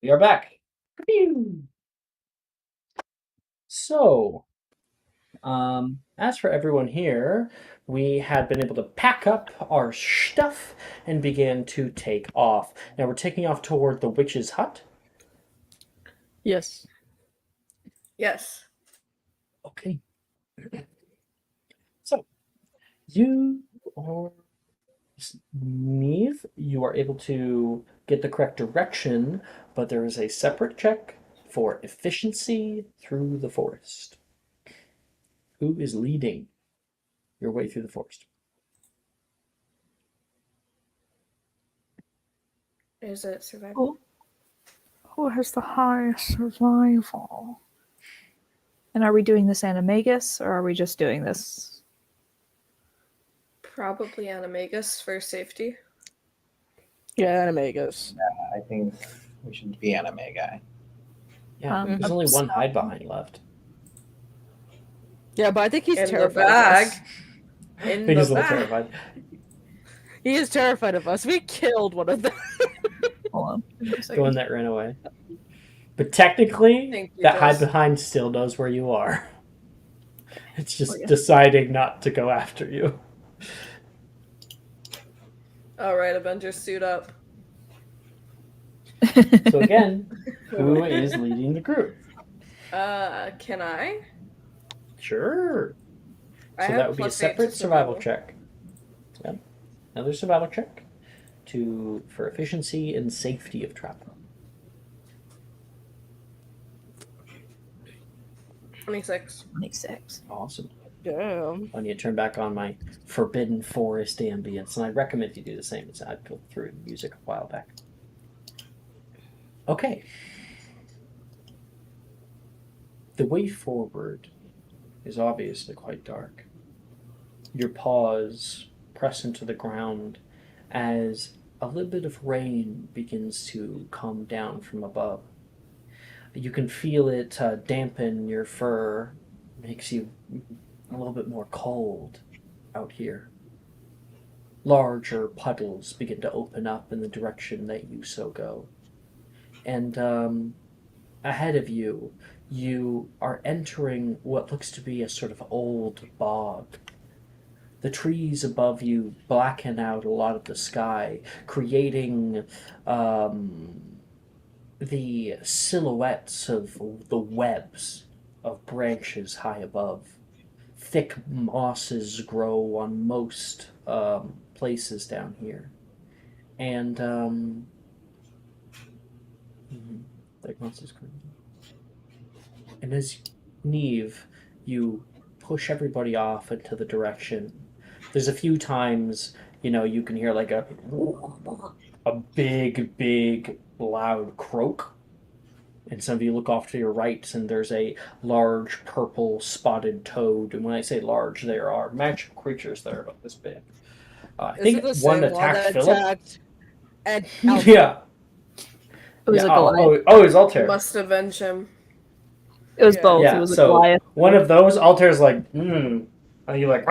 We are back. So, as for everyone here, we had been able to pack up our stuff and began to take off. Now we're taking off toward the witch's hut. Yes. Yes. Okay. So, you are Neve. You are able to get the correct direction, but there is a separate check for efficiency through the forest. Who is leading your way through the forest? Is it survival? Who has the highest survival? And are we doing this animagus, or are we just doing this? Probably Animagus for safety. Yeah, Animagus. I think we should be anime guy. Yeah, there's only one hide behind left. Yeah, but I think he's In the terrified bag. of us. In He's a the little bag. terrified. He is terrified of us. We killed one of them. Hold on. The one that ran away. But technically, Thank you, that hide Jess. behind still knows where you are. It's just yeah. deciding not to go after you. Alright, Avengers, suit up. So again, who is leading the group? Can I? Sure. I So have that would be a +8 to separate survival check. Yep. Another survival check for efficiency and safety of travel. 26. 26. Awesome. Damn. I need to turn back on my Forbidden Forest ambience, and I recommend you do the same. I put through the music a while back. Okay. The way forward is obviously quite dark. Your paws press into the ground as a little bit of rain begins to come down from above. You can feel it dampen your fur, makes you a little bit more cold out here. Larger puddles begin to open up in the direction that you so go. And ahead of you, you are entering what looks to be a sort of old bog. The trees above you blacken out a lot of the sky, creating the silhouettes of the webs of branches high above. Thick mosses grow on most places down here. And thick mosses grow. And as Neve, you push everybody off into the direction. There's a few times, you can hear like a big, loud croak. And some of you look off to your right, and there's a large purple spotted toad. And when I say large, there are magical creatures that are about this big. I think the one same one attacked that Philip. attacked and Yeah. It was a oh, Goliath. oh, it was Altair. Must avenge him. It was Yeah. both. Yeah, It was a so Goliath. one of those, Altair's like, And you like,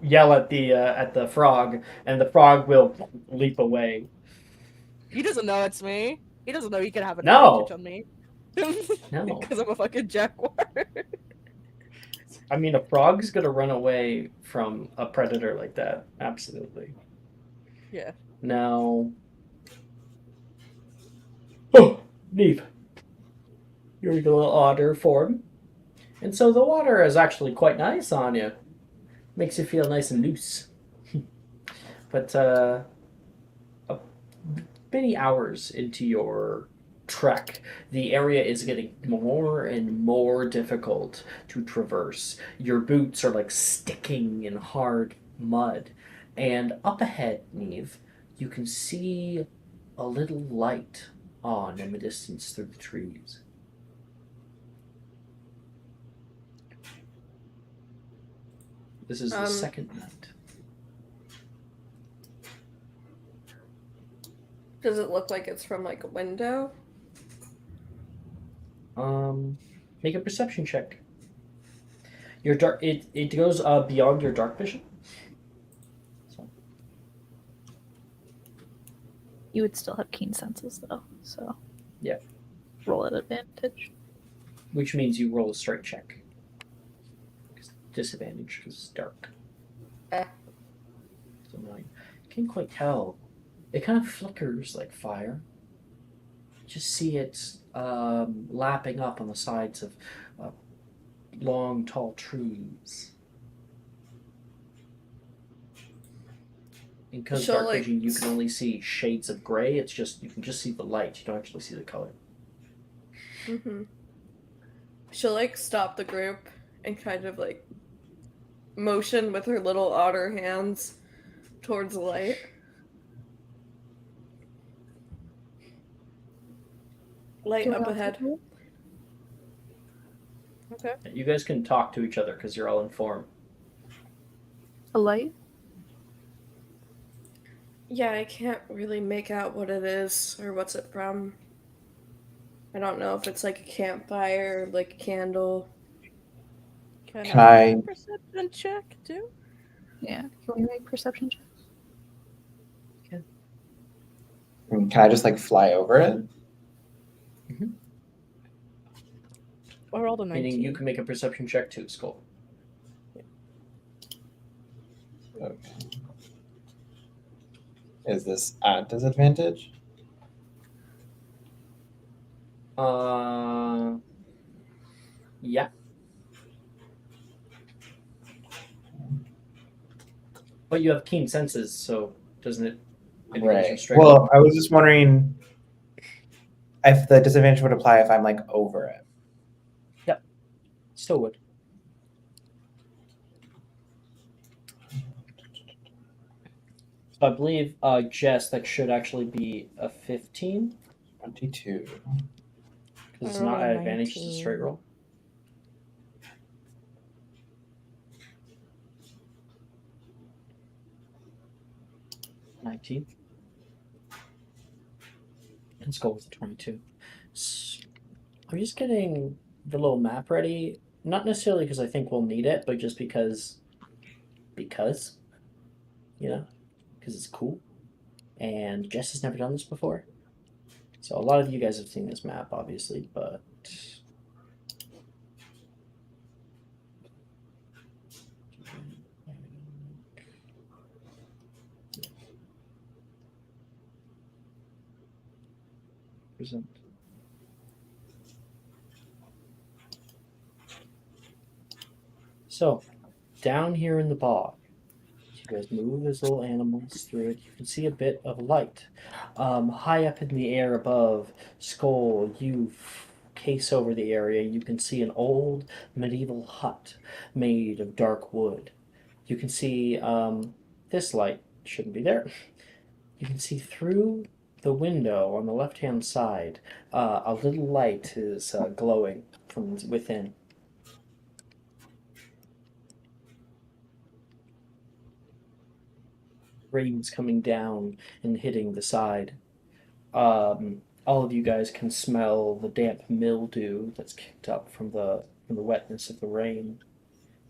yell at the frog, and the frog will leap away. He doesn't know it's me. He doesn't know he can have an No. advantage on me. No. Because I'm a fucking jaguar. I mean, a frog's gonna run away from a predator like that. Absolutely. Yeah. Now, oh, Neve, you're in a little otter form, and so the water is actually quite nice on you. Makes you feel nice and loose. But many hours into your trek, the area is getting more and more difficult to traverse. Your boots are like sticking in hard mud. And up ahead, Neve, you can see a little light on in the distance through the trees. This is the second night. Does it look like it's from like a window? Make a perception check. Your dark it goes beyond your dark vision. So. You would still have keen senses, though, so. Yeah. Roll at advantage. Which means you roll a straight check. Disadvantage because it's dark. So now you can't quite tell. It kind of flickers like fire. Just see it lapping up on the sides of long, tall trees. And because She'll, dark like, vision, you can only see shades of gray. It's just you can just see the light. You don't actually see the color. Mm-hmm. She'll like stop the group and kind of like motion with her little otter hands towards the light. Light Do you up want ahead. to- Okay. You guys can talk to each other because you're all in form. A light? Yeah, I can't really make out what it is or what's it from. I don't know if it's like a campfire or like a candle. Can Can I I- make a perception check too? Yeah. Can we make perception checks? Can I just like fly over it? I rolled a 19. Meaning you can make a perception check too, Skull. Okay. Is this at disadvantage? Yeah. But you have keen senses, so doesn't it? It becomes Right. restricted. Well, I was just wondering if the disadvantage would apply if I'm like over it. Still would. So I believe, Jess, that should actually be a 15. 22. Because it's I rolled not a at advantage, it's a straight 19. roll. $19. Let's go with a 22. I'm just getting the little map ready. Not necessarily because I think we'll need it, but just because, you know, because it's cool. And Jess has never done this before. So a lot of you guys have seen this map, obviously, but present. So, down here in the bog, as you guys move as little animals through it, you can see a bit of light. High up in the air above Skull, you case over the area, you can see an old medieval hut made of dark wood. You can see this light shouldn't be there. You can see through the window on the left-hand side, a little light is glowing from within. Rain's coming down and hitting the side. All of you guys can smell the damp mildew that's kicked up from the wetness of the rain,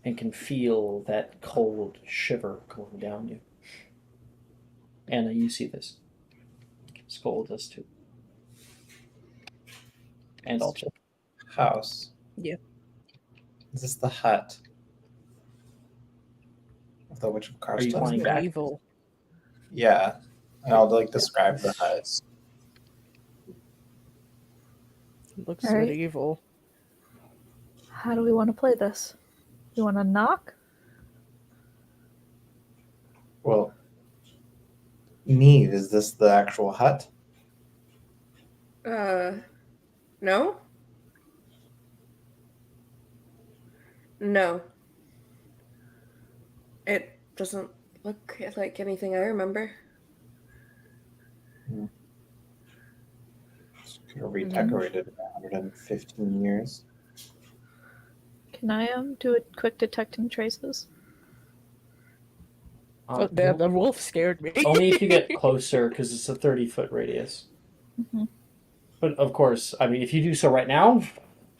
and can feel that cold shiver going down you. Anna, you see this. Skull does too. And also. House. Yeah. Is this the hut of the Witch of Are you Karsten? flying back? Evil. Yeah. And I'll like describe the hut. Looks All right. medieval. How do we want to play this? You want to knock? Well, Neve, is this the actual hut? No? No. It doesn't look like anything I remember. It's kind of redecorated in 115 years. Can I do a quick detecting traces? Oh, damn, the wolf scared me. Only if you get closer, because it's a 30-foot radius. Mm-hmm. But of course, I mean, if you do so right now,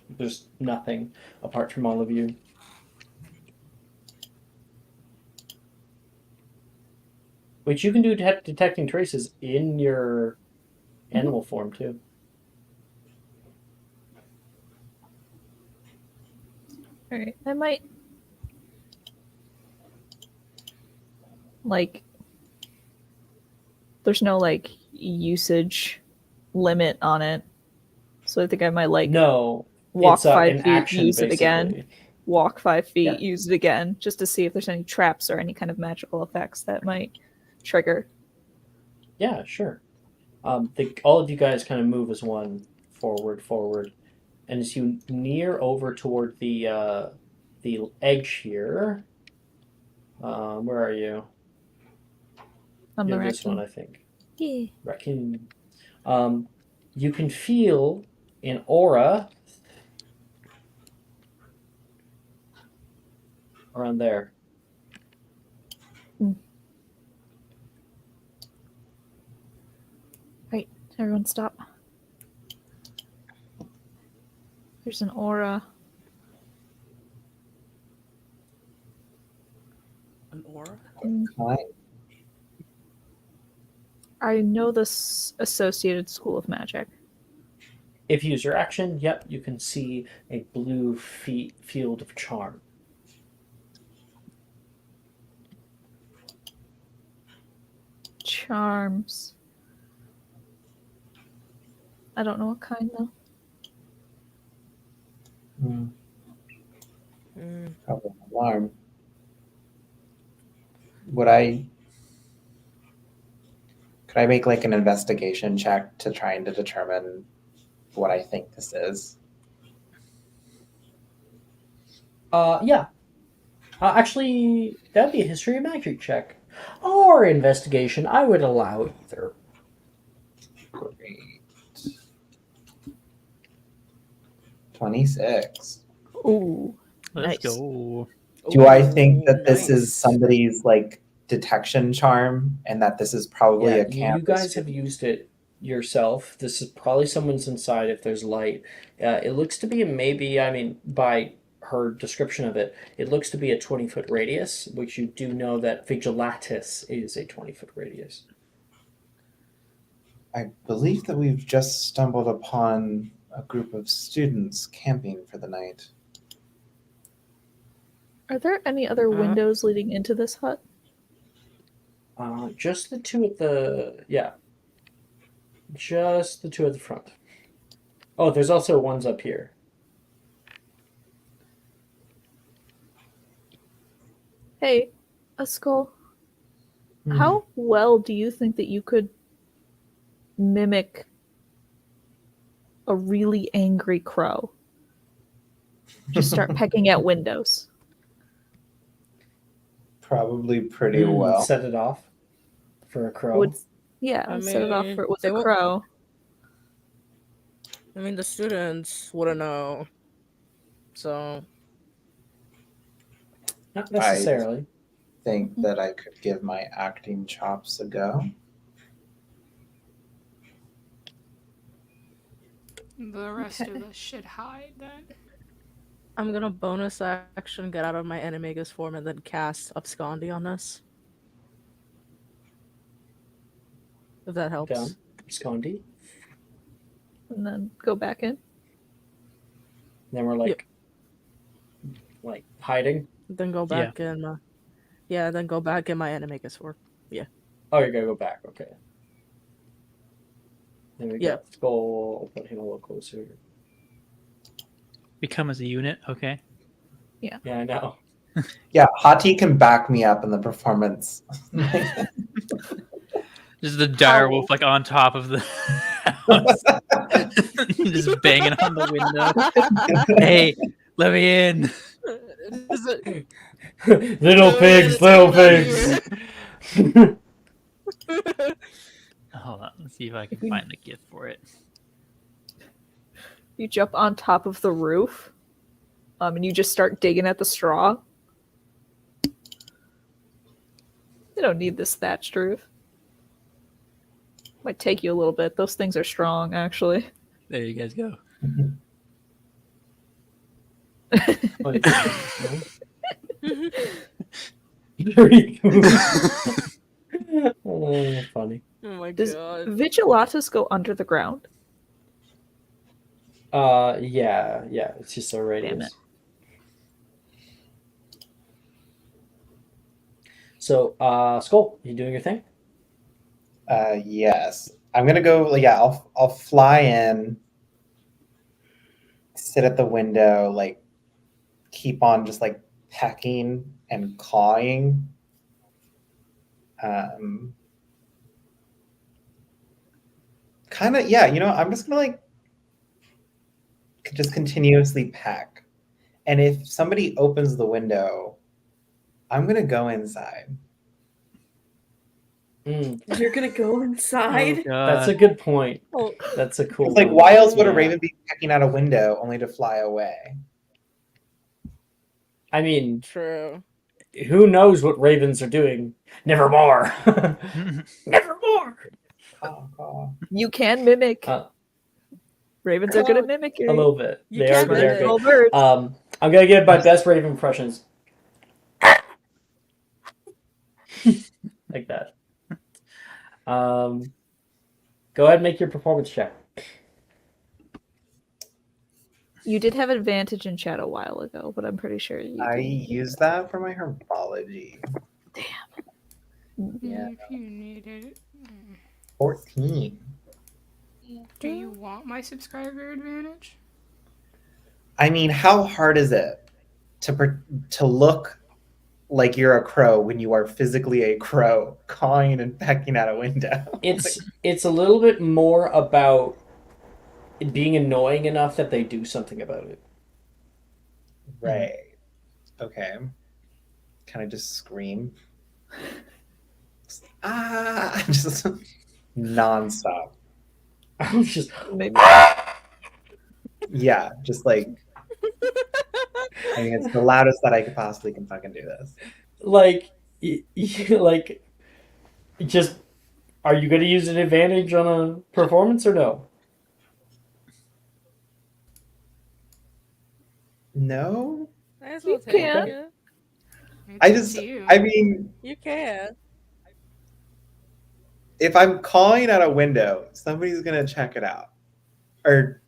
there's nothing apart from all of you. Which you can do detecting traces in your animal form too. All right, I might like. There's no like usage limit on it, so I think I might like No, walk it's 5 an feet, action use it again. basically. Walk 5 feet, Yeah. use it again, just to see if there's any traps or any kind of magical effects that might trigger. Yeah, sure. All of you guys kind of move as one forward, and as you near over toward the edge here, where are you? I'm the You're this one, raccoon. I think. Yeah. Raccoon. You can feel an aura around there. Right, everyone stop. There's an aura. An aura? Hi. I know this associated school of magic. If you use your action, yep, you can see a blue field of charm. Charms. I don't know what kind though. Probably an alarm. Could I make like an investigation check to trying to determine what I think this is? Yeah. Actually, that'd be a history of magic check. Or investigation. I would allow either. Great. 26. Ooh, Let's nice. go. Do I think that this is nice. somebody's like detection charm and that this is probably Yeah, a campus? you guys have used it yourself. This is probably someone's inside if there's light. It looks to be maybe, I mean, by her description of it, it looks to be a 20-foot radius, which you do know that Vigilatus is a 20-foot radius. I believe that we've just stumbled upon a group of students camping for the night. Are there any other windows leading into this hut? Just the two at the, yeah. Just the two at the front. Oh, there's also ones up here. Hey, a skull. How well do you think that you could mimic a really angry crow? Just start pecking at windows. Probably pretty well. Set it off for a crow. Set it off with a they crow. I mean, the students wouldn't know. So. Not necessarily. I think that I could give my acting chops a go. The rest of us should hide then. I'm gonna bonus action, get out of my Animagus form, and then cast Abscondi on us. If that helps. Down. Abscondi. And then go back in. Then we're like, like hiding. Then go back in. Then go back in my Animagus form. Yeah. Oh, you're gonna go back. Okay. Then we got Skull. I'll put him a little closer. Become as a unit, okay. Yeah. Yeah, I know. Yeah, Hati can back me up in the performance. Just the dire wolf like on top of the house. Just banging on the window. Hey, let me in. Little pigs, little pigs. Hold on, let's see if I can find the gift for it. You jump on top of the roof, and you just start digging at the straw. You don't need this thatched roof. Might take you a little bit. Those things are strong, actually. There you guys go. Oh, funny. Oh my Does god. Vigilatus go under the ground? Yeah. It's just a Damn radius. it. So, Skull, you doing your thing? Yes. I'm gonna go. Yeah, I'll fly in, sit at the window, like keep on just like pecking and cawing. Kind of, yeah. I'm just gonna like just continuously peck, and if somebody opens the window, I'm gonna go inside. You're gonna go inside? That's a good point. Oh. That's a cool. It's like, one. why else would a Yeah. raven be pecking out a window only to fly away? I mean, True. who knows what ravens are doing? Nevermore. Nevermore. You can mimic. Ravens are good at mimicking. A little bit. You They are can very mimic. good. I'm gonna give my best raven impressions. Like that. Go ahead and make your performance check. You did have advantage in chat a while ago, but I'm pretty sure you I didn't. used that for my herbology. Yeah. If you need it. 14. Do you want my subscriber advantage? I mean, how hard is it to look like you're a crow when you are physically a crow, cawing and pecking at a window? It's a little bit more about it being annoying enough that they do something about it. Right. Okay. Can I just scream? Just nonstop. I'm just maybe. Yeah, just like I mean, it's the loudest that I could possibly can fucking do this. like like just are you going to use an advantage on a performance or no? No, Might as well You take can. it. I mean, You can. if I'm calling at a window, somebody's gonna check it out, or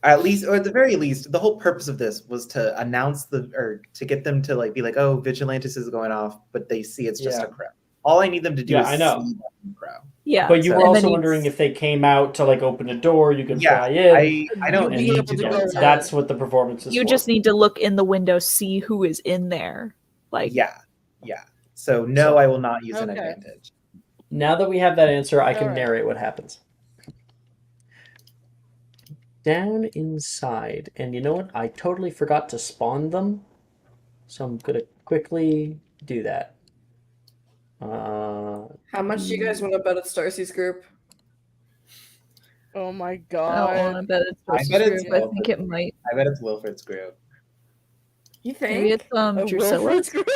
at the very least, the whole purpose of this was to announce or to get them to like be like, oh, Vigilantis is going off, but they see it's just a crow. All I need them to do is I know. see the crow. Yeah. But you were and then also he's- wondering if they came out to like open a door, you could Yeah, fly in. I don't and need to go. That's what the performance is You for. just need to look in the window, see who is in there. Like Yeah. So no, I will not use an Okay. advantage. Now that we have that answer, I can Alright. narrate what happens. Down inside, and you know what? I totally forgot to spawn them, so I'm gonna quickly do that. How much do you guys want to bet it's Darcy's group? Oh my I god. don't want to bet it's I Darcy's bet it's group. I think it might. I bet it's Wilfred's group. You think? Maybe it's Wilfred's Drusilla's. group?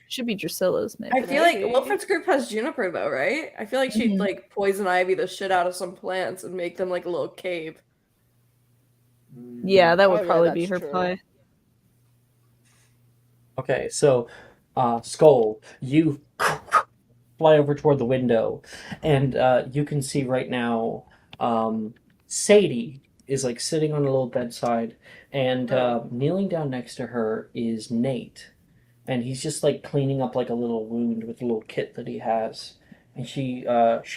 Should be Drusilla's, maybe. I feel like Maybe. Wilfred's group has Juniper though, right? I feel like she'd Mhm. like poison ivy the shit out of some plants and make them like a little cave. Yeah, that would Oh, yeah, probably be that's her true. play. Okay, so Skull, you fly over toward the window, and you can see right now Sadie is like sitting on a little bedside, and kneeling down next to her is Nate, and he's just like cleaning up like a little wound with a little kit that he has, and she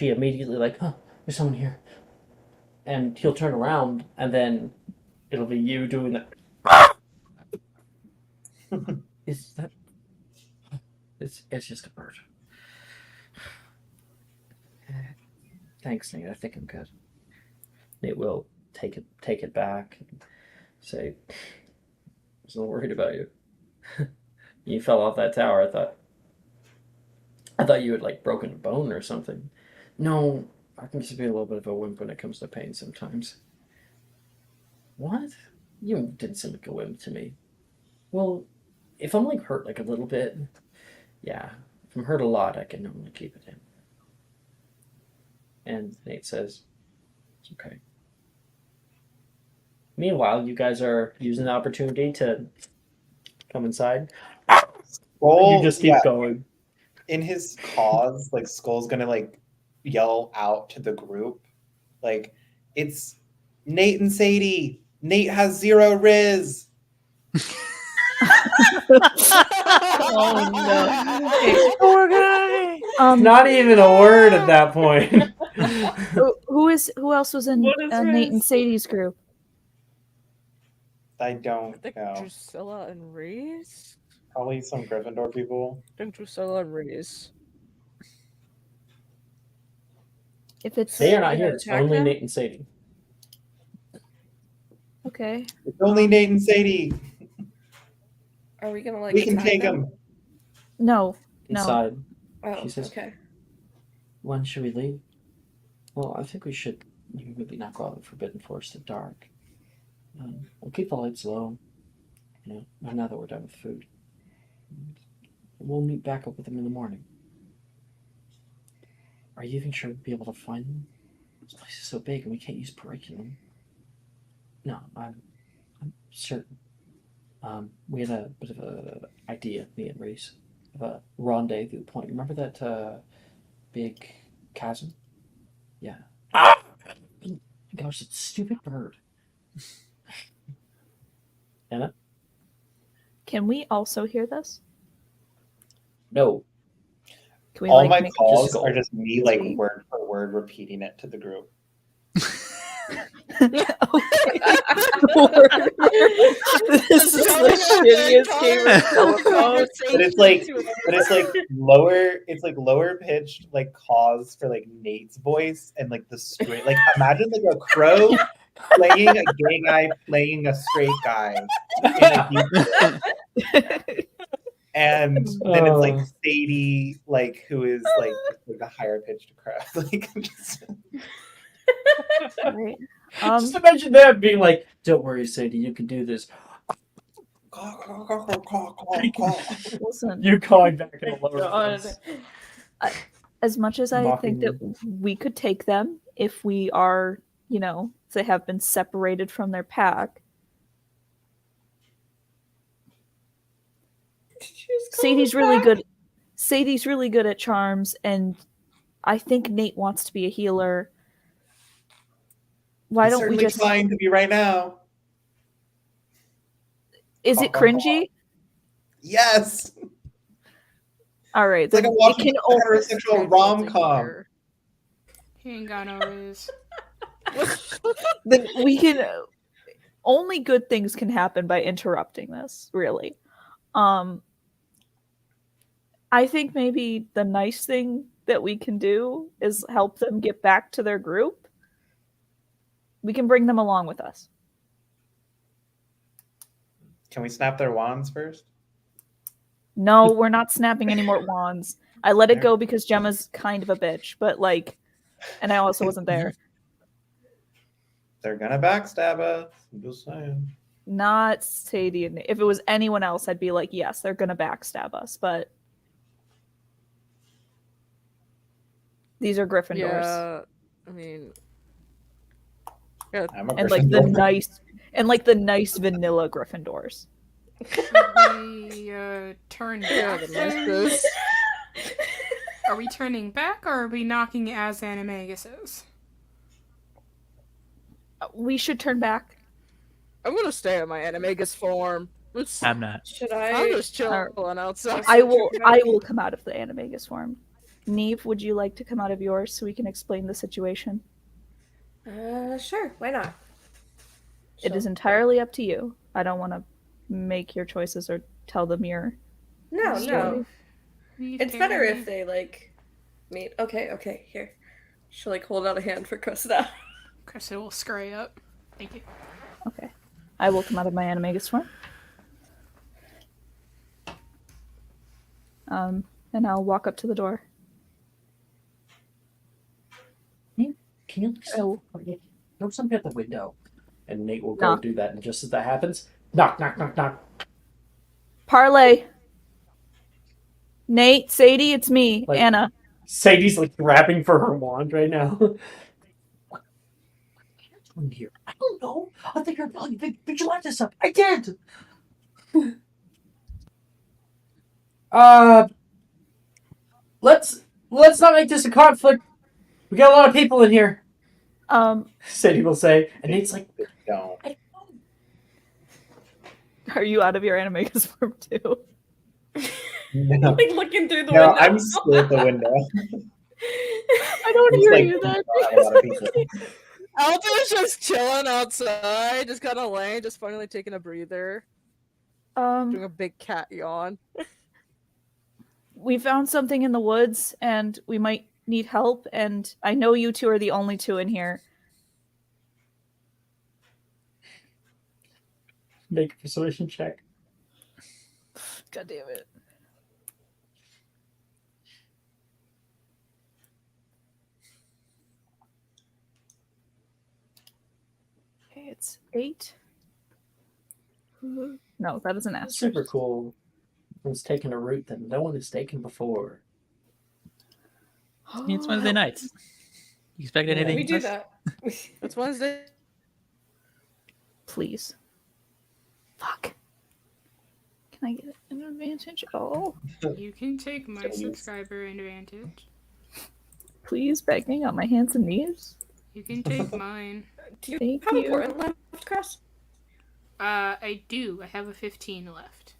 immediately like, oh, there's someone here, and he'll turn around, and then it'll be you doing that. Is that? It's just a bird. Thanks, Nate. I think I'm good. Nate will take it back and say, "I was a little worried about you. You fell off that tower. I thought you had like broken a bone or something. No, I can just be a little bit of a wimp when it comes to pain sometimes. What? You didn't seem like a wimp to me. Well, if I'm like hurt like a little bit, yeah. If I'm hurt a lot, I can normally keep it in." And Nate says, "It's okay." Meanwhile, you guys are using the opportunity to come inside. Skull, You just keep going. in his cause, like Skull's gonna like yell out to the group, like, it's Nate and Sadie. Nate has 0 Riz. Oh no. Poor guy. Not even a word at that point. Who else was in What is Nate and Riz? Sadie's group? I I don't think know. Drusilla and Reese. Probably some Gryffindor people. I think Drusilla and Reese. If it's They are not We here. gonna It's attack only them? Nate and Sadie. okay. It's only Nate and Sadie. Are we gonna like We can attack take them? them. No. Inside. Oh, She says- okay. When should we leave? Well, I think we should maybe not go out in the Forbidden Forest at dark. We'll keep the lights low. Now that we're done with food. We'll meet back up with them in the morning. Are you even sure we'll be able to find them? This place is so big and we can't use curriculum. No, I'm certain. We had a bit of a idea, me and Reese, of a rendezvous point. Remember that big chasm? Yeah. Gosh, that stupid bird. Anna? Can we also hear this? No. Can we All like my make calls just are just me like speak? word for word repeating it to the group. Okay. This is the shittiest game of telephone. But it's like lower pitched like calls for like Nate's voice and like the straight, like imagine like a crow playing a gay guy playing a straight guy in a deep and then it's like Sadie, like who is like a higher pitched crow. Like just... Right. Just imagine that being like, "Don't worry, Sadie, you can do this." Listen, You calling back in a lower God. voice. as much as I think that we could take them if we are, they have been separated from their pack. Sadie's really good. Sadie's really good at charms, and I think Nate wants to be a healer. Why He's don't we certainly just? trying to be right now. Is it cringy? Yes. All right, It's like then I'm watching it can a heterosexual rom-com. He ain't got no riz. Then we can. Only good things can happen by interrupting this. Really, I think maybe the nice thing that we can do is help them get back to their group. We can bring them along with us. Can we snap their wands first? No, we're not snapping any more wands. I let it go because Gemma's kind of a bitch, but and I also wasn't there. They're gonna backstab us. I'm just saying. Not Sadie. And if it was anyone else, I'd be like, yes, they're gonna backstab us. But these are Gryffindors. Yeah, I mean, yeah, I'm a And the Gryffindor. nice vanilla Gryffindors. We turn yeah, back. the nicest. Are we turning back or are we knocking as Animagus? We should turn back. I'm gonna stay in my Animagus form. I'm not. Should I'm I? just chilling outside. I will come out of the Animagus form. Neve, would you like to come out of yours so we can explain the situation? Sure. Why not? It is entirely up to you. I don't want to make your choices or tell them your No, story. It's better if they meet. Okay, here. She'll hold out a hand for Krista. Krista will scurry up. Thank you. Okay. I will come out of my Animagus form. And I'll walk up to the door. Can you throw something at the window? And Nate will go Knock. do that, and just as that happens, knock, knock, knock, knock. Parlay. Nate, Sadie, it's me, Like- Anna. Sadie's grabbing for her wand right now. What are you doing here? I don't know. I think you're vigilantes up. I did. let's not make this a conflict. We got a lot of people in here. Sadie will say, and Nate's like, Don't. Are you out of your animagus form too? No. Like looking through the No, window. I'm still at the window. I don't It's hear like- you then. A lot of people. Alto's just chilling outside, just kind of laying, just finally taking a breather, doing a big cat yawn. We found something in the woods and we might need help, and I know you two are the only two in here. make a persuasion check. God damn it. Okay, it's 8. No, that is an asterisk. Super cool. It's taken a route that no one has taken before. It's Wednesday nights. You expect anything? We do less? that. It's Wednesday. Please. Fuck. Can I get an advantage? Oh, You can take my subscriber advantage. please, begging on my hands and knees. You can take mine. Do you Thank have you. important left, Chris? I do. I have a 15 left.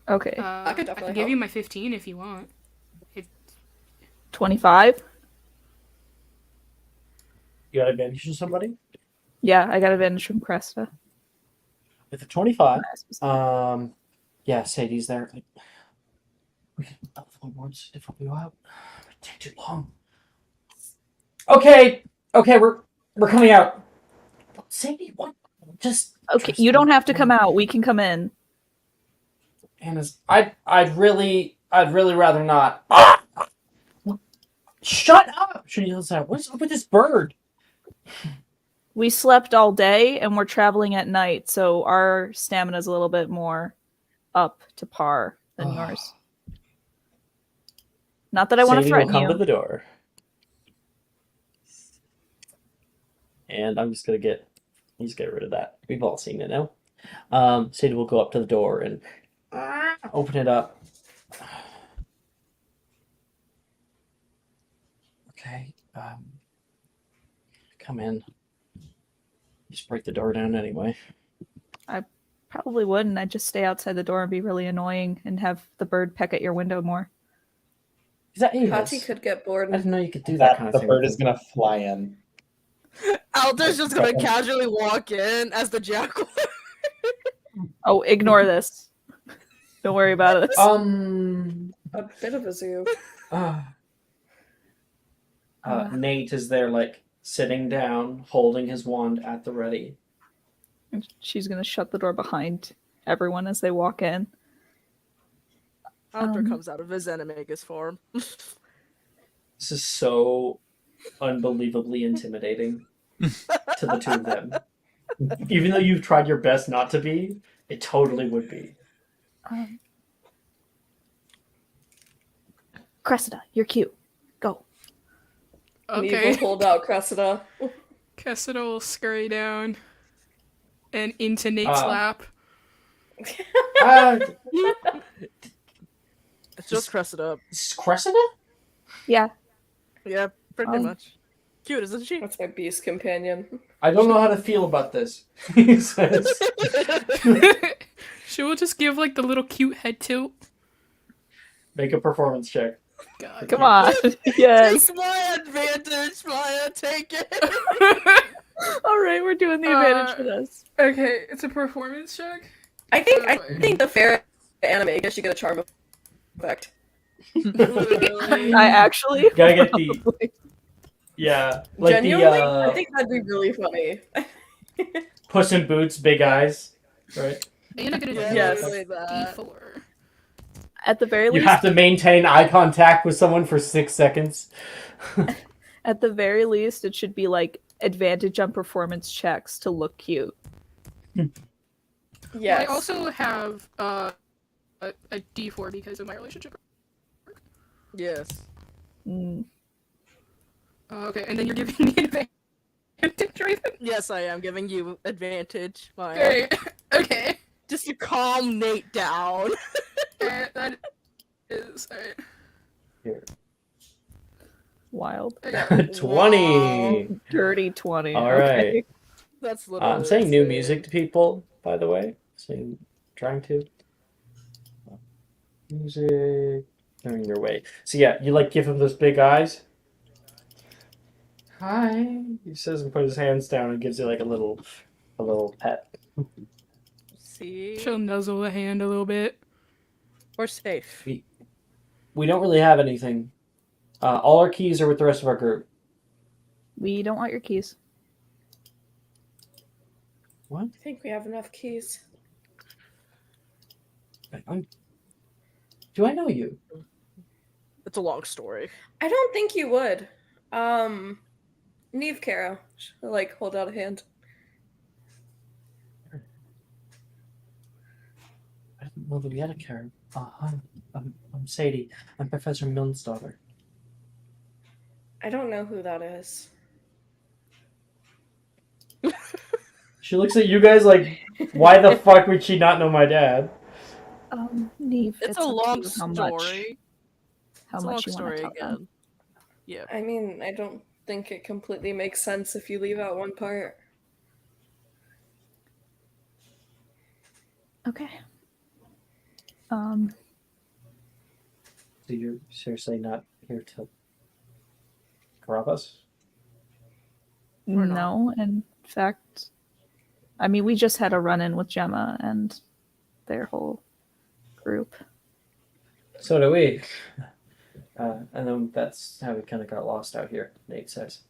Okay. I could can definitely give help. you my 15 if you want. 25? You got advantage to somebody? Yeah, I got advantage from Cresta. With a 25. Yeah, Sadie's there. Like, we can the words to help you out. It take too long. Okay, we're coming out. Sadie, what? Just Okay, you don't have to come out. We can come in. Anna's. I'd really rather not. Ah! Shut up! She yells out. What's up with this bird? We slept all day and we're traveling at night, so our stamina's a little bit more up to par than yours. Not that I want to Sadie threaten will come you. to the door. And I'm just gonna get rid of that. We've all seen it now. Sadie will go up to the door and open it up. Okay. Come in. Just break the door down anyway. I probably wouldn't. I'd just stay outside the door and be really annoying and have the bird peck at your window more. Is that you? Hachi could get bored. I didn't know you could do that kind of The thing. bird is gonna fly in. Alto's just gonna casually walk in as the jackal. Oh, ignore this. Don't worry about it. A bit of a zoo. Nate is there, like, sitting down, holding his wand at the ready. She's gonna shut the door behind everyone as they walk in. Alto comes out of his animagus form. This is so unbelievably intimidating to the two of them. Even though you've tried your best not to be, it totally would be. Cressida, you're cute. Go. Neve Okay. will hold out Cressida. Cressida will scurry down and into Nate's lap. It's just Cressida. Cressida? Yeah. Yeah, pretty much. Cute, isn't she? That's my beast companion. I don't know how to feel about this. He says. She will just give like the little cute head tilt. Make a performance check. God. Come on. Yes. Take my advantage, Maya. Take it. All right, we're doing the advantage for this. Okay, it's a performance check. I think the fair animagus should get a charm effect. I actually Gotta get the. Yeah, like Genuinely, the I think that'd be really funny. Puss in Boots, big eyes, right? And I'm gonna do Yes. D4. at the very You least have to maintain eye contact with someone for 6 seconds. at the very least it should be like advantage on performance checks to look cute. Yes. I also have a D4 because of my relationship. Yes. Okay, and then you're giving me advantage, Raven? Yes, I am giving you advantage, Maya. Great. Okay. Just to calm Nate down. That is alright. here. Wild. 20. Dirty 20. All okay. right. That's literally I'm saying new insane. music to people, by the way. Trying to. Music. Going your way. So yeah, you like give him those big eyes. Hi. He says and put his hands down and gives you like a little pet. See? She'll nuzzle the hand a little bit. We're safe. We don't really have anything. All our keys are with the rest of our group. We don't want your keys. What? I think we have enough keys. Do I know you? It's a long story. I don't think you would. Neve Caro. She'll, like, hold out a hand. I didn't know that we had a Karen. Hi, I'm Sadie. I'm Professor Milne's daughter. I don't know who that is. She looks at you guys like, why the fuck would she not know my dad? Neve, It's up a to long you how story. How It's a long much you want story to tell them. again. Yeah. I mean, I don't think it completely makes sense if you leave out one part. Okay. So you're seriously not here to rob us? No, in fact, I mean, we just had a run-in with Gemma and their whole group. So do we. And then that's how we kind of got lost out here, Nate says.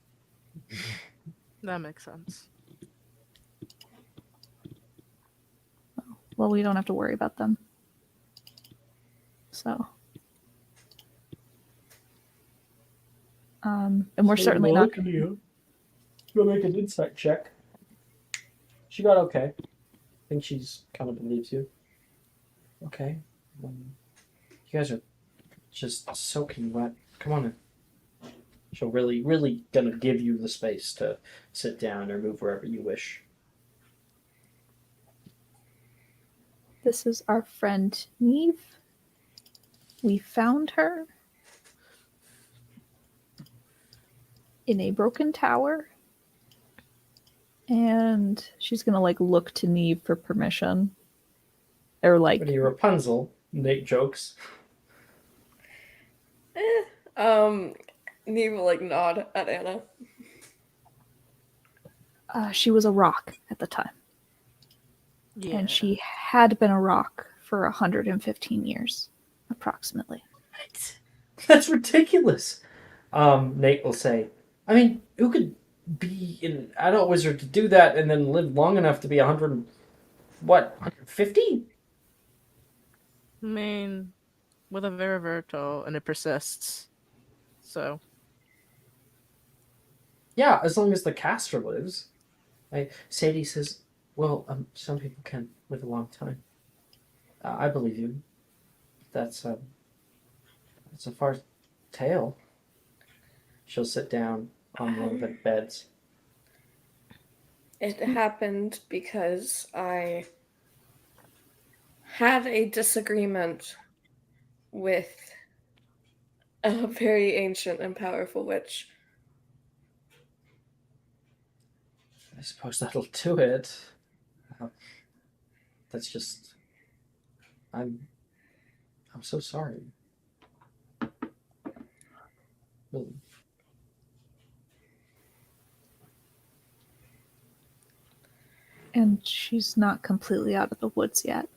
That makes sense. Well, we don't have to worry about them. So. And we're certainly not. You. Go make an insight check. She got okay. I think she's kind of believes you. Okay. You guys are just soaking wet. Come on in. She'll really gonna give you the space to sit down or move wherever you wish. This is our friend Neve. We found her in a broken tower. And she's gonna like look to Neve for permission. Or like What are you, Rapunzel? Nate jokes. Neve will, like, nod at Anna. she was a rock at the time. Yeah. And she had been a rock for 115 years, approximately. What? That's ridiculous. Nate will say, I mean, who could be an adult wizard to do that and then live long enough to be 150? I mean, with a Veriverto, and it persists. So. Yeah, as long as the caster lives. Sadie says, well, some people can live a long time. I believe you. That's a far tale. She'll sit down on one of the beds. It happened because I had a disagreement with a very ancient and powerful witch. I suppose that'll do it. That's just... I'm so sorry. Really. And she's not completely out of the woods yet.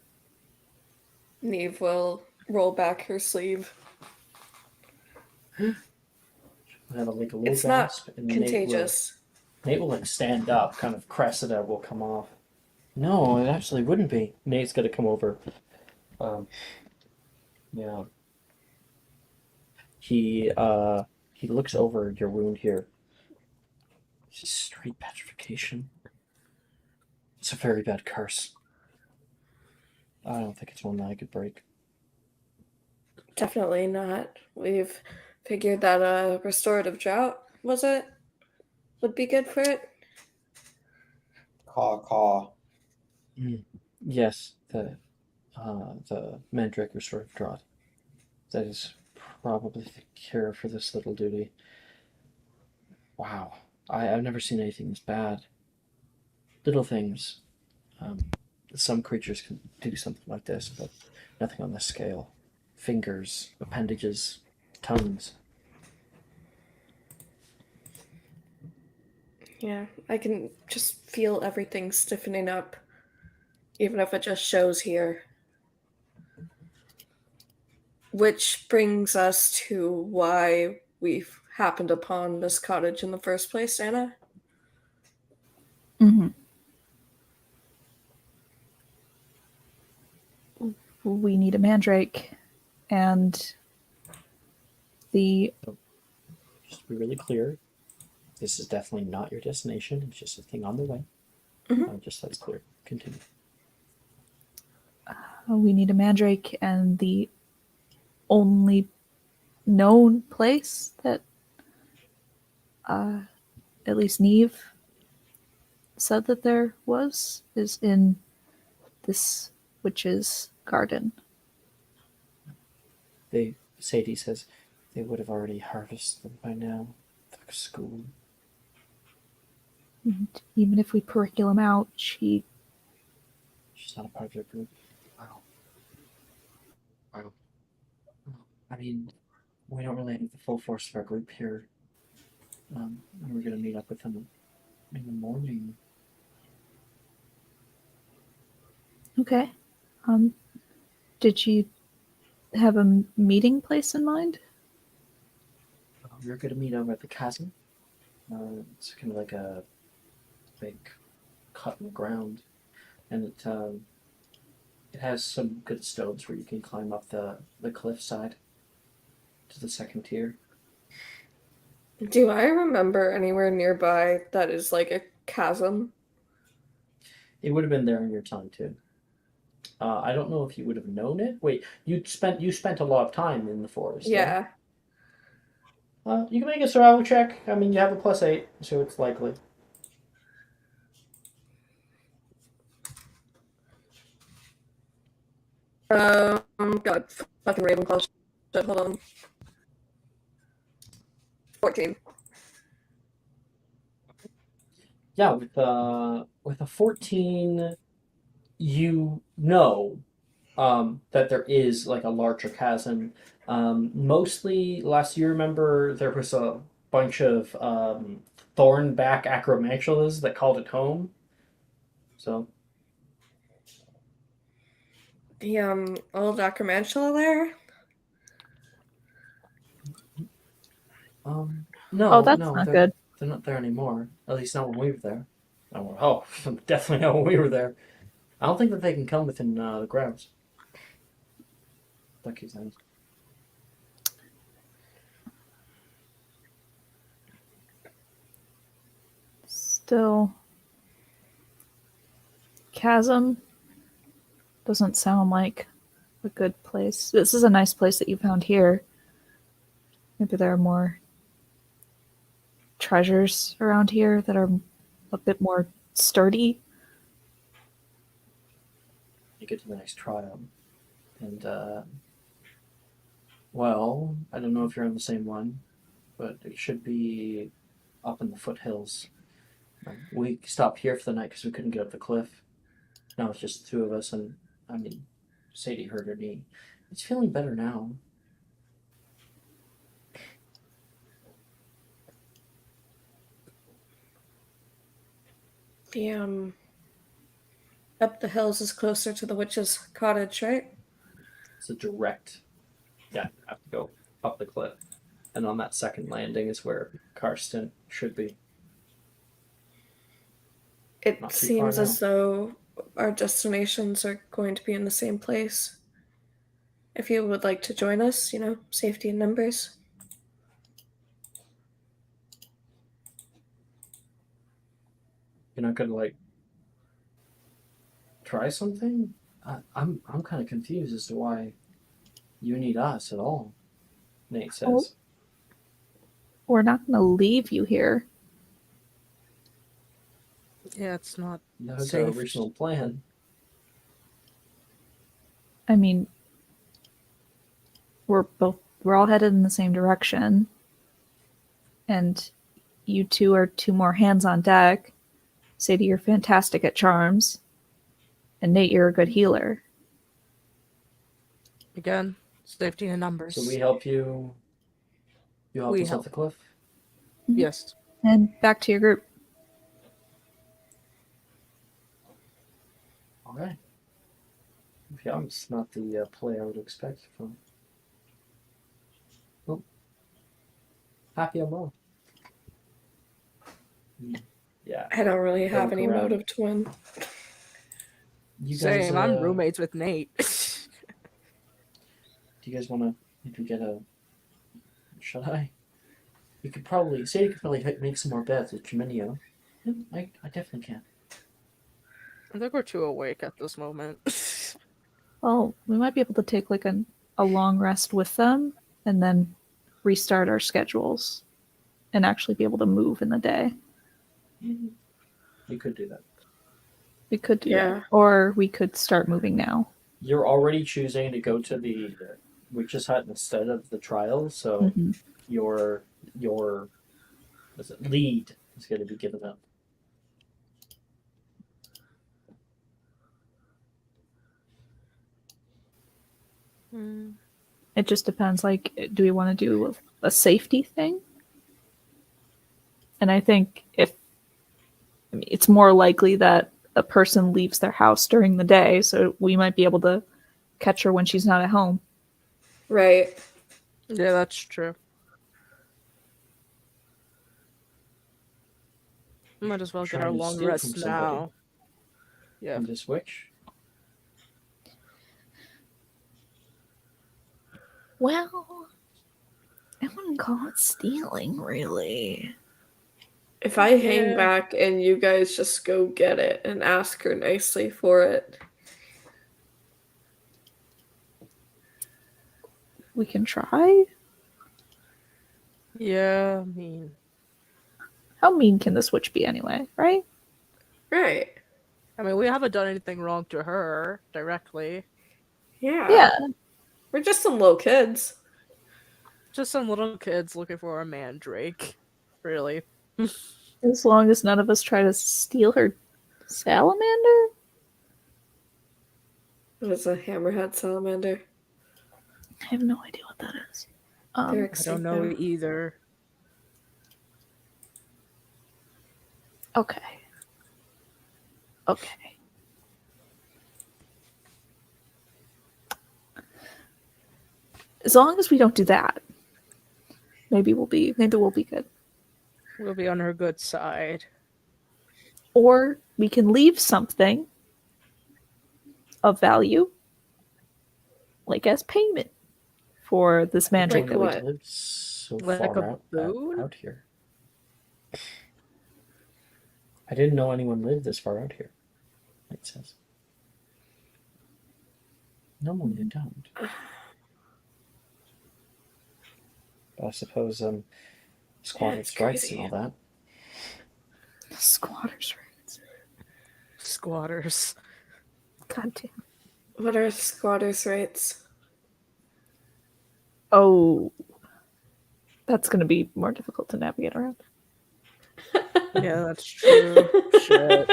Neve will roll back her sleeve. That'll make a little It's not gasp, and contagious. Nate will like stand up, kind of Cressida will come off. No, it actually wouldn't be. Nate's gonna come over. Yeah. He looks over your wound here. It's just straight petrification. It's a very bad curse. I don't think it's one that I could break. Definitely not. We've figured that a restorative drought, was it? Would be good for it. Caw, caw. Yes, the Mandrake Restorative Drought. That is probably the cure for this little duty. Wow. I've never seen anything this bad. Little things. Some creatures can do something like this, but nothing on this scale. Fingers, appendages, tongues. Yeah, I can just feel everything stiffening up, even if it just shows here. Which brings us to why we've happened upon this cottage in the first place, Anna. Mm-hmm. We need a mandrake, and the Just to be really clear, this is definitely not your destination. It's just a thing on the way. Just so it's clear. Continue. we need a mandrake, and the only known place that at least Neve said that there is in this witch's garden. Sadie says they would have already harvested them by now. Like school. And even if we curriculum out, She's not a part of their group. Wow. I mean, we don't really have the full force of our group here. We're gonna meet up with them in the morning. Okay. Did you have a meeting place in mind? We're gonna meet over at the chasm. It's kind of like a big cut in the ground, and it has some good stones where you can climb up the cliffside to the second tier. Do I remember anywhere nearby that is like a chasm? It would have been there in your time too. I don't know if you would have known it. Wait, you spent a lot of time in the forest. Yeah. You can make a survival check. I mean, you have a +8, so it's likely. God, fucking Ravenclaw. Shit, hold on. 14. Yeah, with a 14, you know that there is like a larger chasm. Mostly, last year, remember there was a bunch of thornback acromantulas that called it home. So The old acromantula there? no, Oh, that's no, not they're good. they're not there anymore. At least not when we were there. Oh, definitely not when we were there. I don't think that they can come within the grounds. Lucky sounds. Still, chasm doesn't sound like a good place. This is a nice place that you found here. Maybe there are more treasures around here that are a bit more sturdy. You get to the next trial, and well, I don't know if you're on the same one, but it should be up in the foothills. We stopped here for the night because we couldn't get up the cliff. Now it's just the two of us, and I mean, Sadie hurt her knee. It's feeling better now. The up the hills is closer to the witch's cottage, right? It's a direct. Yeah, you have to go up the cliff, and on that second landing is where Karsten should be. It Not too seems far as though our destinations are going to be in the same place. If you would like to join us, safety in numbers. You're not gonna like try something? I'm kind of confused as to why you need us at all. Nate says. Oh. We're not going to leave you here. Yeah, it's not That was safe. our original plan. I mean, we're both we're all headed in the same direction, and you two are two more hands on deck. Sadie, you're fantastic at charms, and Nate, you're a good healer. Again, safety in numbers. So we help you. You help us off the cliff? Yes. And back to your group. Okay. Yeah, it's not the play I would expect from. Oh. Happy I'm wrong. Yeah. I don't really have any around. motive to win. You guys, Same. I'm roommates with Nate. Do you guys want to maybe get a? Should I? You could probably say you could probably make some more bets with Geminio. Yeah, I definitely can. I think we're too awake at this moment. Well, we might be able to take like a long rest with them and then restart our schedules and actually be able to move in the day. You could do that. We could do that. Or we could start moving now. You're already choosing to go to the Witch's Hut instead of the trial, so your lead is going to be given up. It just depends. Like, do we want to do a safety thing? And I think it's more likely that a person leaves their house during the day, so we might be able to catch her when she's not at home. Right. Yeah, that's true. Might as well get our long rest now. Yeah. And just witch. Well, I wouldn't call it stealing, really. If I hang back and you guys just go get it and ask her nicely for it. We can try. Yeah, mean. How mean can this witch be anyway, right? Right. I mean, we haven't done anything wrong to her directly. Yeah. We're just some little kids. Just some little kids looking for a mandrake. Really. As long as none of us try to steal her salamander? What is a hammerhead salamander? I have no idea what that is. I don't know either. Okay. As long as we don't do that, maybe we'll be good. We'll be on her good side. Or we can leave something of value, like as payment for this mandrake that we did. So Like far a out here. I didn't know anyone lived this far out here. It says. No, you don't. But I suppose squatters' rights and all that. Squatters' rights. Squatters. God damn. What are squatters' rights? Oh, that's going to be more difficult to navigate around. Yeah, that's true. Shit.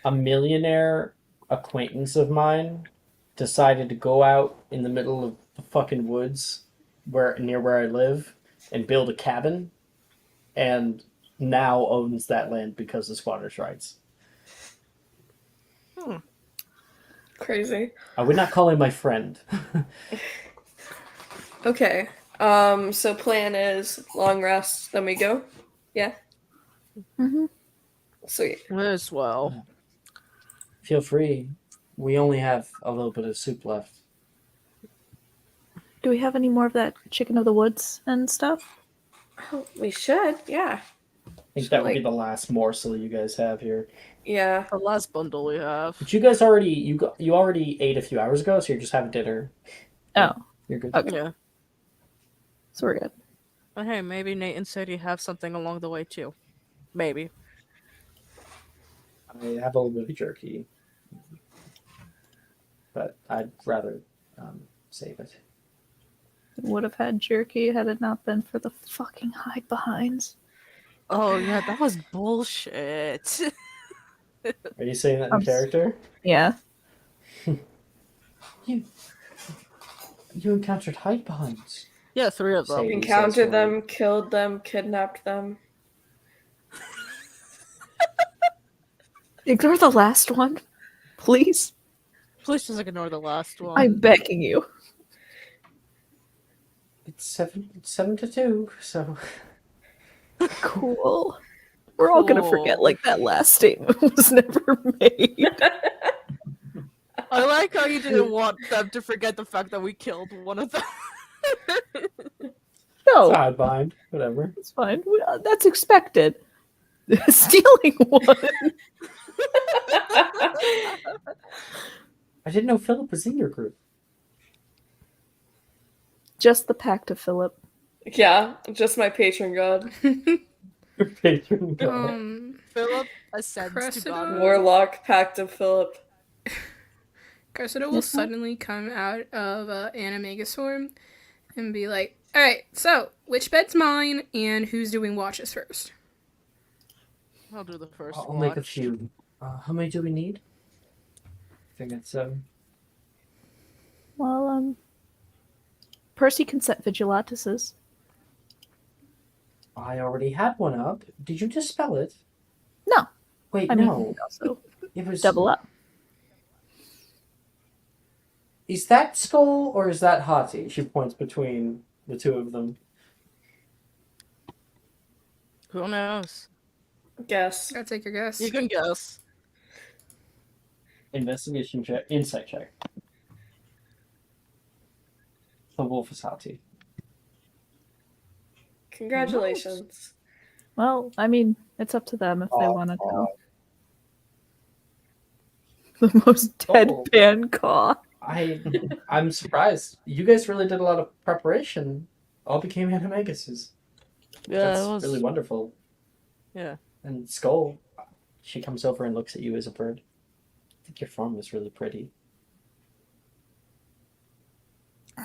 A millionaire acquaintance of mine decided to go out in the middle of the fucking woods near where I live and build a cabin, and now owns that land because of squatters' rights. Crazy. I would not call him my friend. Okay. So plan is long rest, then we go? Yeah? Sweet. As well. Feel free. We only have a little bit of soup left. Do we have any more of that chicken of the woods and stuff? Oh, we should, yeah. I think that would be the last morsel you guys have here. Yeah. The last bundle we have. But you guys you already ate a few hours ago, so you're just having dinner. Oh. You're good. Okay. Yeah. So we're good. But hey, maybe Nate and Sadie have something along the way too. Maybe. I have a little bit of jerky. but I'd rather save it. Would have had jerky had it not been for the fucking hide behinds. Oh yeah, that was bullshit. Are you saying that in character? Yeah. You encountered hide behinds. Yeah, 3 of them. Sadie Encountered says for you. them, killed them, kidnapped them. Ignore the last one, please. Please just ignore the last one. I'm begging you. It's 7-2, so Cool. We're all gonna forget like that last statement was never made. I like how you didn't want them to forget the fact that we killed one of them. No, hide behind, whatever. it's fine. That's expected. Stealing one. I didn't know Philip was in your group. Just the pact of Philip. Yeah, just my patron god. Your patron god. Philip ascends to Cressida? God. Warlock, pact of Philip. Cressida will suddenly come out of Animagus form and be like, alright, so, which bed's mine, and who's doing watches first? I'll do the first I'll watch. make a few. How many do we need? I think it's Well, Percy can set Vigilantises. I already had one up. Did you just spell it? No. Wait, I mean, no. also It was double up. Is that Skull or is that Hati? She points between the two of them. Who knows? Guess. Gotta take your guess. You can guess. Investigation check. Insight check. The wolf is Hati. Congratulations. Well, I mean, it's up to them if they want to go. The most deadpan caw. I'm surprised. You guys really did a lot of preparation. All became animaguses. Yeah, That's it was really wonderful. Yeah. And Skull, she comes over and looks at you as a bird. I think your form is really pretty.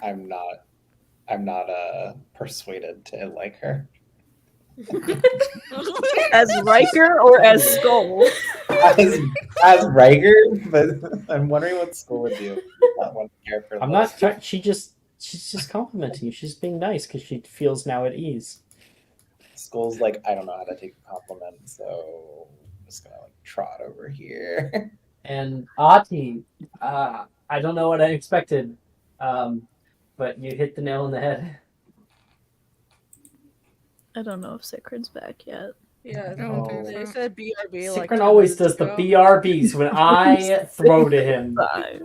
I'm not persuaded to like her. As Riker or as Skull? as Riker, but I'm wondering what Skull would do. That one character. I'm not trying. She's just complimenting you. She's being nice because she feels now at ease. Skull's like, I don't know how to take a compliment, so I'm just gonna like trot over here. And Ati, I don't know what I expected, but you hit the nail on the head. I don't know if Sacred's back yet. Yeah, I don't think they so. said BRB like Sikrin 10 always minutes does the ago. BRBs when I throw to him. That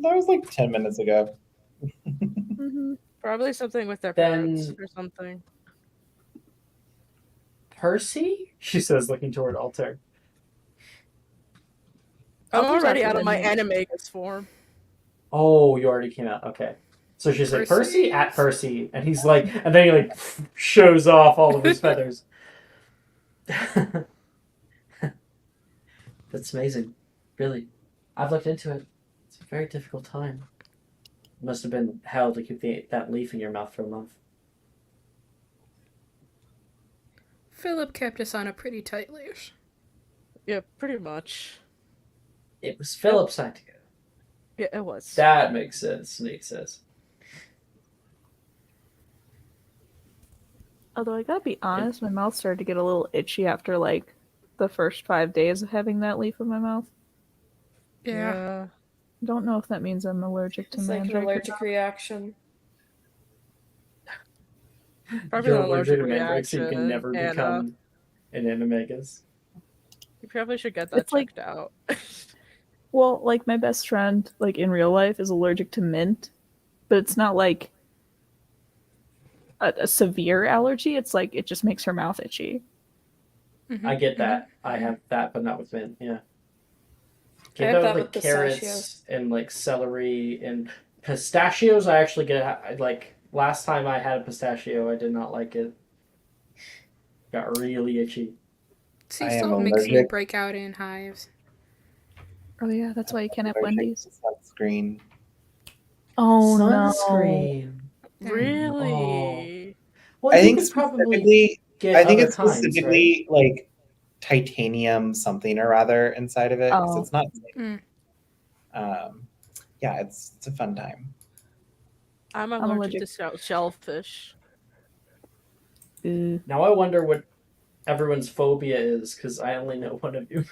was like 10 minutes ago. Probably something with their Then- parents or something. Percy? She says, looking toward Altair. I'm Altair's already after out of my them. animagus form. Oh, you already came out. Okay. So she said, Percy at Percy. And he's like, and then he like shows off all of his feathers. That's amazing. Really. I've looked into it. It's a very difficult time. It must have been hell to keep that leaf in your mouth for a month. Philip kept us on a pretty tight leash. Yeah, pretty much. It was Philip's idea. Yeah, it was. That makes sense, Snake says. Although I gotta be honest, my mouth started to get a little itchy after like the first 5 days of having that leaf in my mouth. Yeah. Don't know if that means I'm allergic to It's like an mandrake. or allergic not. reaction. Probably You're an allergic to allergic mandrake, so you can reaction, never and, become an animagus. You probably should get that It's like- checked out. Well, like my best friend, like in real life, is allergic to mint, but it's not like a severe allergy. It's like it just makes her mouth itchy. I get that. I have that, but not with mint. Yeah. I have Get that those with like carrots pistachios. and like celery and pistachios. I actually get like last time I had a pistachio, I did not like it. Got really itchy. Sea I am salt makes me allergic. break out in hives. Oh yeah, that's why you can't have Wendy's. That's sunscreen. Oh Sunscreen. Really? Well, I you think could probably specifically, get I think other it's kinds, specifically like titanium something or other inside of it. Oh. So it's not. Mm. Yeah, it's a fun time. I'm allergic to shellfish. Now I wonder what everyone's phobia is, because I only know one of you.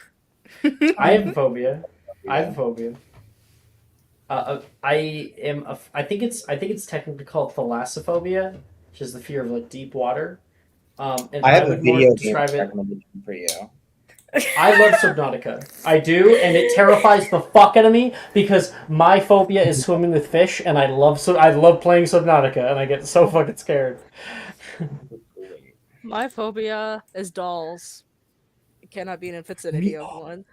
I have a phobia. I have a phobia. I think it's technically called thalassophobia, which is the fear of like deep water. And I have a would more video game describe it. recommendation for you. I love Subnautica. I do, and it terrifies the fuck out of me because my phobia is swimming with fish, and I love playing Subnautica, and I get so fucking scared. My phobia is dolls. It cannot be an infinity of one.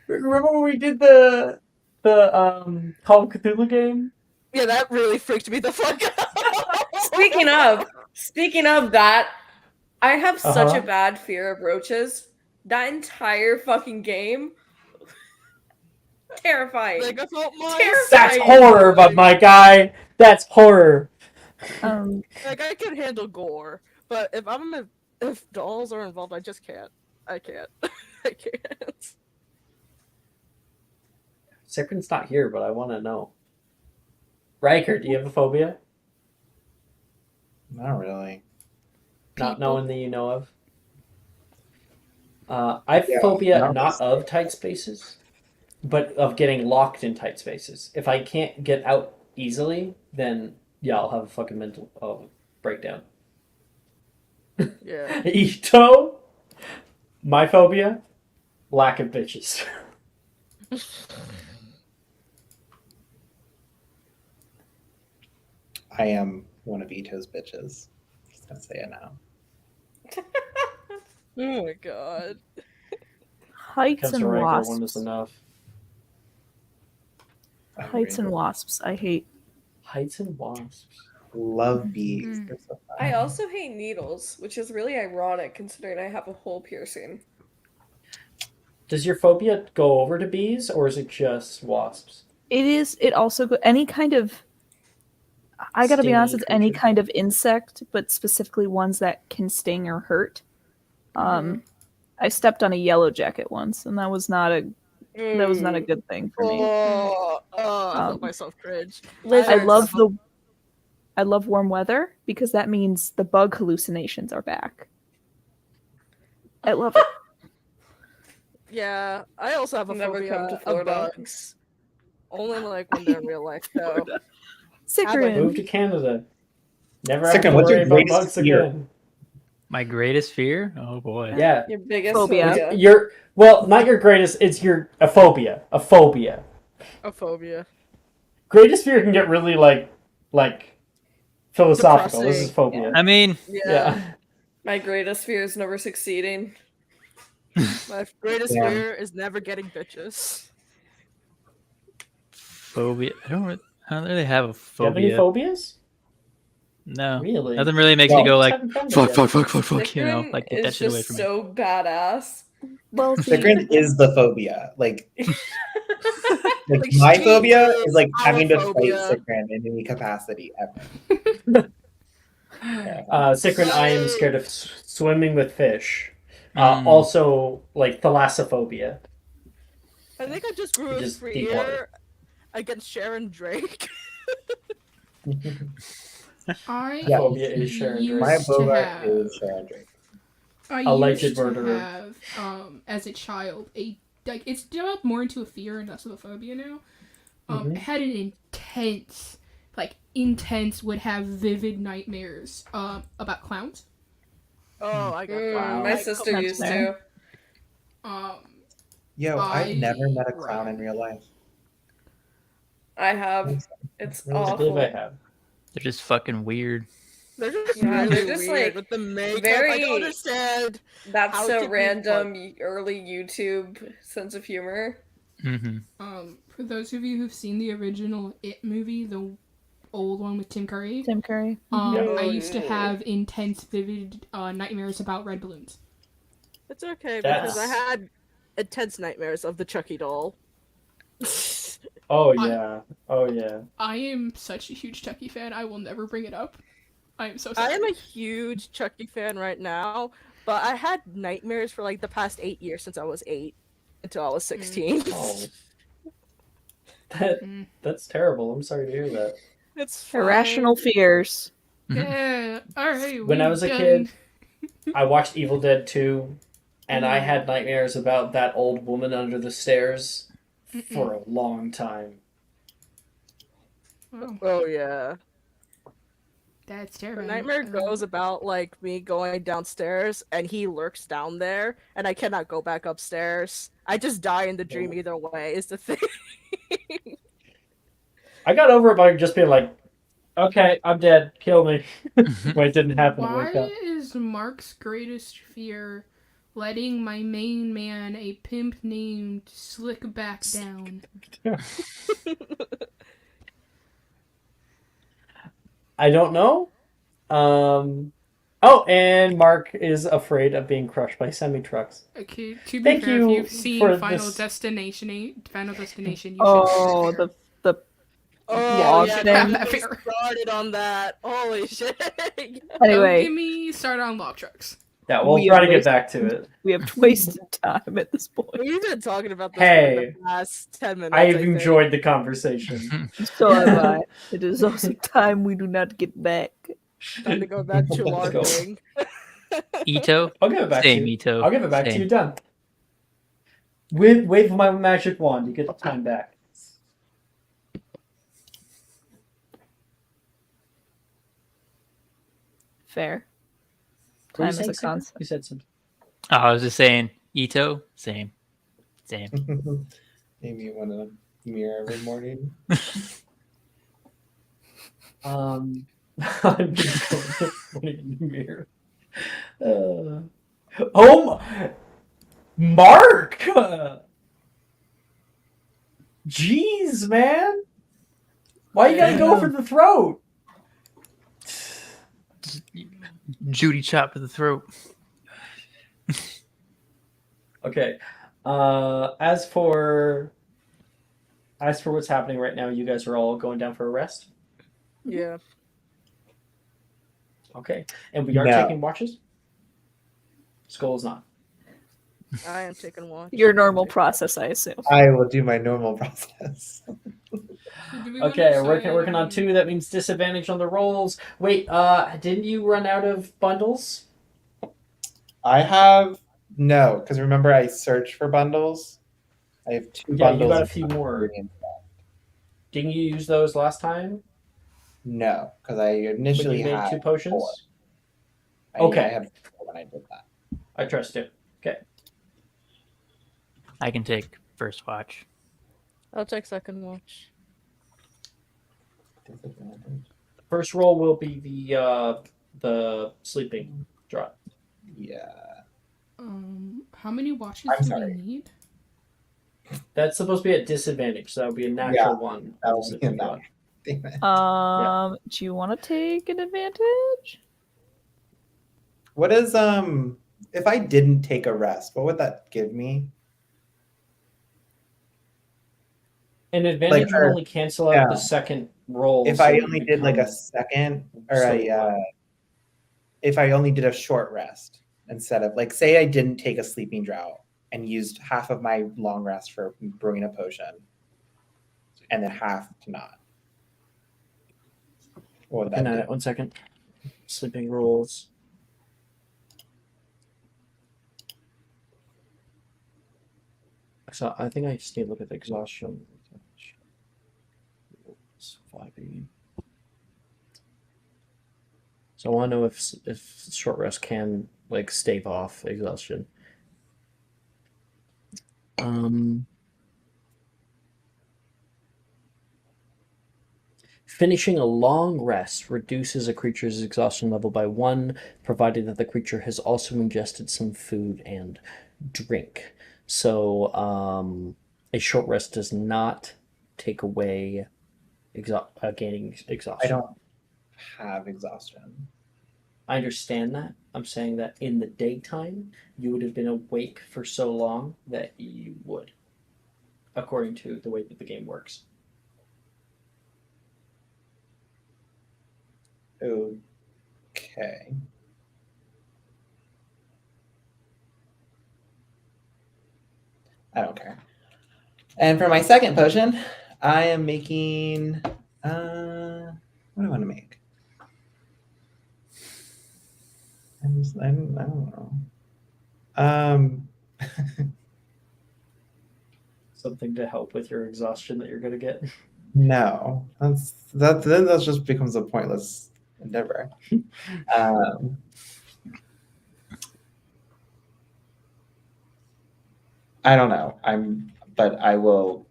Remember when we did the Call of Cthulhu game? Yeah, that really freaked me the fuck out. Speaking of that, I have such Uh-huh. a bad fear of roaches. That entire fucking game, terrifying. Like, I felt That's horror, but my guy, that's horror. Like, I can handle gore, but if dolls are involved, I just can't. I can't. I can't. Sicrin's not here, but I want to know. Riker, do you have a phobia? Not really. Not knowing that you know of? I have phobia not of tight spaces, but of getting locked in tight spaces. If I can't get out easily, then yeah, I'll have a fucking mental breakdown. Yeah. Ito, my phobia, lack of bitches. I am one of Ito's bitches. Just gonna say it now. Oh my god. Heights and Riker, wasps. one is enough. Heights and wasps. I hate. Heights and wasps. Love bees. They're so fun. I also hate needles, which is really ironic considering I have a hole piercing. Does your phobia go over to bees, or is it just wasps? It is. It also any kind of. I gotta be honest. It's any kind of insect, but specifically ones that can sting or hurt. I stepped on a yellow jacket once, and that was not a good thing for me. I felt myself cringe. I love warm weather because that means the bug hallucinations are back. I love it. Yeah, I also have a Never phobia come to of Florida. bugs. Only like when they're in real life, though. Move to Canada. Never have to Sicrin, what's your worry about greatest bugs fear? again. My greatest fear? Oh boy. Yeah. Your biggest Phobia. Well, not your greatest. It's a phobia. A phobia. A phobia. Greatest fear can get really like philosophical. This is Depressing. phobia. I mean, Yeah. My greatest fear is never succeeding. My greatest Yeah. fear is never getting bitches. phobia. I don't really have a Do you have any phobia. phobias? No. Really? Nothing really makes No. me go like, Haven't found it fuck, yet. fuck, fuck, fuck, fuck, you know, Sicrin like get that is shit away just from me. so badass. Well, Sicrin is the phobia. Like Like, my she phobia is is like our having to phobia. fight Sicrin in any capacity ever. Sicrin, I am scared of swimming with fish. Mm. Also, like thalassophobia. I think I just grew a Just deep water. fear against Sharon Drake. I Yeah. Phobia is Sharon Drake. My used to phobia have. is Sharon Drake. I Alleged used to murderer. have, as a child, it's developed more into a fear and less of a phobia now. I had an intense, would have vivid nightmares about clowns. Oh, I got My sister That's used fair. to. Yo, I've never met a clown Right. in real life. I have. It's I believe awful. I have. They're just fucking weird. They're just Yeah, really they're just, weird like, with the makeup. I very- don't understand. That's How so could we random, early YouTube sense of humor. Mm-hmm. For those of you who've seen the original It movie, the old one with Tim Curry, Tim Curry. I used to have intense, vivid nightmares about red balloons. It's okay That's- because I had intense nightmares of the Chucky doll. Oh yeah. Oh yeah. I am such a huge Chucky fan. I will never bring it up. I am so I sorry. am a huge Chucky fan right now, but I had nightmares for like the past 8 years since I was 8 until I was 16. Oh. That's terrible. I'm sorry to hear that. It's fine. Irrational fears. Yeah. All right. When I we've was a done- kid, I watched Evil Dead 2, and I Ooh. had nightmares about that old woman under the stairs for a long time. Wow, Oh yeah. that's The terrifying. nightmare goes about like me going downstairs and he lurks down there and I cannot go back upstairs. I just die in the dream either way is the thing. I got over it by just being like, okay, I'm dead. Kill me. When it didn't happen, to Why wake up. is Mark's greatest fear letting my main man, a pimp named Slick, back down? I don't know. Oh, and Mark is afraid of being crushed by semi-trucks. Okay, to be Thank fair, you if you've seen for Final this. Destination, you should. Oh, the Oh log yeah, thing. don't That get me fear. started on that. Holy shit. Don't Anyway, get me started on log trucks. Yeah, we'll We try have to get wasted- back to it. we have wasted time at this point. We've been talking about this Hey, for the last 10 minutes. I've I think. enjoyed the conversation. So have I. It is also time we do not get back. Time to go back to Let's go. LARPing. Ito? I'll give it back Same, to you. Ito. I'll give it back to Same. you. Done. Wave my magic wand. You get the time back. Fair. What were Time you is saying, a Sarah? constant. You said something. Oh, I was just saying, Ito? Same. Maybe you want to mirror every morning. I'm just going in the mirror. Oh, Mark! Jeez, man! Why you gotta go for the throat? Judy chop to the throat. Okay. As for what's happening right now, you guys are all going down for a rest. Yeah. Okay, and we are No. taking watches. Skull is not. I am taking one. Your normal process, I assume. I will do my normal process. Do we wanna Okay, say- working on 2. That means disadvantage on the rolls. Wait, didn't you run out of bundles? I have no, because remember I searched for bundles. I have 2 Yeah, bundles. you got a of few more. ingredients. Didn't you use those last time? No, because I But initially you made had 2 potions. 4. Okay. I had 4 when I did that. I trust you. Okay. I can take first watch. I'll take second watch. First roll will be the sleeping drop. Yeah. How many watches I'm do sorry. we need? That's supposed to be at disadvantage, so that would be a natural Yeah, one. that on the would be a sleeping drop. Damn it. Do you want to take an advantage? What is if I didn't take a rest, what would that give me? An advantage Like, would only cancel out yeah. the second roll. If so I it only did like a becomes- second or so if I only did a short rest instead of like say I didn't take a sleeping drought and used half of my long rest for brewing a potion and then half to not. What would Looking that at do? it, 1 second. Sleeping rolls. So I think I just need to look at the exhaustion. 580. So I want to know if short rest can like stave off exhaustion. Finishing a long rest reduces a creature's exhaustion level by 1, provided that the creature has also ingested some food and drink. So a short rest does not take away gaining exhaustion. I don't have exhaustion. I understand that. I'm saying that in the daytime, you would have been awake for so long that you would, according to the way that the game works. Okay. I don't care. And for my second potion, I am making. What do I want to make? I don't know. Something to help with your exhaustion that you're gonna get. No, then that just becomes a pointless endeavor. Um, I don't know. But I will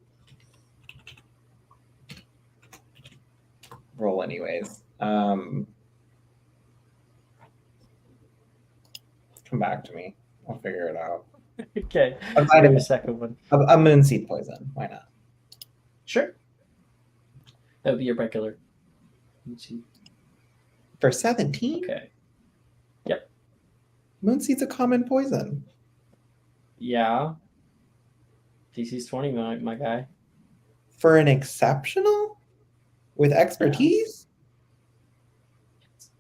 roll anyways. Come back to me. I'll figure it out. Okay. A Wait a vitamin. second one. A moonseed poison. Why not? Sure. That would be your regular. Let's see. For 17? Okay. Yep. Moonseed's a common poison. Yeah. DC's 20, my guy. For an exceptional? With expertise?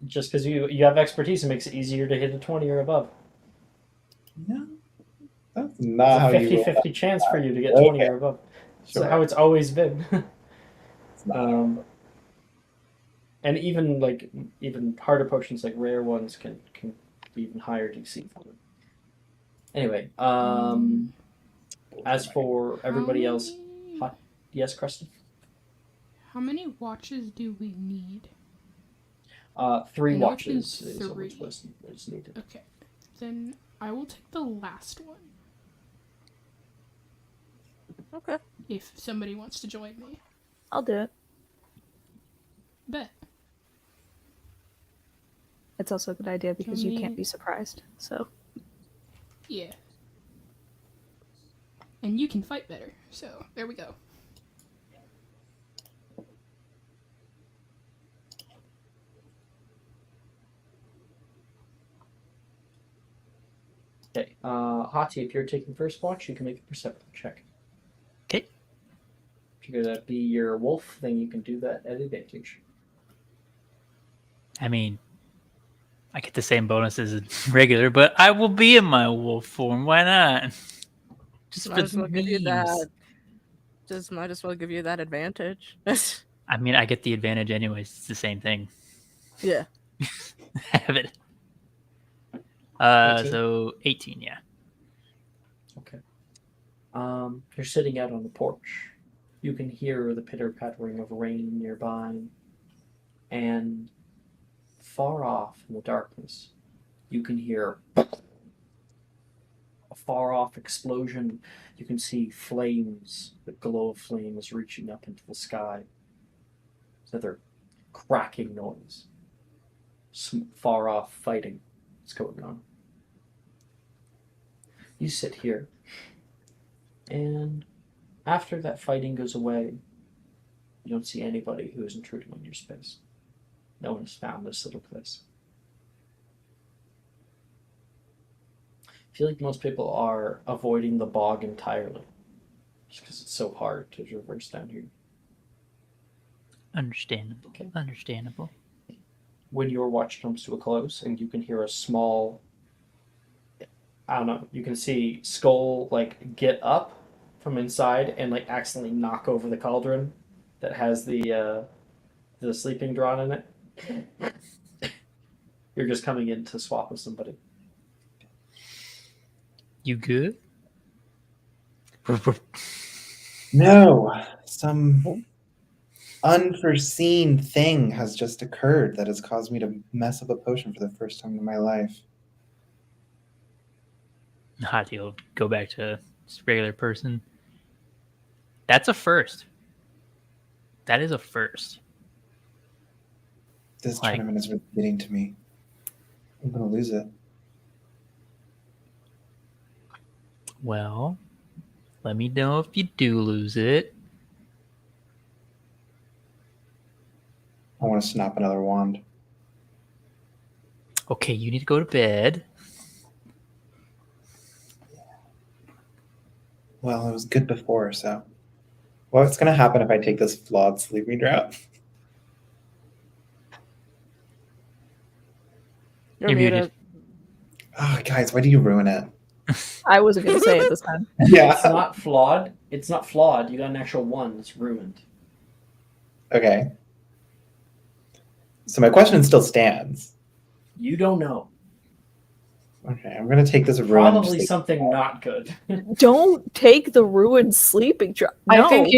Just because you have expertise, it makes it easier to hit a 20 or above. No. That's It's not a how you roll 50-50 chance for you to get 20 Okay. or above. Sure. That's how it's always been. It's not. And even harder potions like rare ones can be even higher DC. Anyway, as for everybody else, yes, Creston? How many watches do we need? 3 I know it's been watches is three. what's needed. Okay, then I will take the last one. Okay. If somebody wants to join me. I'll do it. Bet. It's also a good idea because you me- can't be surprised. So Yeah. And you can fight better, so there we go. Okay, Hati, if you're taking first watch, you can make a perception check. Okay. If you're gonna be your wolf, then you can do that at advantage. I mean, I get the same bonuses as regular, but I will be in my wolf form. Why not? Just Might for as the well give you that. memes. Might as well give you that advantage. I mean, I get the advantage anyways. It's the same thing. Yeah. Have it. 18? So 18, yeah. Okay. You're sitting out on the porch. You can hear the pitter-pattering of rain nearby, and far off in the darkness, you can hear a far-off explosion. You can see flames, the glow of flames reaching up into the sky. It's another cracking noise. Some far-off fighting is going on. You sit here, and after that fighting goes away, you don't see anybody who is intruding on your space. No one has found this little place. I feel like most people are avoiding the bog entirely, just because it's so hard to traverse down here. Understandable. Okay. Understandable. When your watch comes to a close, and you can hear a small, I don't know, you can see Skull get up from inside and accidentally knock over the cauldron that has the sleeping draught in it. You're just coming in to swap with somebody. You good? No, some unforeseen thing has just occurred that has caused me to mess up a potion for the first time in my life. Hot, you'll go back to just regular person. That's a first. That is a first. This tournament is really getting to me. I'm gonna lose it. Well, let me know if you do lose it. I want to snap another wand. Okay, you need to go to bed. Well, it was good before, so. What's gonna happen if I take this flawed sleeping draught? You're You're muted. muted. Oh, guys, why do you ruin it? I wasn't going to say it this time. Yeah. It's not flawed. It's not flawed. You got an actual 1. It's ruined. Okay. So my question still stands. You don't know. Okay, I'm gonna take this ruined Probably sleep. something not good. Don't take the ruined sleeping drop. No. I think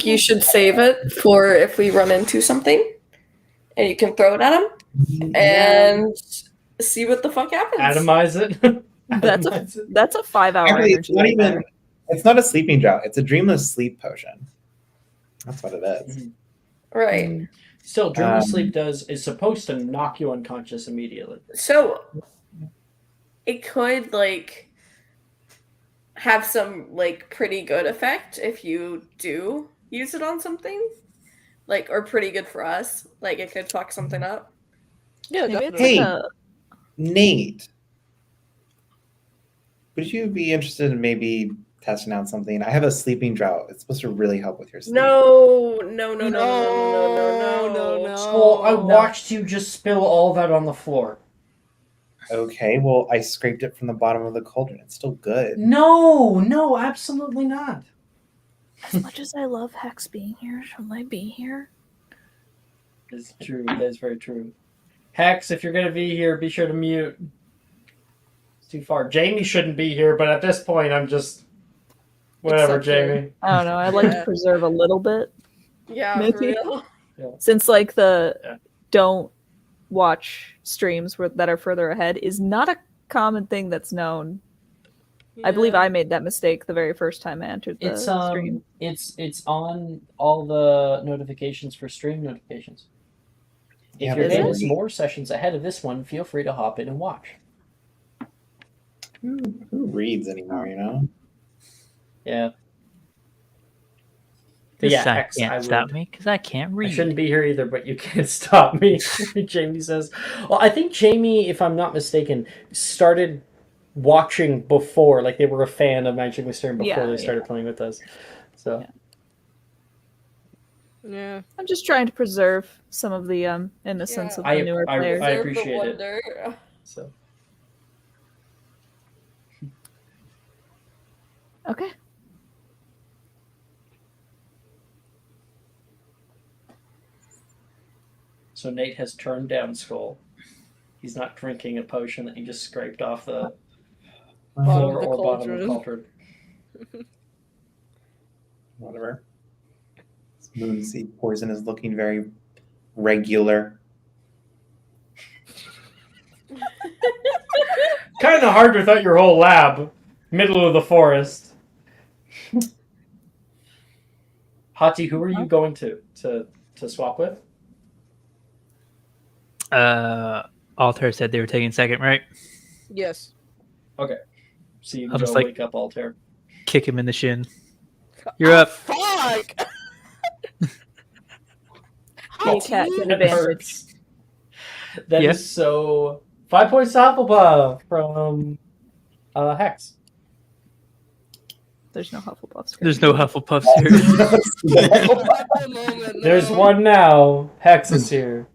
you should save it for if we run into something, and you can throw it at him and see what the fuck happens. Atomize it. That's a 5-hour Actually, energy. it's not right even. there. It's not a sleeping draught. It's a dreamless sleep potion. That's what it is. Right. Still, dreamless sleep is supposed to knock you unconscious immediately. So it could like have some like pretty good effect if you do use it on something. Like, or pretty good for us. Like it could fuck something up. Yeah, Maybe it's definitely. Hey. like a Nate, would you be interested in maybe testing out something? I have a sleeping drought. It's supposed to really help with your sleep. No. So I watched you just spill all that on the floor. Okay, well, I scraped it from the bottom of the cauldron. It's still good. No, absolutely not. As much as I love Hex being here, shouldn't I be here? It's true. That is very true. Hex, if you're going to be here, be sure to mute. It's too far. Jamie shouldn't be here, but at this point, I'm just... Whatever, Except for- Jamie. I don't know. I like to preserve a little bit. Yeah, for Maybe. real. Since like the Yeah. don't watch streams that are further ahead is not a common thing that's known. I believe I made that mistake the very first time I entered the stream. It's on all the notifications for stream notifications. Yeah, If your but name is is more sessions ahead of this one, feel free to hop in and watch. Who reads anymore, you know? Yeah. But This yeah, sign Hex, can't I stop would- me because I can't I read. shouldn't be here either, but you can't stop me. Jamie says. Well, I think Jamie, if I'm not mistaken, started watching before. Like they were a fan of Magic Mysterium before Yeah, they started playing with us. So Yeah. I'm just trying to preserve some of the innocence Yeah. of the newer players. I Preserve the appreciate it. wonder. So Okay. So Nate has turned down Skull. He's not drinking a potion that he just scraped off the Bottom floor of the or bottom of the cauldron. cauldron. Whatever. This moonseed poison is looking very regular. Kind of hard without your whole lab. Middle of the forest. Hati, who are you going to swap with? Altair said they were taking second, right? Yes. So you I'll go just, like- wake up Altair. Kick him in the shin. You're up. Fuck! Kitty cat get That advantage. hurts. That Yeah. is so... 5 points to Hufflepuff from Hex. There's no Hufflepuffs. There's no Hufflepuffs here. At the moment, There's no. one now. Hex is here.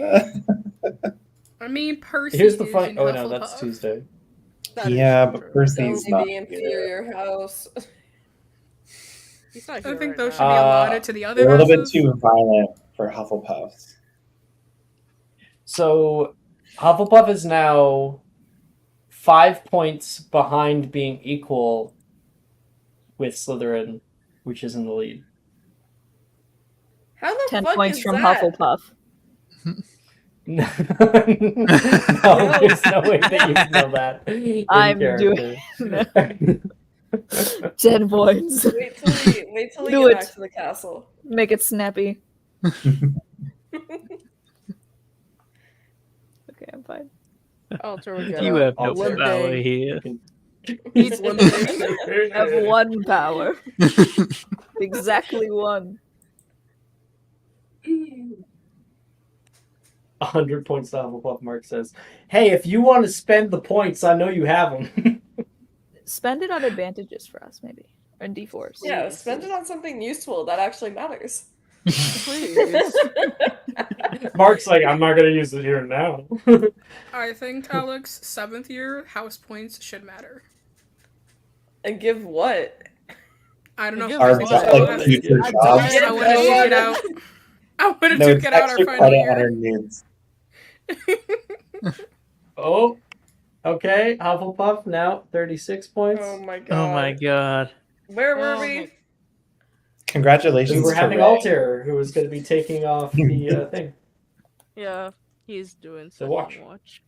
I mean, Percy. Here's the is funny... in Oh, no, that's Hufflepuff. Tuesday. That is Yeah, true. but Percy's Only not the here. inferior house. He's not I here think right those should now. be allotted to the other A little bit houses. too violent for Hufflepuffs. So Hufflepuff is now 5 points behind being equal with Slytherin, which is in the lead. How the 10 fuck points is from that? Hufflepuff. No, there's no way that you can know that. in I'm character. doing 10 points. Wait till we Do get it. back to the castle. Make it snappy. Okay, I'm fine. Alter will get You up. have no Altair. power here. He's limited. I have one power. Exactly one. 100 points to Hufflepuff. Mark says, "Hey, if you want to spend the points, I know you have them." Spend it on advantages for us, maybe. Or in D4s. Yeah, spend it on something useful that actually matters. Please. Mark's like, I'm not gonna use it here now. I think, Alex, 7th year house points should matter. And give what? I don't know. Give Our what? like future I jobs. don't I want to know duke what it out. I want to No, duke it's it out our extra final credit on our year. nudes. Oh, okay. Hufflepuff now 36 points. Oh my god. Oh my god. Where were Oh we? my- Congratulations We were to having Ray. Altair, who was going to be taking off the thing. Yeah, he's doing The second watch. watch.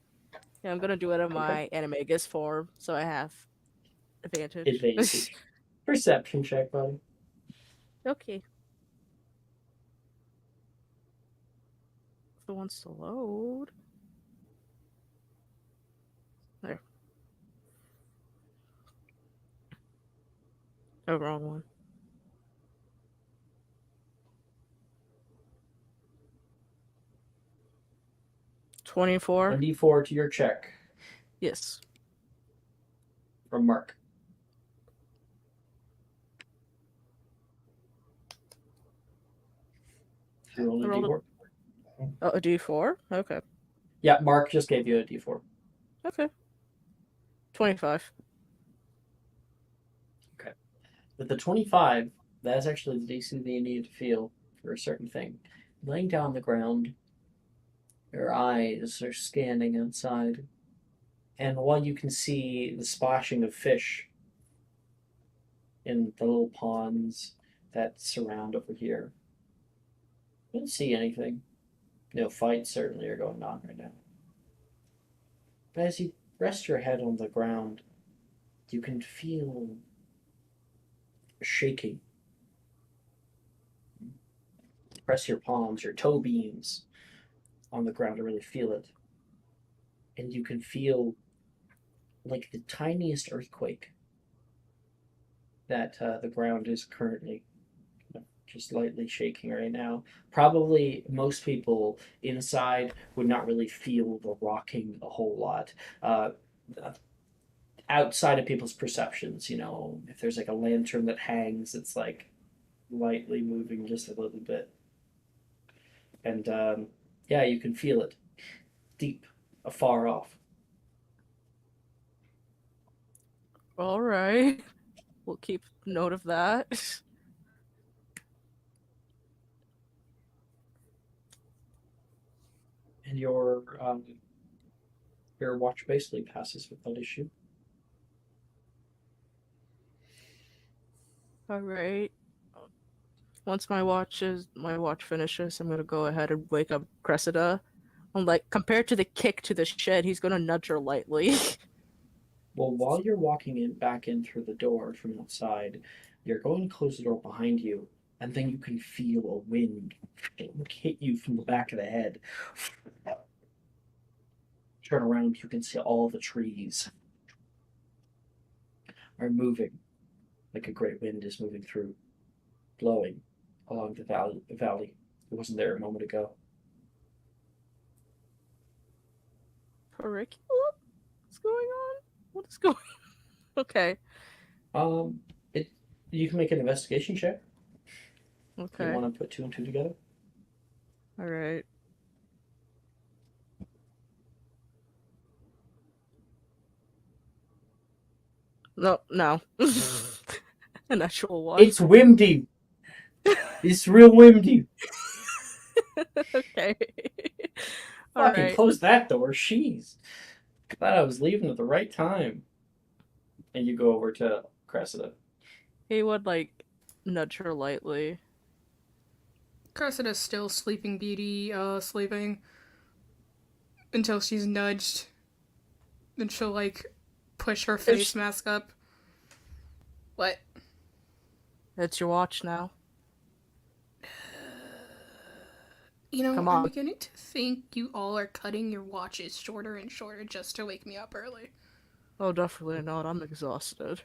Yeah, I'm gonna do it in my animagus form, so I have advantage. Advantage. Perception check, buddy. Okay. If it wants to load. There. Oh, wrong one. $24. 1d4 to your check Yes. from Mark. You roll a I rolled d4. Oh, a D4? Okay. Yeah, Mark just gave you a d4. Okay. 25. With the 25, that's actually the DC that you need to feel for a certain thing. Laying down on the ground, your eyes are scanning outside, and while you can see the splashing of fish in the little ponds that surround over here, you don't see anything. No fights certainly are going on right now. But as you rest your head on the ground, you can feel shaking. Press your palms, your toe beams on the ground to really feel it. And you can feel like the tiniest earthquake that the ground is currently just lightly shaking right now. Probably most people inside would not really feel the rocking a whole lot. Outside of people's perceptions, if there's like a lantern that hangs, it's like lightly moving just a little bit. And yeah, you can feel it deep, afar off. All right. We'll keep note of that. And your watch basically passes without issue. All right. Once my watch finishes, I'm gonna go ahead and wake up Cressida. I'm like, compared to the kick to the shed, he's gonna nudge her lightly. Well, while you're walking back in through the door from outside, you're going to close the door behind you, and then you can feel a wind hit you from the back of the head. Turn around, you can see all the trees are moving like a great wind is moving through, blowing along the valley. It wasn't there a moment ago. Curriculum? What's going on? What is going on? Okay. You can make an investigation check. Okay. You want to put 2 and 2 together? All right. No. An actual one. It's windy. It's real windy. Okay. All Fucking right. close that door. Jeez. Glad I was leaving at the right time. And you go over to Cressida. He would nudge her lightly. Cressida's still sleeping beauty, sleeping until she's nudged. Then she'll push her face mask up. What? It's your watch now. Come I'm on. beginning to think you all are cutting your watches shorter and shorter just to wake me up early. Oh, definitely not. I'm exhausted.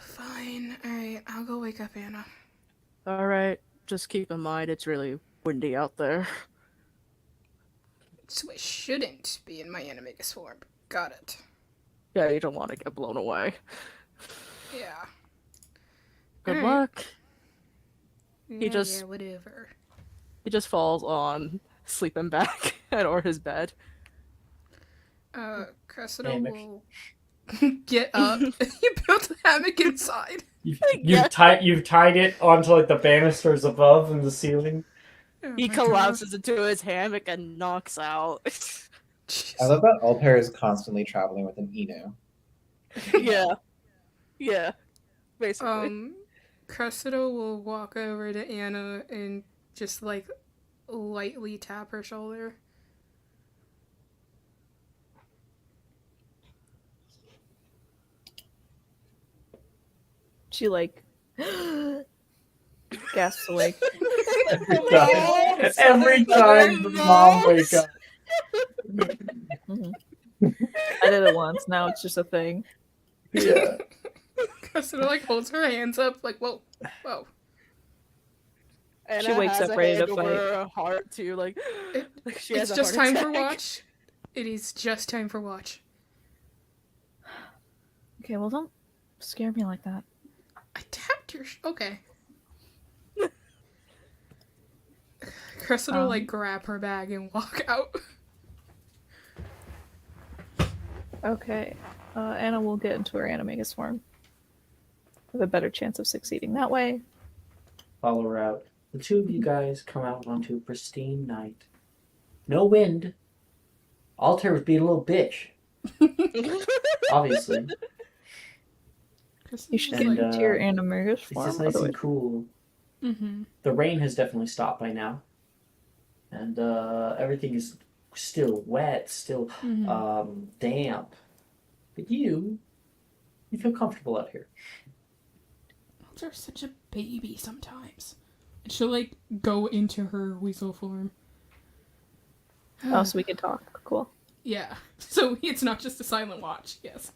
Fine. Alright, I'll go wake up Anna. Alright. Just keep in mind it's really windy out there. So I shouldn't be in my animagus form. Got it. Yeah, you don't want to get blown away. Yeah. Good Alright. luck. Yeah, just- yeah, whatever. He just falls on sleeping bag or his bed. Cressida Hammock. will get up. You built a hammock inside. You've tied it onto like the banisters above in the ceiling. Oh He my collapses into his hammock and knocks out. I love that Altair is constantly traveling with an Inu. Yeah. Yeah. Basically. Cressida will walk over to Anna and just like lightly tap her shoulder. She like gasps awake. Every time the mom wakes up. Mhm. I did it once. Now it's just a thing. Yeah. Cressida like holds her hands up like, whoa, whoa. Anna She wakes has up a ready to hand over fight. her heart too, like she has It's a just heart time for attack. watch. It is just time for watch. Okay, well, don't scare me like that. I tapped your okay. Cressida will like grab her bag and walk out. Okay, Anna will get into her animagus form. Have a better chance of succeeding that way. Follow her out. The two of you guys come out onto a pristine night. No wind. Altair was being a little bitch. Obviously. You should And, get into your animagus It's form. just nice and otherwise- cool. Mm-hmm. The rain has definitely stopped by now. And everything is still wet, still damp. But you feel comfortable out here. They're such a baby sometimes. And she'll like go into her weasel form. Oh, so we can talk. Cool. Yeah. So it's not just a silent watch, yes.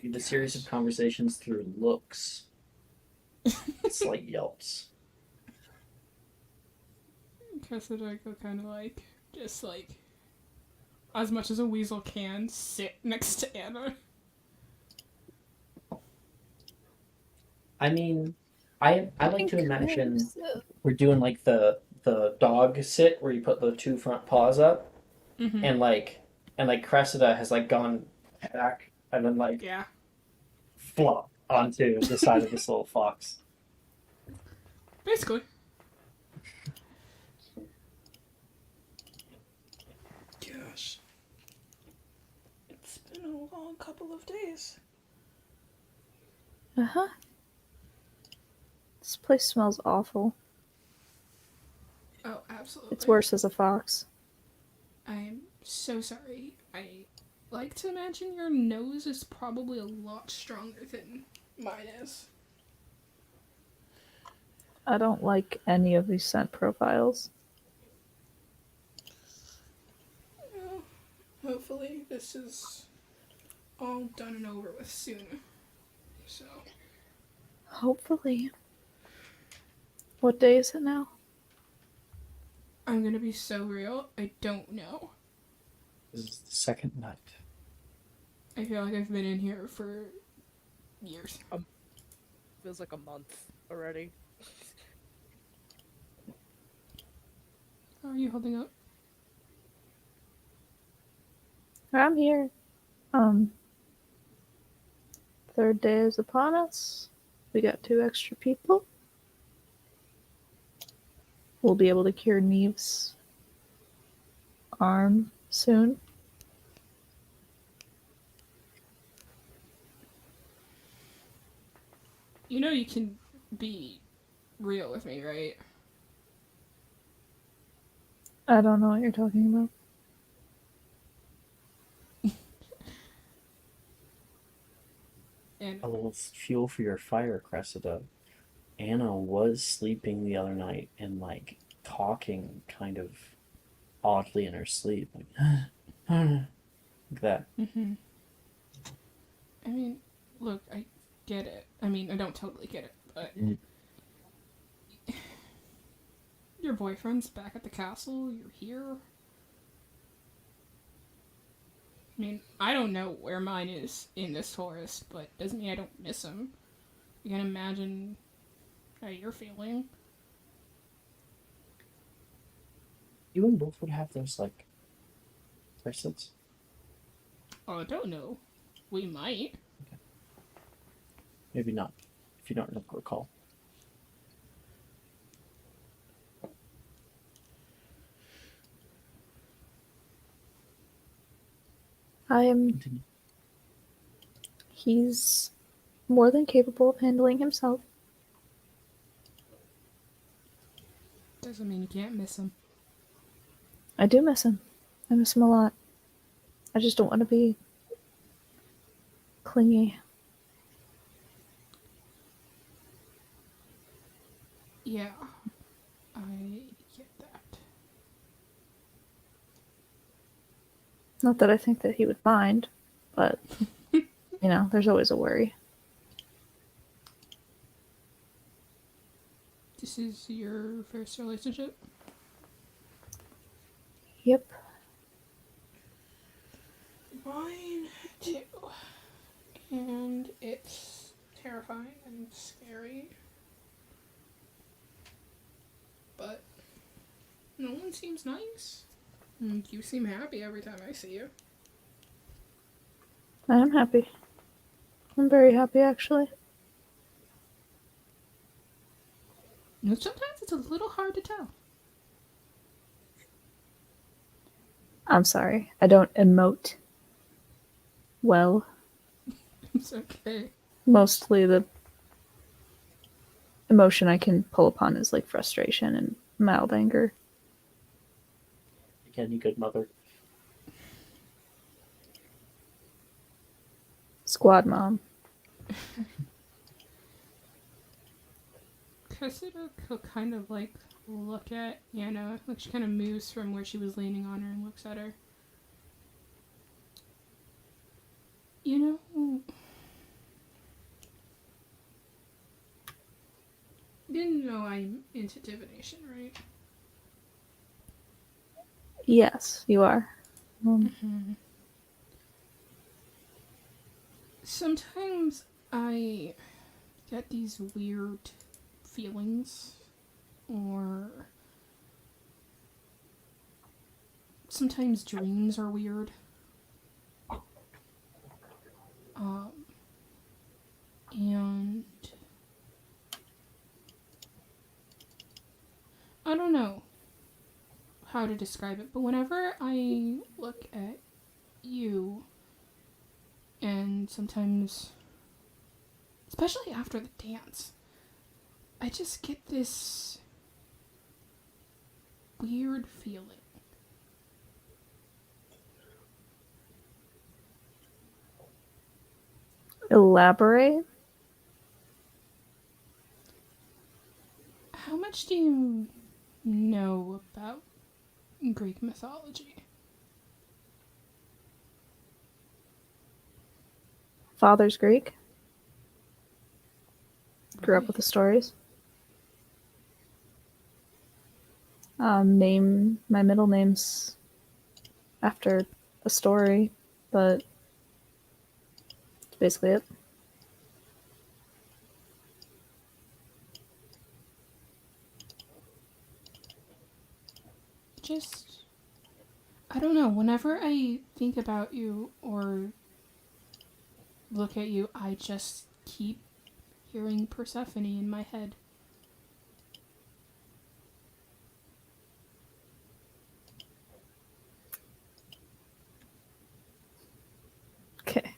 The series of conversations through looks. Slight yelps. Cressida will kind of like, just like, as much as a weasel can, sit next to Anna. I mean, I like to imagine we're doing like the dog sit where you put the two front paws up, and like Cressida has like gone back and then like flop onto the side of this little fox. Basically. Gosh. It's been a long couple of days. Uh-huh. This place smells awful. Oh, absolutely. It's worse as a fox. I'm so sorry. I like to imagine your nose is probably a lot stronger than mine is. I don't like any of these scent profiles. Well, hopefully this is all done and over with soon. So. Hopefully. What day is it now? I'm gonna be so real, I don't know. This is the second night. I feel like I've been in here for years. Feels like a month already. How are you holding up? I'm here. Third day is upon us. We got 2 extra people. We'll be able to cure Neve's arm soon. You know you can be real with me, right? I don't know what you're talking about. And A little fuel for your fire, Cressida. Anna was sleeping the other night and like talking kind of oddly in her sleep, like, like that. I mean, look, I get it. I mean, I don't totally get it, but your boyfriend's back at the castle. You're here. I mean, I don't know where mine is in this forest, but doesn't mean I don't miss him. You can imagine how you're feeling. You and Wolf would have those like bracelets. Oh, I don't know. We might. Maybe not, if you don't recall. I am. Continue. He's more than capable of handling himself. Doesn't mean you can't miss him. I do miss him. I miss him a lot. I just don't want to be clingy. Yeah, I get that. Not that I think that he would mind, but there's always a worry. This is your first relationship? Yep. Mine too. And it's terrifying and scary. But no one seems nice. And you seem happy every time I see you. I am happy. I'm very happy, actually. Sometimes it's a little hard to tell. I'm sorry. I don't emote well. It's okay. Mostly the emotion I can pull upon is like frustration and mild anger. Again, you good mother. Squad mom. Cressida could kind of like look at Anna. Like she kind of moves from where she was leaning on her and looks at her. You didn't know I'm into divination, right? Yes, you are. Sometimes I get these weird feelings, or sometimes dreams are weird. And I don't know how to describe it, but whenever I look at you, and sometimes, especially after the dance, I just get this weird feeling. Elaborate? How much do you know about Greek mythology? Father's Greek. Grew up with the stories. My middle name's after a story, but that's basically it. I don't know, whenever I think about you or look at you, I just keep hearing Persephone in my head. Okay.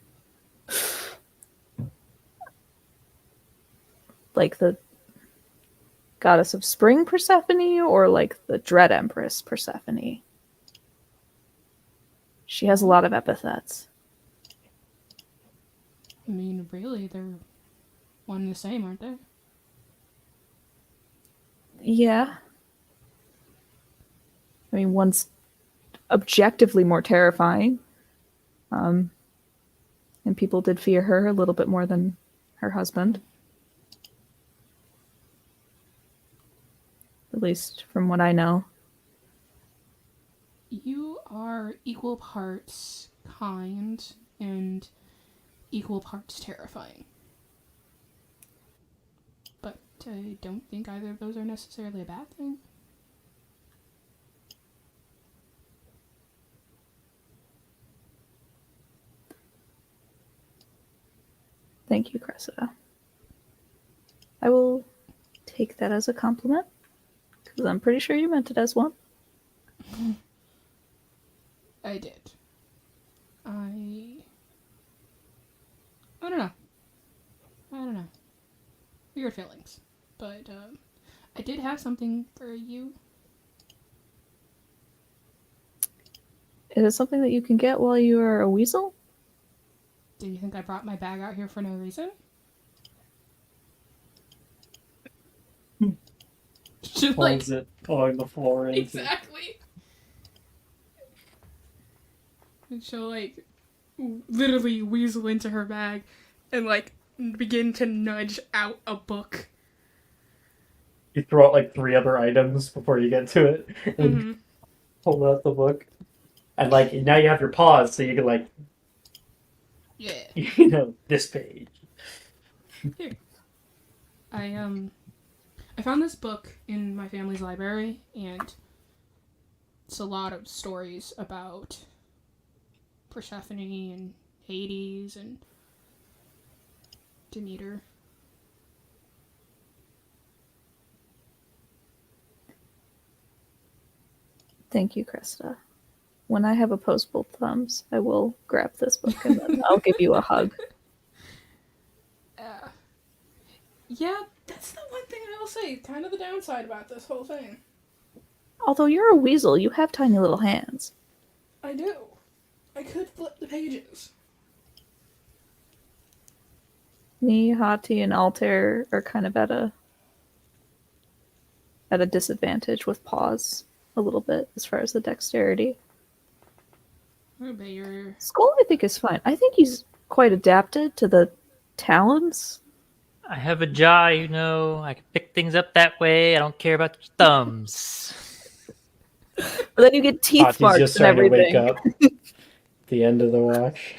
Like the goddess of spring Persephone, or like the Dread Empress Persephone? She has a lot of epithets. I mean, really, they're one and the same, aren't they? Yeah. I mean, one's objectively more terrifying. And people did fear her a little bit more than her husband. At least from what I know. You are equal parts kind and equal parts terrifying. But I don't think either of those are necessarily a bad thing. Thank you, Cressida. I will take that as a compliment, because I'm pretty sure you meant it as one. I did. I don't know. I don't know. Weird feelings. But I did have something for you. Is it something that you can get while you are a weasel? Do you think I brought my bag out here for no reason? Just like Pulls it, pulling the floor into. exactly. And she'll like literally weasel into her bag and like begin to nudge out a book. You throw out like 3 other items before you get to it, and pull out the book. And like now you have your paws, so you can like, Yeah. This page. Here. I found this book in my family's library, and it's a lot of stories about Persephone and Hades and Demeter. Thank you, Krista. When I have opposable thumbs, I will grab this book and then I'll give you a hug. Yeah, that's the one thing I will say. Kind of the downside about this whole thing. Although you're a weasel, you have tiny little hands. I do. I could flip the pages. Me, Hati, and Altair are kind of at a disadvantage with paws a little bit as far as the dexterity. Skull, I think, is fine. I think he's quite adapted to the talons. I have a jaw, I can pick things up that way. I don't care about your thumbs. But then you get teeth Hati's marks just and starting everything. to wake up. The end of the watch.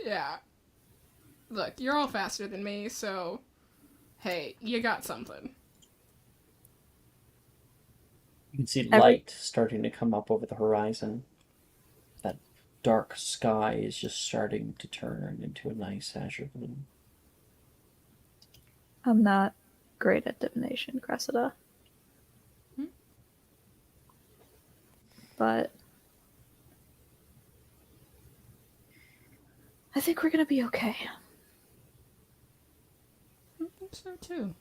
Yeah. Look, you're all faster than me, so hey, you got something. You can see light starting to come up over the horizon. That dark sky is just starting to turn into a nice azure blue. I'm not great at divination, Cressida. But I think we're gonna be okay. I think so too.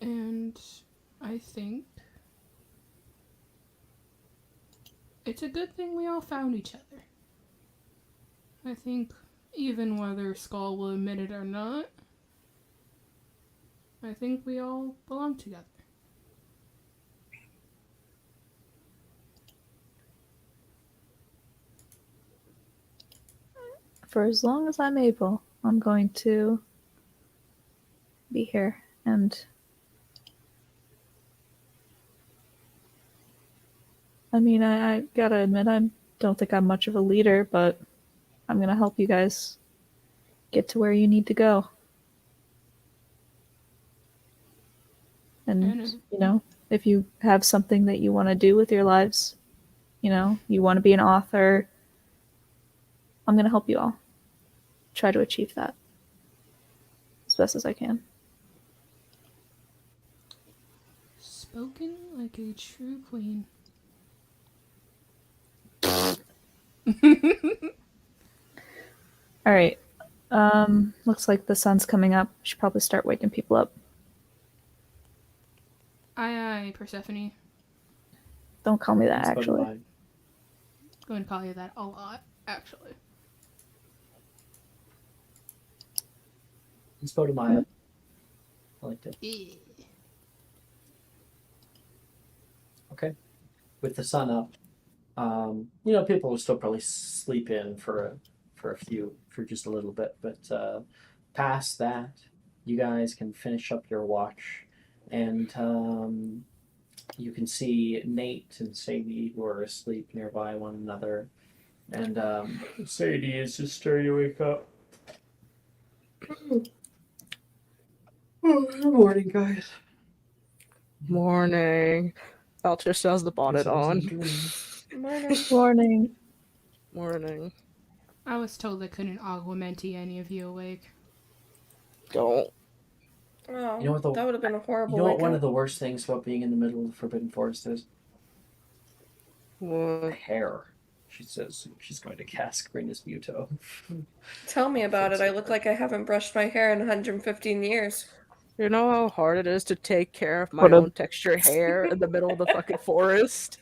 And I think it's a good thing we all found each other. I think even whether Skull will admit it or not, I think we all belong together. For as long as I'm able, I'm going to be here. And I mean, I gotta admit, I don't think I'm much of a leader, but I'm gonna help you guys get to where you need to go. And, if you have something that you want to do with your lives, you want to be an author, I'm going to help you all try to achieve that as best as I can. Spoken like a true queen. All right. Looks like the sun's coming up. Should probably start waking people up. Aye, Persephone. Don't call me that, That's actually. about mine. I'm going to call you that a lot, actually. Let's go to Maya. I liked it. Yeah. Okay. With the sun up, people will still probably sleep in for just a little bit, but past that, you guys can finish up your watch, and you can see Nate and Sadie who are asleep nearby one another, and Sadie is just starting to wake up. Oh, good morning, guys. Morning. Altair still has the bonnet on. Good morning. Morning. I was told I couldn't augmenti any of you awake. Don't. Oh, You know what the that would have been a horrible you know what wake one up. of the worst things about being in the middle of the Forbidden Forest is? What? Hair. She says she's going to cast Greenest Muto. Tell me about it. I look like I haven't brushed my hair in 115 years. You know how hard it is to take care of my What a- own texture hair in the middle of the fucking forest?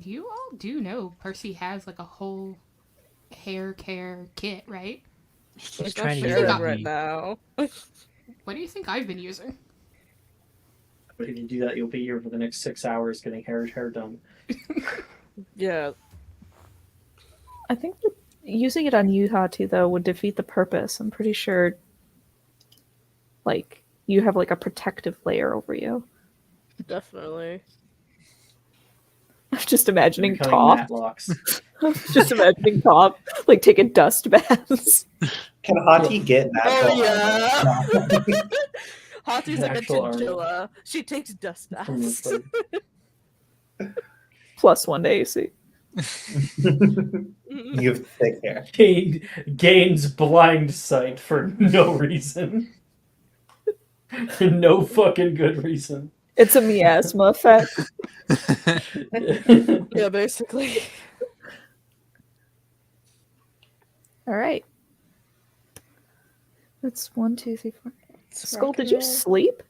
You all do know Percy has like a whole hair care kit, right? He keeps It's not trying to use sharing it on right me. now. What do you think I've been using? But if you do that, you'll be here for the next 6 hours getting hair done. Yeah. I think that using it on Yuhatu though would defeat the purpose. I'm pretty sure, like, you have like a protective layer over you. Definitely. I'm just imagining Becoming Top. Matlocks. I'm just imagining Top like taking dust baths. Can Hati get natural Oh, yeah. armor? Hati's like a Actual armor. chinchilla. She takes dust From baths. the Plus 1 to AC. You have thick hair. Gains blind sight for no reason. No fucking good reason. It's a miasma effect. Yeah, basically. All right. That's 1, 2, 3, 4. It's Skull, rock and did you roll. sleep?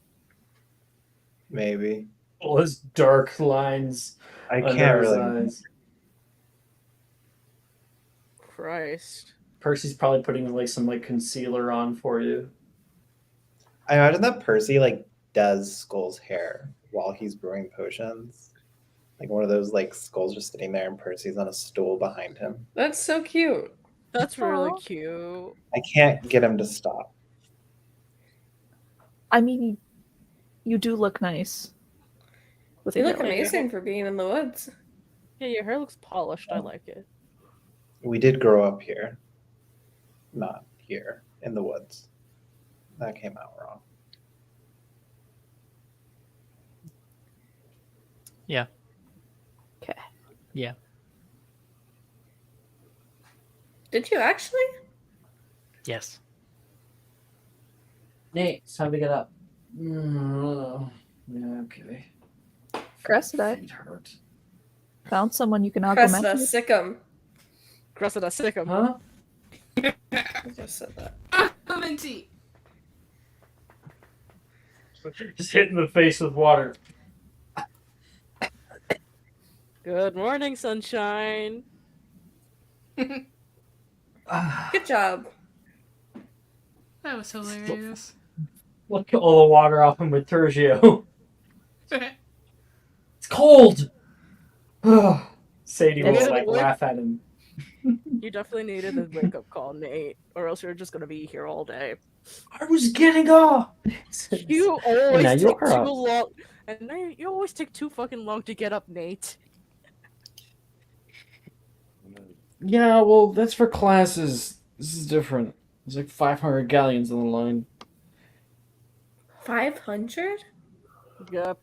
Maybe. All his dark lines I under can't his really. eyes. Christ. Percy's probably putting like some like concealer on for you. I imagine that Percy like does Skull's hair while he's brewing potions. Like one of those like Skull's just sitting there and Percy's on a stool behind him. That's so cute. That's really Aw. cute. I can't get him to stop. I mean, you do look nice. With You your look hair. amazing for being in the woods. Yeah, your hair looks polished. I like it. We did grow up here. Not here, in the woods. That came out wrong. Yeah. Okay. Yeah. Did you actually? Yes. Nate, it's time to get up. Yeah, okay. Cressida, Feet hurt. found someone you can Cressida, augment. sick 'em. Cressida, sick him. Huh? I just said that. Augmenti! Just hitting the face with water. Good morning, sunshine. Good job. That was hilarious. Look at all the water off him with Tergio. It's cold! Sadie will Yeah. like laugh at him. You definitely needed a wake up call, Nate, or else you're just gonna be here all day. I was getting up! You always now you take are too up. long, and now you always take too fucking long to get up, Nate. Yeah, well, that's for classes. This is different. There's like 500 galleons on the line. 500? Yep.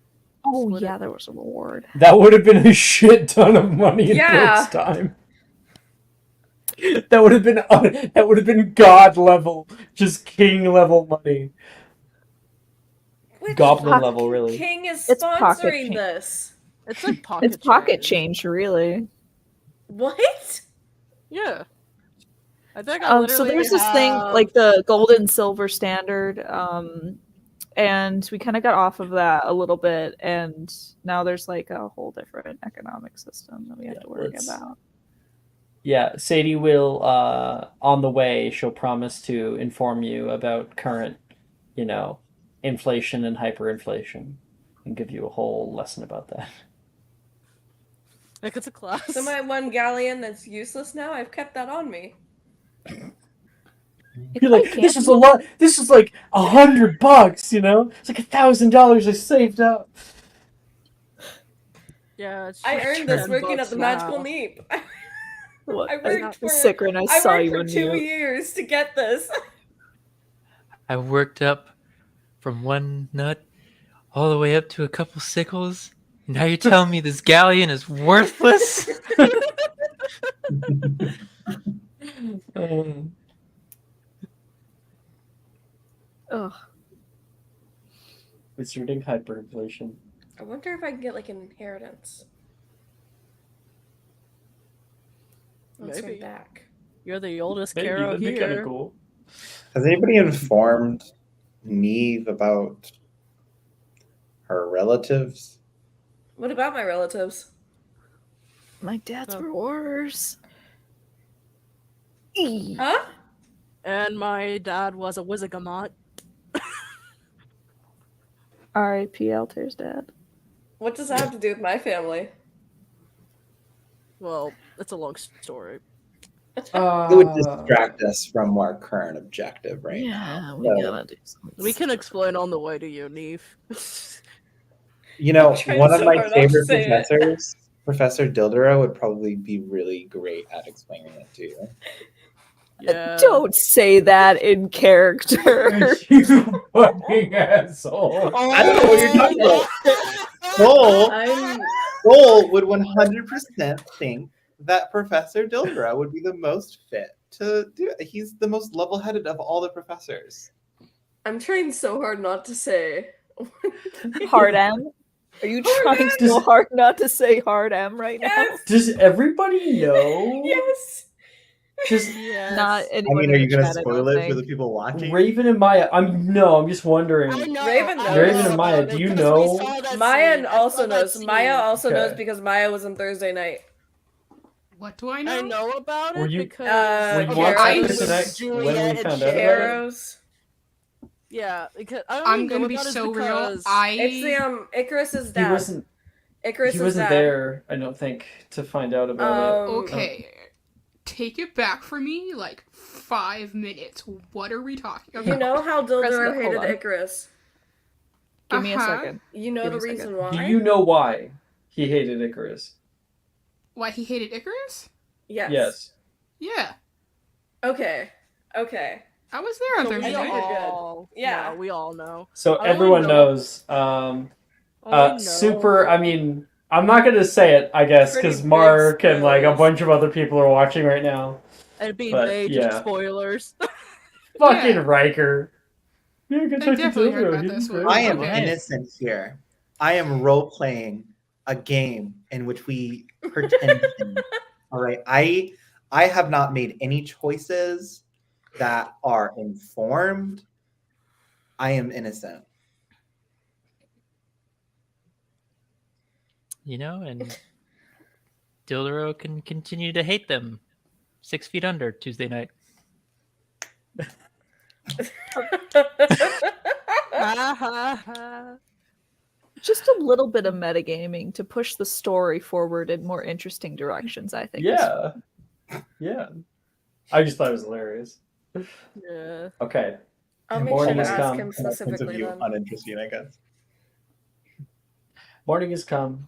Oh Split yeah, it. there was a reward. That would have been a shit ton of money in Yeah. Brooks' time. That would have been god level, just king level money. Which Goblin Pocket level, really. king is It's pocket sponsoring change. this? It's like pocket. It's pocket change, really. What? Yeah. I think I So literally there's this thing have- like the gold and silver standard, and we kind of got off of that a little bit, and now there's like a whole different economic system that we have Yeah, to worry let's- about. Yeah, Sadie will, on the way, she'll promise to inform you about current, inflation and hyperinflation and give you a whole lesson about that. like it's a class. So my 1 galleon that's useless now, I've kept that on me. You're like, this is a lot, this is like $100, It's like $1,000 I saved up. Yeah, it's I just earned this 10 working bucks at the Magical now. Neep. What? I worked for Sicker, and I I saw worked you for on 2 mute. years to get this. I worked up from one nut all the way up to a couple sickles. Now you're telling me this galleon is worthless? Ugh. It's reading hyperinflation. I wonder if I can get like an inheritance. Once Maybe. I'm back. You're the oldest Maybe Caro that'd be kind of here. cool. Has anybody informed Neve about her relatives? What about my relatives? My dad's Oh. were worse. Eee. Huh? And my dad was a Wizigamot. R.I.P. Alter's dad. What does that have to do with my family? Well, it's a long story. It would distract us from our current objective right now. We So, gotta do something. We can explain on the way to you, Neve. you know, I'm trying one of so my hard not to favorite say it. professors, Professor Dildera, would probably be really great at explaining it to you. Yeah. Don't say that in character. You fucking asshole. I don't know what you're talking about. Cole, I'm Cole would 100% think that Professor Dildera would be the most fit to do it. He's the most level-headed of all the professors. trying so hard not to say. Hard M? Are you trying so hard not to say hard M right now? Yes. Does everybody know? Yes. Just Yes. Not I anyone mean, in are the you going to chat, I spoil don't it for the think. people watching? Raven and Maya. I'm just wondering. I know. Raven I knows. Raven know and Maya, about do it, you 'cause know? we saw that Maya scene. I also saw that knows. Maya scene. also knows Okay. because Maya was on Thursday night. What do I know? I know about Were it you- because Were you Okay, on I Thursday was- night Juliet when we and found out about it? Arrows. Yeah, because I I'm only know gonna be about it so real. because It's the Icarus's He dad. wasn't. Icarus's He wasn't dad. there. I don't think to find out about it. Okay. Take it back for me, like 5 minutes. What are we talking about? You know how Dildera hold hated on. Icarus. Give me a Uh-huh. second. You know Give the me a reason second. why? Do you know why he hated Icarus? Why he hated Icarus? Yes. Yes. Yeah. Okay. I was there on So we Thursday all- night. you're good. all, Yeah. no, we all know. So I only everyone know- knows. Only know- Super. I mean, I'm not gonna say it. I guess Pretty because big Mark and like a spoilers. bunch of other people are watching right now. It'd be but, major yeah. spoilers. Fucking Yeah. Riker. Yeah, good I talk to definitely heard Dildera. about He's this one. great. I am Okay. innocent here. I am role playing a game in which we pretend. All right, I have not made any choices that are informed. I am innocent. You know, and Dildero can continue to hate them. 6 feet under Tuesday night. Just a little bit of metagaming to push the story forward in more interesting directions, I think. Yeah. Yeah. I just thought it was hilarious. Yeah. Okay. I'll make Morning sure to has ask come. him From my point of specifically view, then. uninteresting, I guess. Morning has come.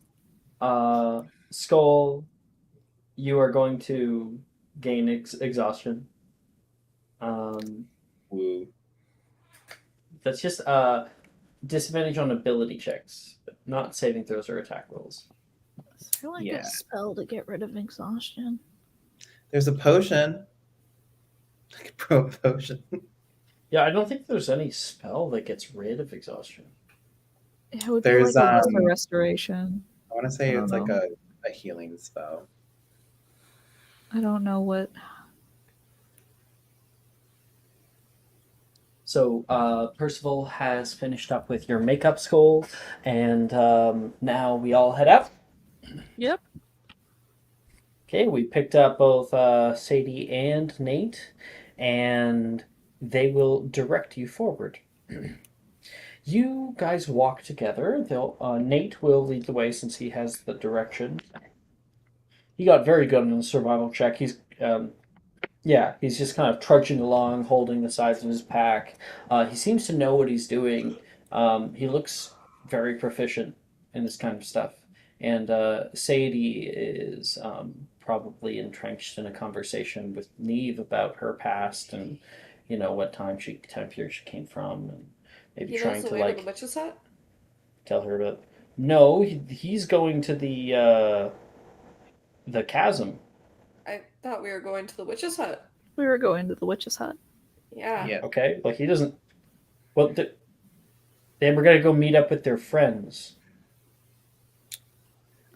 Skull, you are going to gain exhaustion. Woo. That's just disadvantage on ability checks, but not saving throws or attack rolls. Is there like Yeah. a spell to get rid of exhaustion? There's a potion. Like a pro potion. Yeah, I don't think there's any spell that gets rid of exhaustion. It would There's, be like a lesser restoration. I want to say I don't it's like know. a healing spell. I don't know what. So Percival has finished up with your makeup Skull, and now we all head out. Yep. Okay, we picked up both Sadie and Nate, and they will direct you forward. You guys walk together. Nate will lead the way since he has the direction. He got very good on the survival check. He's just kind of trudging along, holding the sides of his pack. He seems to know what he's doing. He looks very proficient in this kind of stuff. And Sadie is probably entrenched in a conversation with Neve about her past and, what time period she came from, and maybe He trying knows the to way to the witch's hut? tell her about. No, he's going to the chasm. I thought we were going to the witch's hut. We were going to the witch's hut. Yeah. Yeah. Okay, like he doesn't. Well, they were gonna go meet up with their friends.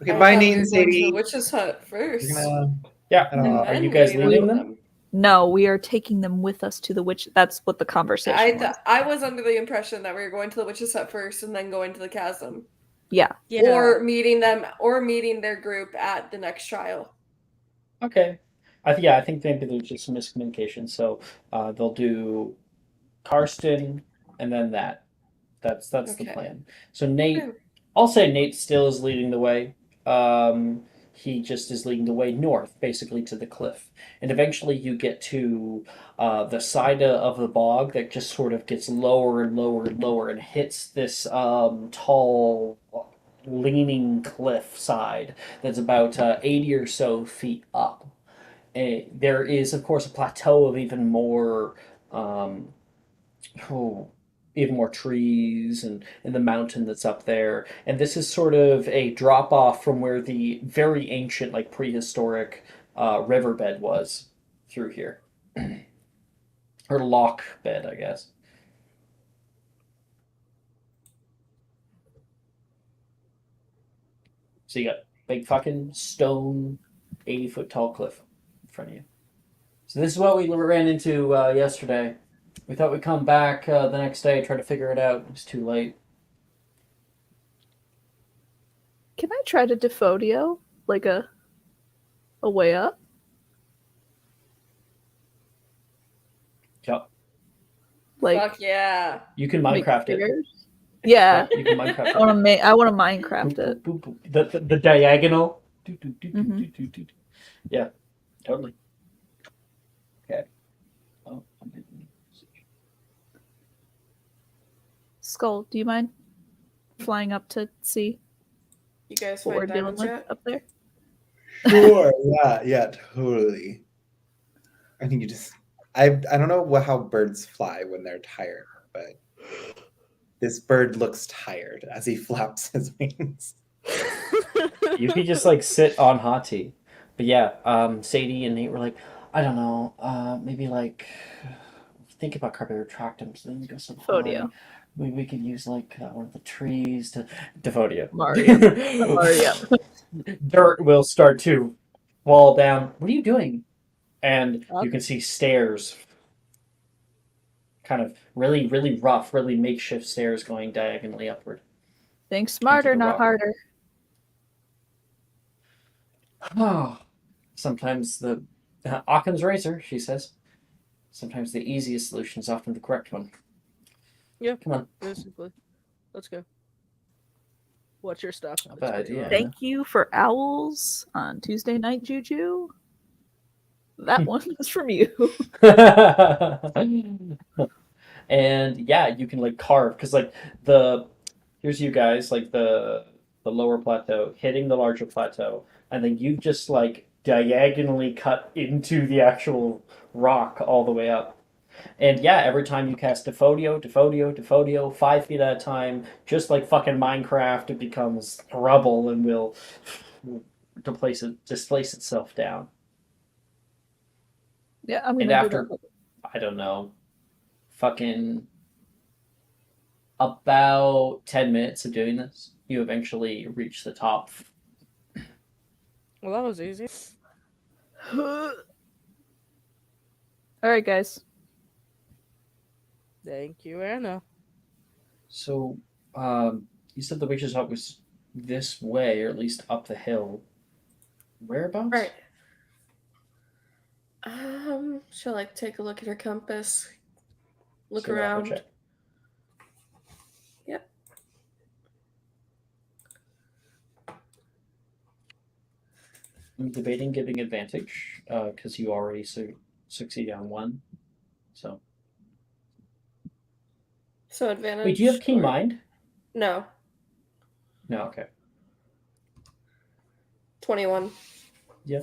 Okay, I bye, thought Nate we and were going to the Sadie. witch's hut first. We're gonna. Yeah, I don't and know. are then you guys meet up leaving with them? No, we are taking them with us to the witch. That's what the conversation was. I was under the impression that we were going to the witch's hut first and then going to the chasm. Yeah. Or meeting their group at the next trial. Okay. I think maybe there's just some miscommunication. So they'll do Karsten and then that. That's the Okay. plan. So Nate, Okay. I'll say Nate still is leading the way. He just is leading the way north, basically to the cliff, and eventually you get to the side of the bog that just sort of gets lower and lower and lower and hits this tall, leaning cliff side that's about 80 or so feet up. There is, of course, a plateau of um, oh, even more trees and the mountain that's up there. And this is sort of a drop off from where the very ancient, like prehistoric riverbed was through here. Or lock bed, I guess. So you got big fucking stone, 80-foot tall cliff in front of you. So this is what we ran into yesterday. We thought we'd come back the next day, try to figure it out. It was too late. Can I try to Defodio like a way up? Yep. Like Fuck yeah. You can make Minecraft it. stairs? Yeah. You can Minecraft it. I want to Minecraft it. Boop, boop, boop. The diagonal. Mhm. Yeah, totally. Okay. Oh, I'm hitting the message. Skull, do you mind flying up to see You guys what find we're dealing diamonds with yet? up there? Sure. Yeah. Totally. I think you just. I don't know how birds fly when they're tired, but this bird looks tired as he flaps his wings. You could just like sit on Hati. But yeah, Sadie and Nate were like, I don't know, maybe like think about carbon retractums, then go so high. Defodio. We could use like one of the trees to Defodio. Mario. Dirt will start to fall down. What are you doing? And Up. you can see stairs, kind of really, really rough, really makeshift stairs going diagonally upward. Think smarter, the not rock. harder. Oh, sometimes the Occam's razor, she says. Sometimes the easiest solution is often the correct one. Yeah. Come on. Basically. Let's go. What's your stuff? Not a bad idea. Thank you for owls on Tuesday night, Juju. That one was from you. And yeah, you can like carve because like here's you guys like the lower plateau hitting the larger plateau, and then you just like diagonally cut into the actual rock all the way up. And yeah, every time you cast Defodio, 5 feet at a time, just like fucking Minecraft, it becomes rubble and will displace itself down. Yeah, I'm And gonna after, do that. I don't know, fucking about 10 minutes of doing this, you eventually reach the top. Well, that was easy. All right, guys. Thank you, Anna. So, you said the witch's hut was this way, or at least up the hill. Whereabouts? Right. Shall I take a look at her compass? Look So roll a around. check. Yep. I'm debating giving advantage, because you already succeeded on one. So. So advantage. Wait, do you have keen mind? No. No, okay. 21. Yeah.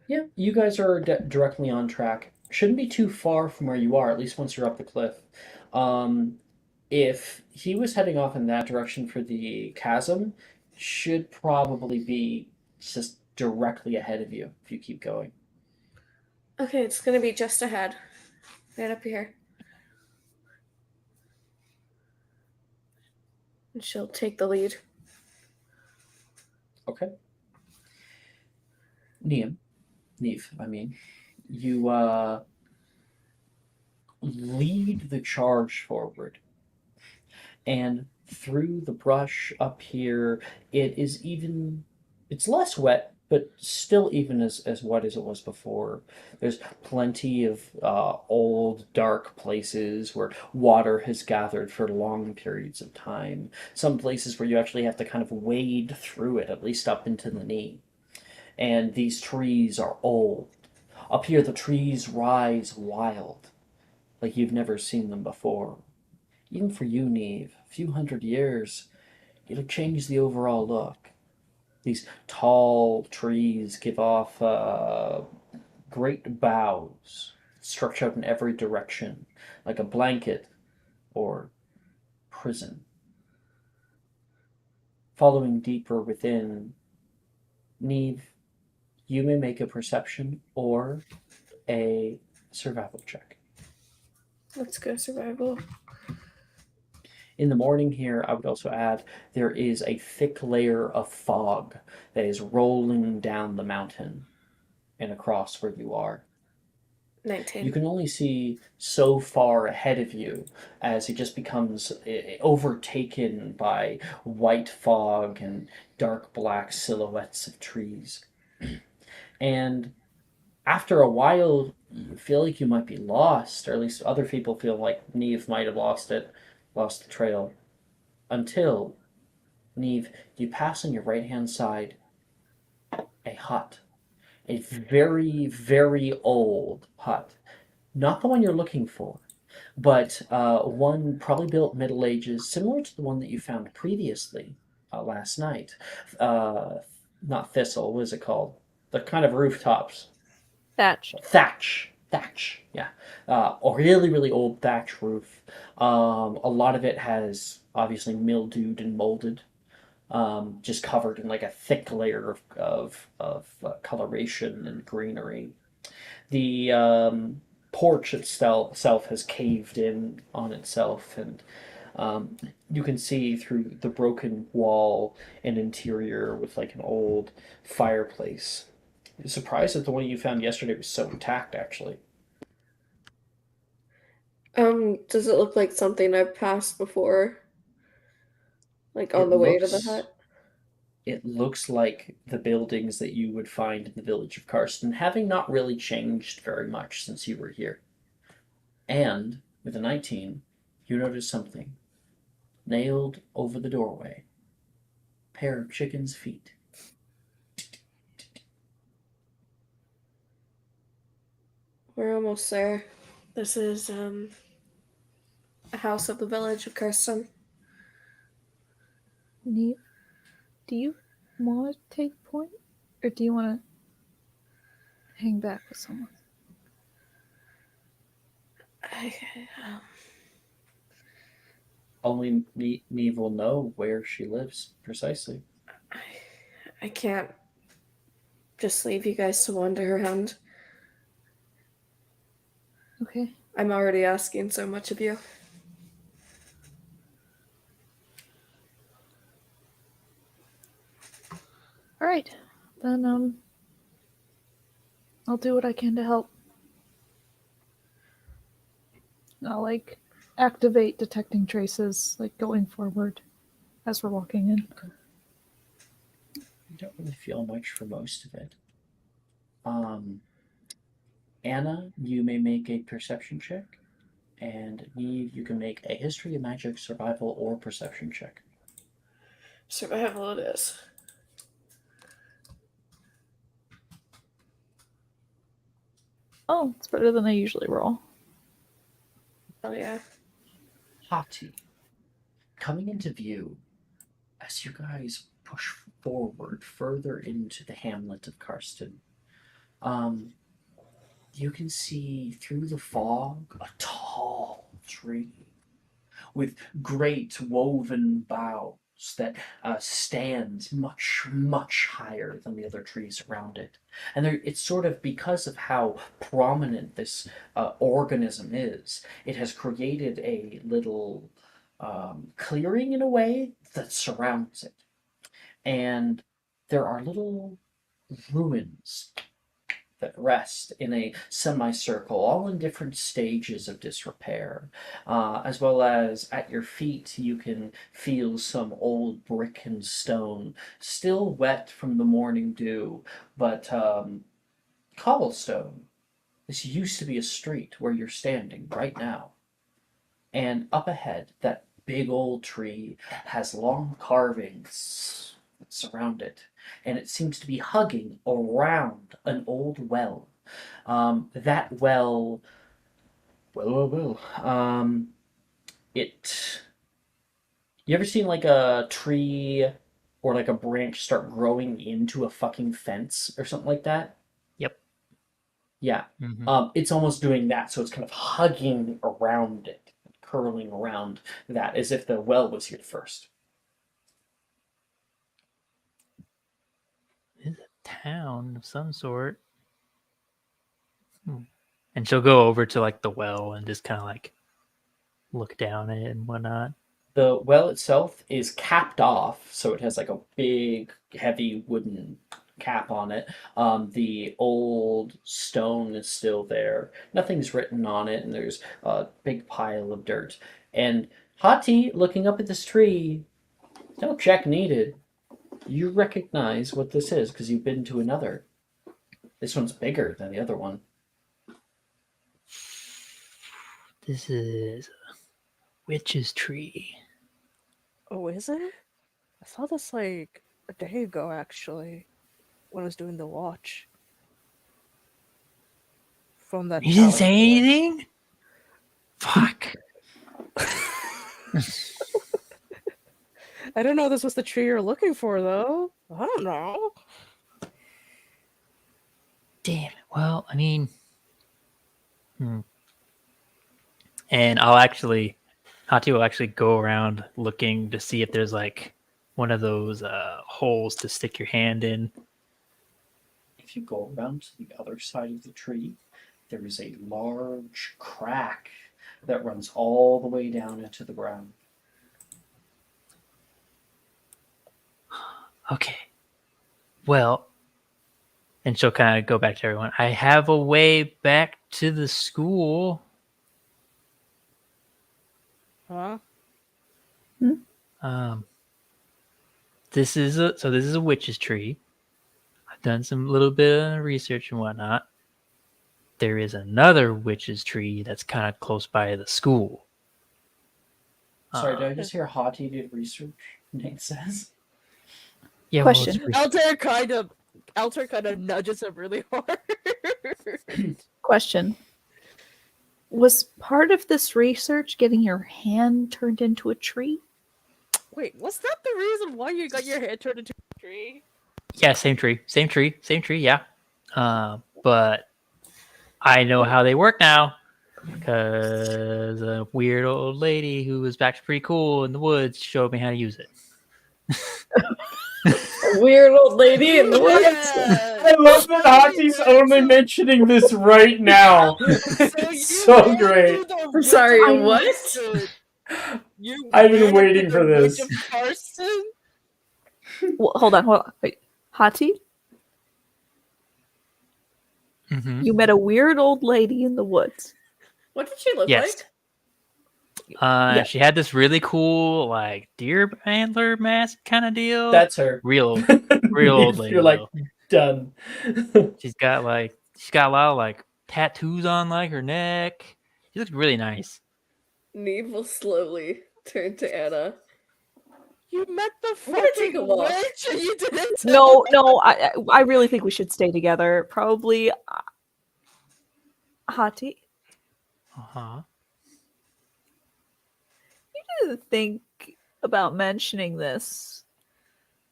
Yeah, you guys are directly on track. Shouldn't be too far from where you are, at least once you're up the cliff. If he was heading off in that direction for the chasm, should probably be just directly ahead of you if you keep going. Okay, it's gonna be just ahead. Right up here. And she'll take the lead. Okay. Neve, I mean, you lead the charge forward, and through the brush up here, it's less wet, but still even as wet as it was before. There's plenty of old, dark places where water has gathered for long periods of time. Some places where you actually have to kind of wade through it, at least up into the knee. And these trees are old. Up here, the trees rise wild, like you've never seen them before. Even for you, Neve, a few hundred years, it'll change the overall look. These tall trees give off great boughs, stretch out in every direction, like a blanket or prison. Following deeper within, Neve, you may make a perception or a survival check. Let's go survival. In the morning here, I would also add, there is a thick layer of fog that is rolling down the mountain and across where you are. 19. You can only see so far ahead of you as it just becomes overtaken by white fog and dark black silhouettes of trees. And after a while, you feel like you might be lost, or at least other people feel like Neve might have lost the trail. Until, Neve, you pass on your right-hand side a hut. A very, very old hut. Not the one you're looking for, but one probably built Middle Ages, similar to the one that you found previously last night. Not thistle, what is it called? The kind of rooftops. Thatch. Thatch, yeah. A really, really old thatch roof. A lot of it has obviously mildewed and molded, just covered in like a thick layer of coloration and greenery. The porch itself has caved in on itself, and you can see through the broken wall an interior with like an old fireplace. Surprised that the one you found yesterday was so intact, actually. Does it look like something I've passed before? Like on It the way to the looks hut? it looks like the buildings that you would find in the village of Karsten, having not really changed very much since you were here. And with a 19, you notice something nailed over the doorway. Pair of chicken's feet. We're almost there. This is a house of the village of Kirsten. Neve, do you want to take point, or do you want to hang back with someone? Only Neve will know where she lives precisely. I can't just leave you guys to wander around. Okay. I'm already asking so much of you. All right, then I'll do what I can to help. I'll activate detecting traces going forward as we're walking in. You don't really feel much for most of it. Anna, you may make a perception check, and Neve, you can make a history of magic, survival, or perception check. Survival it is. Oh, it's better than I usually roll. Oh yeah. Hati, coming into view as you guys push forward further into the hamlet of Karsten, you can see through the fog a tall tree with great woven boughs that stands much, much higher than the other trees around it. And it's sort of because of how prominent this organism is, it has created a little clearing in a way that surrounds it. And there are little ruins that rest in a semicircle, all in different stages of disrepair. As well as at your feet, you can feel some old brick and stone, still wet from the morning dew, but cobblestone. This used to be a street where you're standing right now. And up ahead, that big old tree has long carvings that surround it, and it seems to be hugging around an old well. That well, it. You ever seen like a tree or like a branch start growing into a fucking fence or something like that? Yep. Yeah. It's almost doing that, so it's kind of hugging around it, curling around that, as if the well was here first. It's a town of some sort. And she'll go over to like the well and just kind of like look down at it and whatnot. The well itself is capped off, so it has like a big, heavy wooden cap on it. The old stone is still there. Nothing's written on it, and there's a big pile of dirt. And Hati, looking up at this tree, no check needed. You recognize what this is because you've been to another. This one's bigger than the other one. This is a witch's tree. Oh, is it? I saw this like a day ago, actually, when I was doing the watch. From that. You didn't say anything? Fuck. I don't know this was the tree you're looking for, though. I don't know. Damn it. Well, I mean... And Hati will actually go around looking to see if there's like one of those holes to stick your hand in. If you go around to the other side of the tree, there is a large crack that runs all the way down into the ground. Okay. Well, and she'll kind of go back to everyone. I have a way back to the school. Huh? This is a witch's tree. I've done some little bit of research and whatnot. There is another witch's tree that's kind of close by the school. Sorry, did I just hear Hati did research? Nate says. Yeah. Question. Well, Alter kind of nudges him really hard. Question. Was part of this research getting your hand turned into a tree? Wait, was that the reason why you got your head turned into a tree? yeah, same tree. Yeah. But I know how they work now. Because a weird old lady who was back pretty cool in the woods showed me how to use it. Weird old lady in the woods. I love that Hati's only mentioning this right now. It's so great. I'm sorry, what? I've been waiting for this. Well, hold on. Wait. Hati, Mm-hmm. you met a weird old lady in the woods. What did she look Yes. like? Yeah. She had this really cool, like, deer antler mask kind of deal. That's her. real old lady. You're like, though. done. She's got a lot of like tattoos on like her neck. She looks really nice. Neve will slowly turn to Anna. You met the We're gonna take a fucking walk. witch and you didn't No, I really think we should stay together. Probably Hati. Uh-huh. You didn't think about mentioning this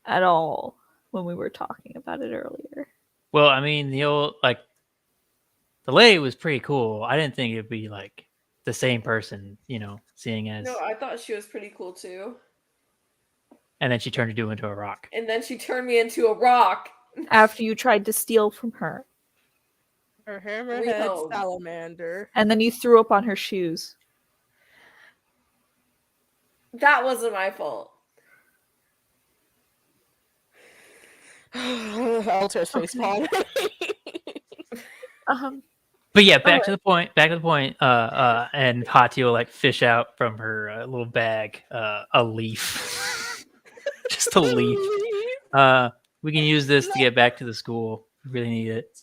at all when we were talking about it earlier. Well, I mean, the lady was pretty cool. I didn't think it'd be like the same person, seeing as No, I thought she was pretty cool too. And then she turned you into a rock. And then she turned me into a rock. After you tried to steal from her. Her hammerhead Rehome. salamander. And then you threw up on her shoes. That wasn't my fault. Altair's face palm. But yeah, back to the point. And Hati will like fish out from her little bag a leaf, just a leaf. We can use this to get back to the school. We really need it.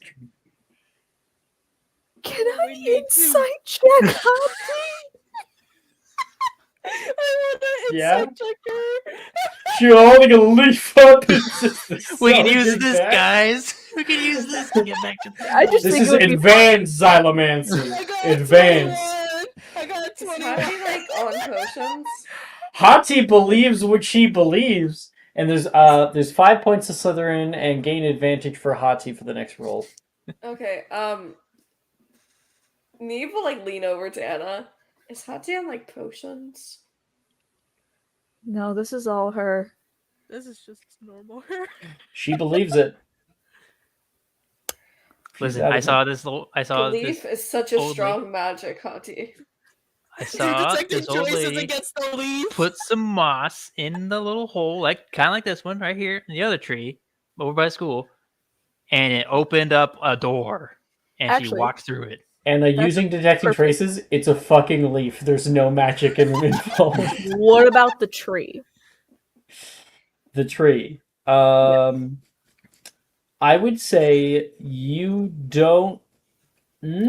Can I insight check Hati? I want to Yeah? insight check her. You're holding a leaf up. We can use this, guys. We can use this to get back to the I just This think is it would be advanced xylomancy. I got Advanced. 21. I got Is 21. Hati like on potions? Hati believes what she believes, and there's 5 points to Slytherin and gain advantage for Hati for the next roll. Okay, Neve will like lean over to Anna. Is Hati on like potions? No, this is all her. This is just normal. She believes it. Listen, out I of saw this little. I saw Belief this. is such a old strong magic, Hati. I saw this old lady against the leaf. put some moss in the little hole, like kind of like this one right here in the other tree over by school, and it opened up a door, and she Actually- walked through it. And using detecting perfect. traces, it's a fucking leaf. There's no magic involved. What about the tree? The tree. I would say you don't.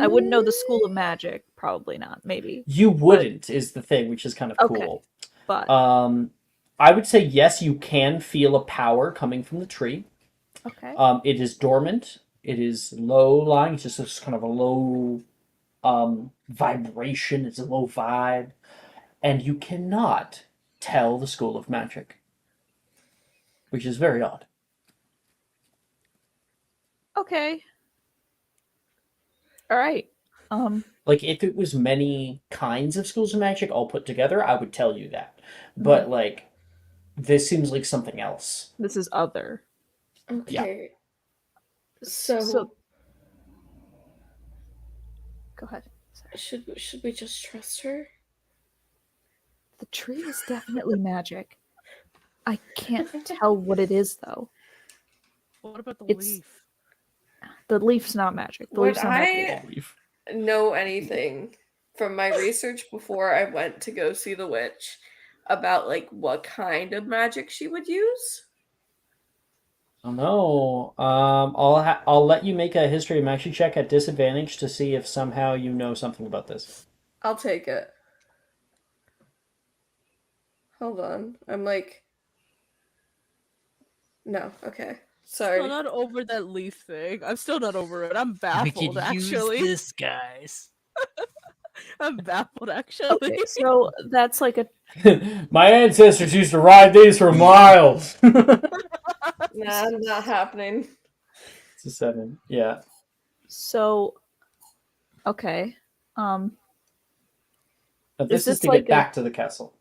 I wouldn't know the school of magic. Probably not. Maybe. You wouldn't is the thing, which is kind of Okay. cool. But I would say yes, you can feel a power coming from the tree. okay. It is dormant. It is low lying. It's just this kind of a low vibration. It's a low vibe, and you cannot tell the school of magic, which is very odd. Okay. All right. Like if it was many kinds of schools of magic all put together, I would tell you that. But like, this seems like something else. This is other. Okay. So, Go ahead. Sorry. should we just trust her? The tree is definitely magic. I can't tell what it is though. What about the It's- leaf? The leaf's not magic. The Would leaf's not magic. I Leaf. know anything from my research before I went to go see the witch about like what kind of magic she would use? I don't know. I'll let you make a history of magic check at disadvantage to see if somehow you know something about this. I'll take it. Hold on. I'm like no, okay. Sorry. I'm not over that leaf thing. I'm still not over it. I'm We baffled, could use actually. this, guys. I'm baffled, actually. Okay, so that's like a My ancestors used to ride these for miles. Nah, not happening. It's a 7. Yeah. so. Okay. But this is this to like get back to the castle.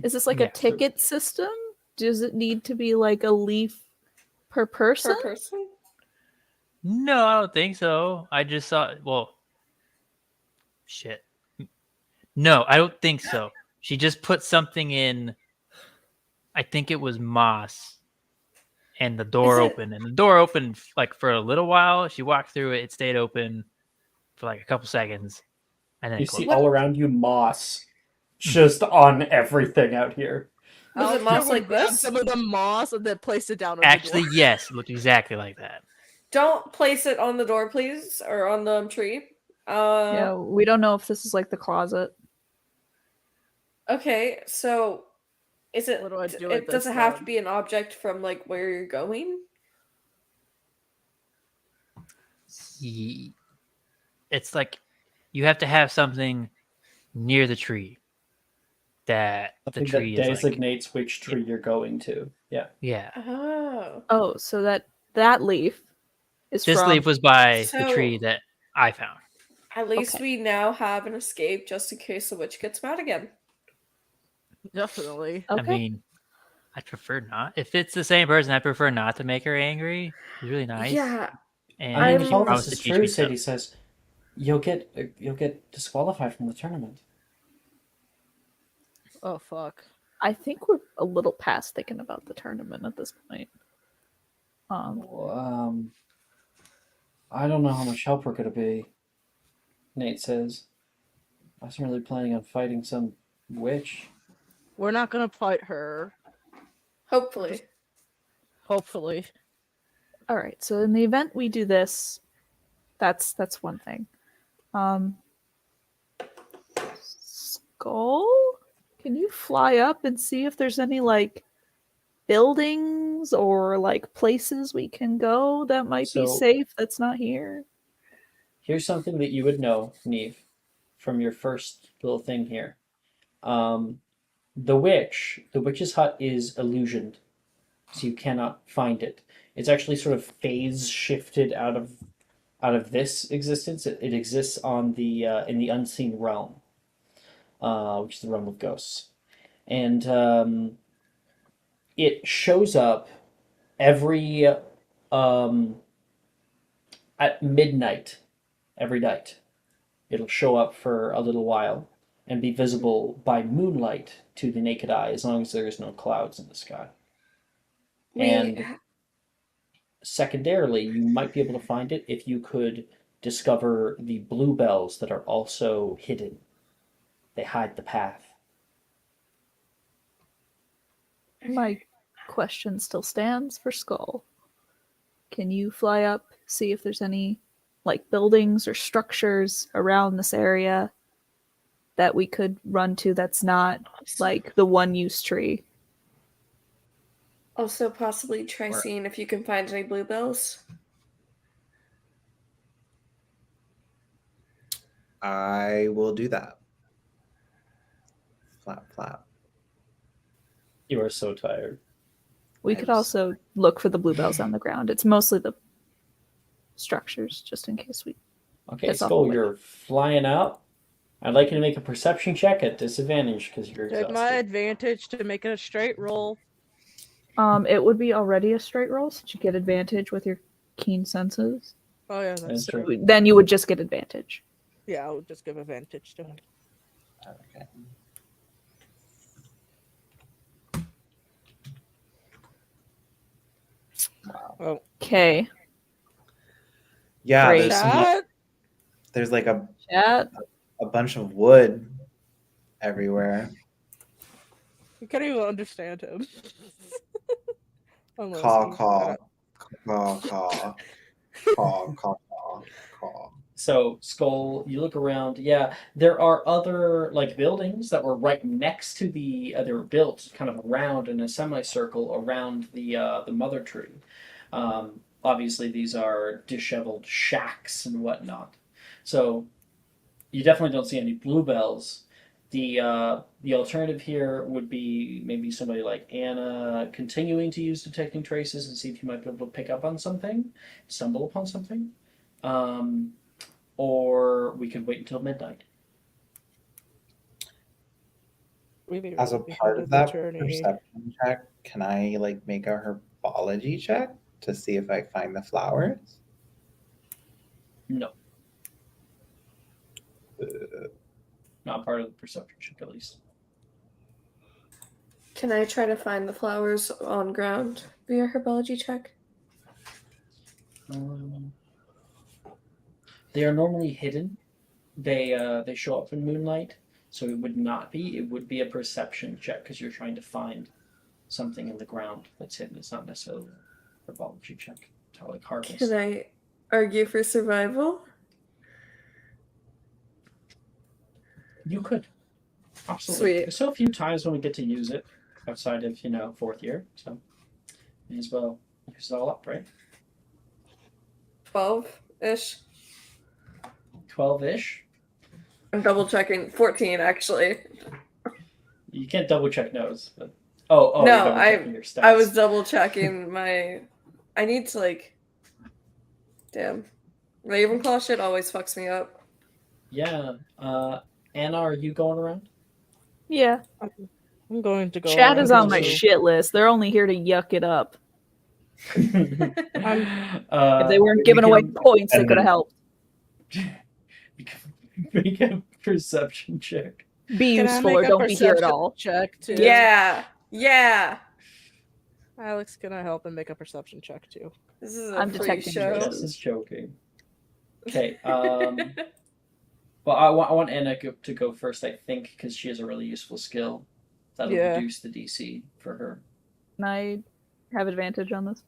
Is this like Yeah, a ticket system? Does it need to be like a leaf per person? Per person? No, I don't think so. I just saw. Well, shit. No, I don't think so. She just put something in. I think it was moss, and the door Is it- opened. And the door opened like for a little while. She walked through it. It stayed open for like a couple seconds, and then You it see closed. all around you moss just on everything out here. Was it moss like Grabbed this? some of the moss and then placed it down on Actually, the door. yes, it looked exactly like that. Don't place it on the door, please, or on the tree. Yeah, we don't know if this is like the closet. Okay, so is it? What do I do It with does this it have then? to be an object from like where you're going? It's like you have to have something near the tree that Something the tree that is like. designates which tree you're going to. Yeah. Yeah, Oh, Oh, so that leaf is this from leaf was by the So- tree that I found. at least Okay. we now have an escape just in case the witch gets mad again. Definitely. Okay. I mean, I prefer not. If it's the same person, I prefer not to make her angry. She's really nice. Yeah, And I mean, I'm- if all promised this to is teach true, me stuff. Sadie says, you'll get disqualified from the tournament. Oh fuck. I think we're a little past thinking about the tournament at this point. I don't know how much help we're gonna be. Nate says, I wasn't really planning on fighting some witch. We're not gonna fight her. hopefully. Hopefully. All right. So in the event we do this, that's one thing. Skull, can you fly up and see if there's any like buildings or like places we can go that might be So- safe that's not here? Here's something that you would know, Neve, from your first little thing here. The witch's hut is illusioned, so you cannot find it. It's actually sort of phase shifted out of this existence. It exists on the in the unseen realm, which is the realm of ghosts, and it shows up every at midnight every night. It'll show up for a little while and be visible by moonlight to the naked eye, as long as there is no clouds in the sky. And secondarily, you might be able to find it if you could discover the bluebells that are also hidden. They hide the path. My question still stands for Skull. Can you fly up, see if there's any like buildings or structures around this area that we could run to that's not like the one use tree? Also, possibly try Or- seeing if you can find any bluebells. I will do that. Flap, flap. You are so tired. We could also look for the bluebells on the ground. It's mostly the structures, just in case we. Okay, Piss off Skull, the you're flying out. I'd like you to make a perception check at disadvantage because you're Take exhausted. my advantage to make it a straight roll. It would be already a straight roll since you get advantage with your keen senses. Oh yeah, That's that's true. true. Then you would just get advantage. Yeah, I would just give advantage to him. Okay. Oh, Okay. Yeah, Great. there's like a Chat. bunch of wood everywhere. you can't even understand him. Unless Caw, he's caw, got- caw, caw, caw, caw, caw, caw. So, Skull, you look around. Yeah, there are other like buildings that were right next to the. They were built kind of around in a semicircle around the mother tree. Obviously, these are disheveled shacks and whatnot. So, you definitely don't see any bluebells. The alternative here would be maybe somebody like Anna continuing to use detecting traces and see if you might be able to pick up on something, stumble upon something. Or we could wait until midnight. Really, As a really part hated of the that journey. perception check, can I like make a herbology check to see if I find the flowers? No. Not part of the perception check, at least. Can I try to find the flowers on ground via herbology check? They are normally hidden. They show up in moonlight, so it would not be. It would be a perception check because you're trying to find something in the ground that's hidden. It's not necessarily a herbology check. It's like harvest. Can I argue for survival? You could. Absolutely. Sweet. There's so few times when we get to use it outside of, fourth year, so may as well use it all up, right? 12-ish. 12-ish? I'm double checking. 14, actually. You can't double check no's, but you're No, double checking your stats. I was double checking my. I need to like. Damn, Ravenclaw shit always fucks me up. Yeah. Anna, are you going around? Yeah. I'm going to go. Chat is on my into- shit list. They're only here to yuck it up. If they weren't we giving away can points, it could have helped. make a perception check. Be Can I useful make or a don't be here at perception all. check too? Yeah. Yeah. Alex, can I help and make a perception check too? This is a I'm free detecting show. traces. This is joking. Okay. Well, I want Anna to go first, I think, because she has a really useful skill that'll Yeah. reduce the DC for her. Can I have advantage on this?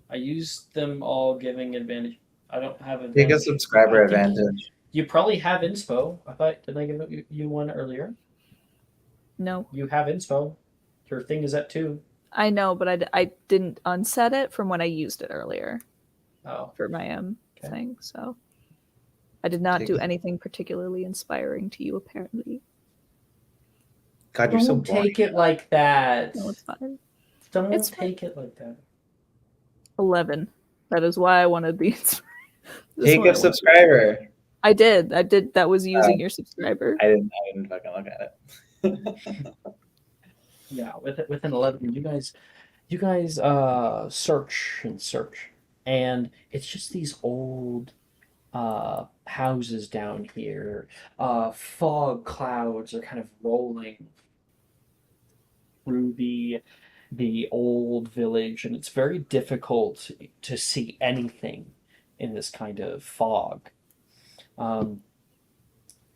I used them all giving advantage. I don't have advantage. Take a subscriber I think advantage. You probably have inspo. Did I give you one earlier? No. You have inspo. Your thing is at 2. I know, but I didn't unset it from when I used it earlier Oh. for my Okay. thing, so I did not Take do it. anything particularly inspiring to you, apparently. God, you're so Don't boring. take it like that. No, it's fine. Don't It's take it like that. 11. That is why I wanted the Take a subscriber. I did. That was using your subscriber. I didn't fucking look at it. Yeah, with an 11, you guys search and search, and it's just these old houses down here. Fog clouds are kind of rolling through the old village, and it's very difficult to see anything in this kind of fog.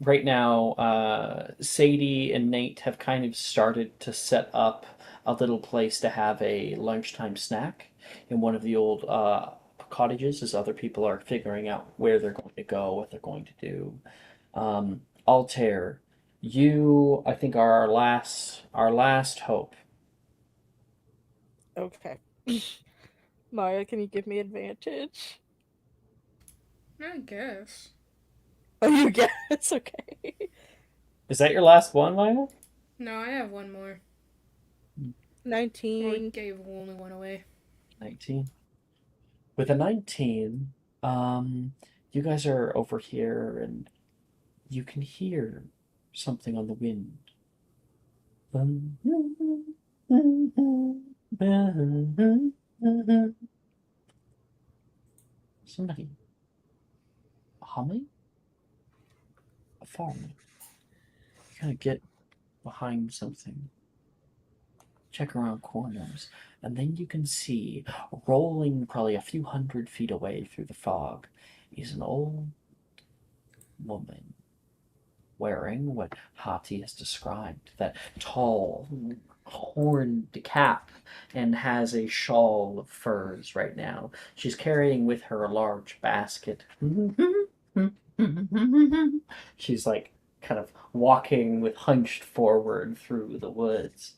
Right now, Sadie and Nate have kind of started to set up a little place to have a lunchtime snack in one of the old cottages as other people are figuring out where they're going to go, what they're going to do. Altair, you, I think, are our last hope. Okay. Maya, can you give me advantage? I guess. Oh, you guess? Okay. Is that your last one, Maya? No, I have one more. 19. We gave only one away. 19. With a 19, you guys are over here and you can hear something on the wind. Somebody humming? A phone. You kind of get behind something, check around corners, and then you can see, rolling probably a few hundred feet away through the fog, is an old woman wearing what Hati has described, that tall, horned cap, and has a shawl of furs right now. She's carrying with her a large basket. She's like kind of walking with hunched forward through the woods.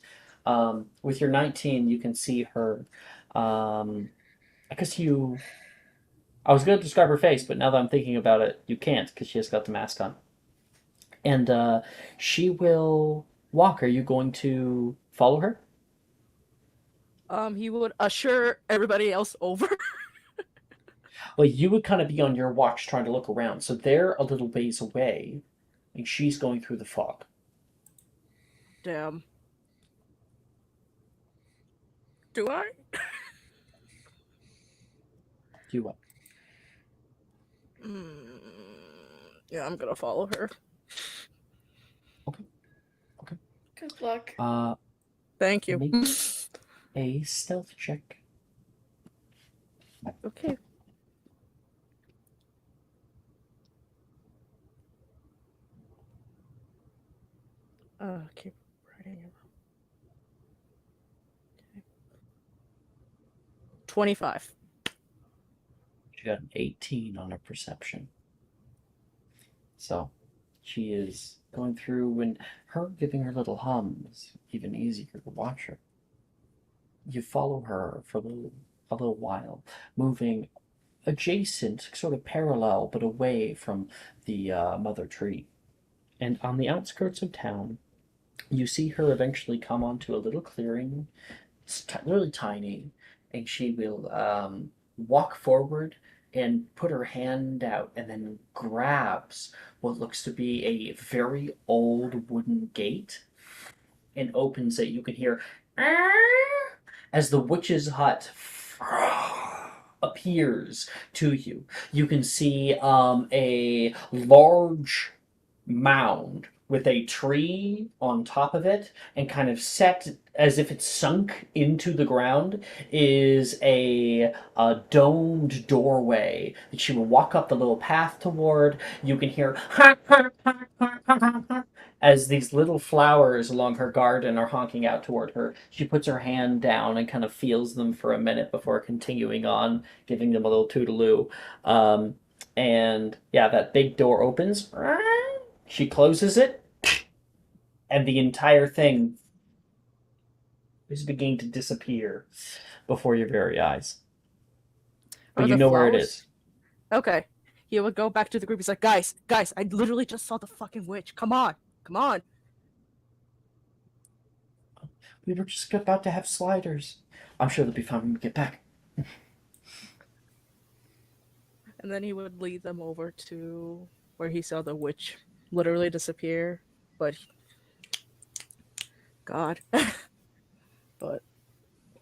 With your 19, you can see her. I guess I was going to describe her face, but now that I'm thinking about it, you can't because she has got the mask on. And she will walk. Are you going to follow her? He would usher everybody else over. Well, you would kind of be on your watch trying to look around. So they're a little ways away, and she's going through the fog. Damn. Do I? Do what? Yeah, I'm gonna follow her. Okay. Good luck. Thank you. Make a stealth check. Okay. Keep writing it. Okay. 25. She got an 18 on her perception. So she is going through, and her giving her little hums even easier to watch her. You follow her for a little while, moving adjacent, sort of parallel, but away from the mother tree. And on the outskirts of town, you see her eventually come onto a little clearing. It's really tiny, and she will walk forward and put her hand out and then grabs what looks to be a very old wooden gate and opens it. You can hear as the witch's hut appears to you. You can see a large mound with a tree on top of it, and kind of set as if it's sunk into the ground is a domed doorway that she will walk up the little path toward. You can hear as these little flowers along her garden are honking out toward her. She puts her hand down and kind of feels them for a minute before continuing on, giving them a little toodaloo. And yeah, that big door opens. She closes it, and the entire thing is beginning to disappear before your very eyes. But Are you the know where it flowers- is. Okay. He would go back to the group. He's like, guys, I literally just saw the fucking witch. Come on. We were just about to have sliders. I'm sure they'll be fine when we get back. And then he would lead them over to where he saw the witch literally disappear. But God. But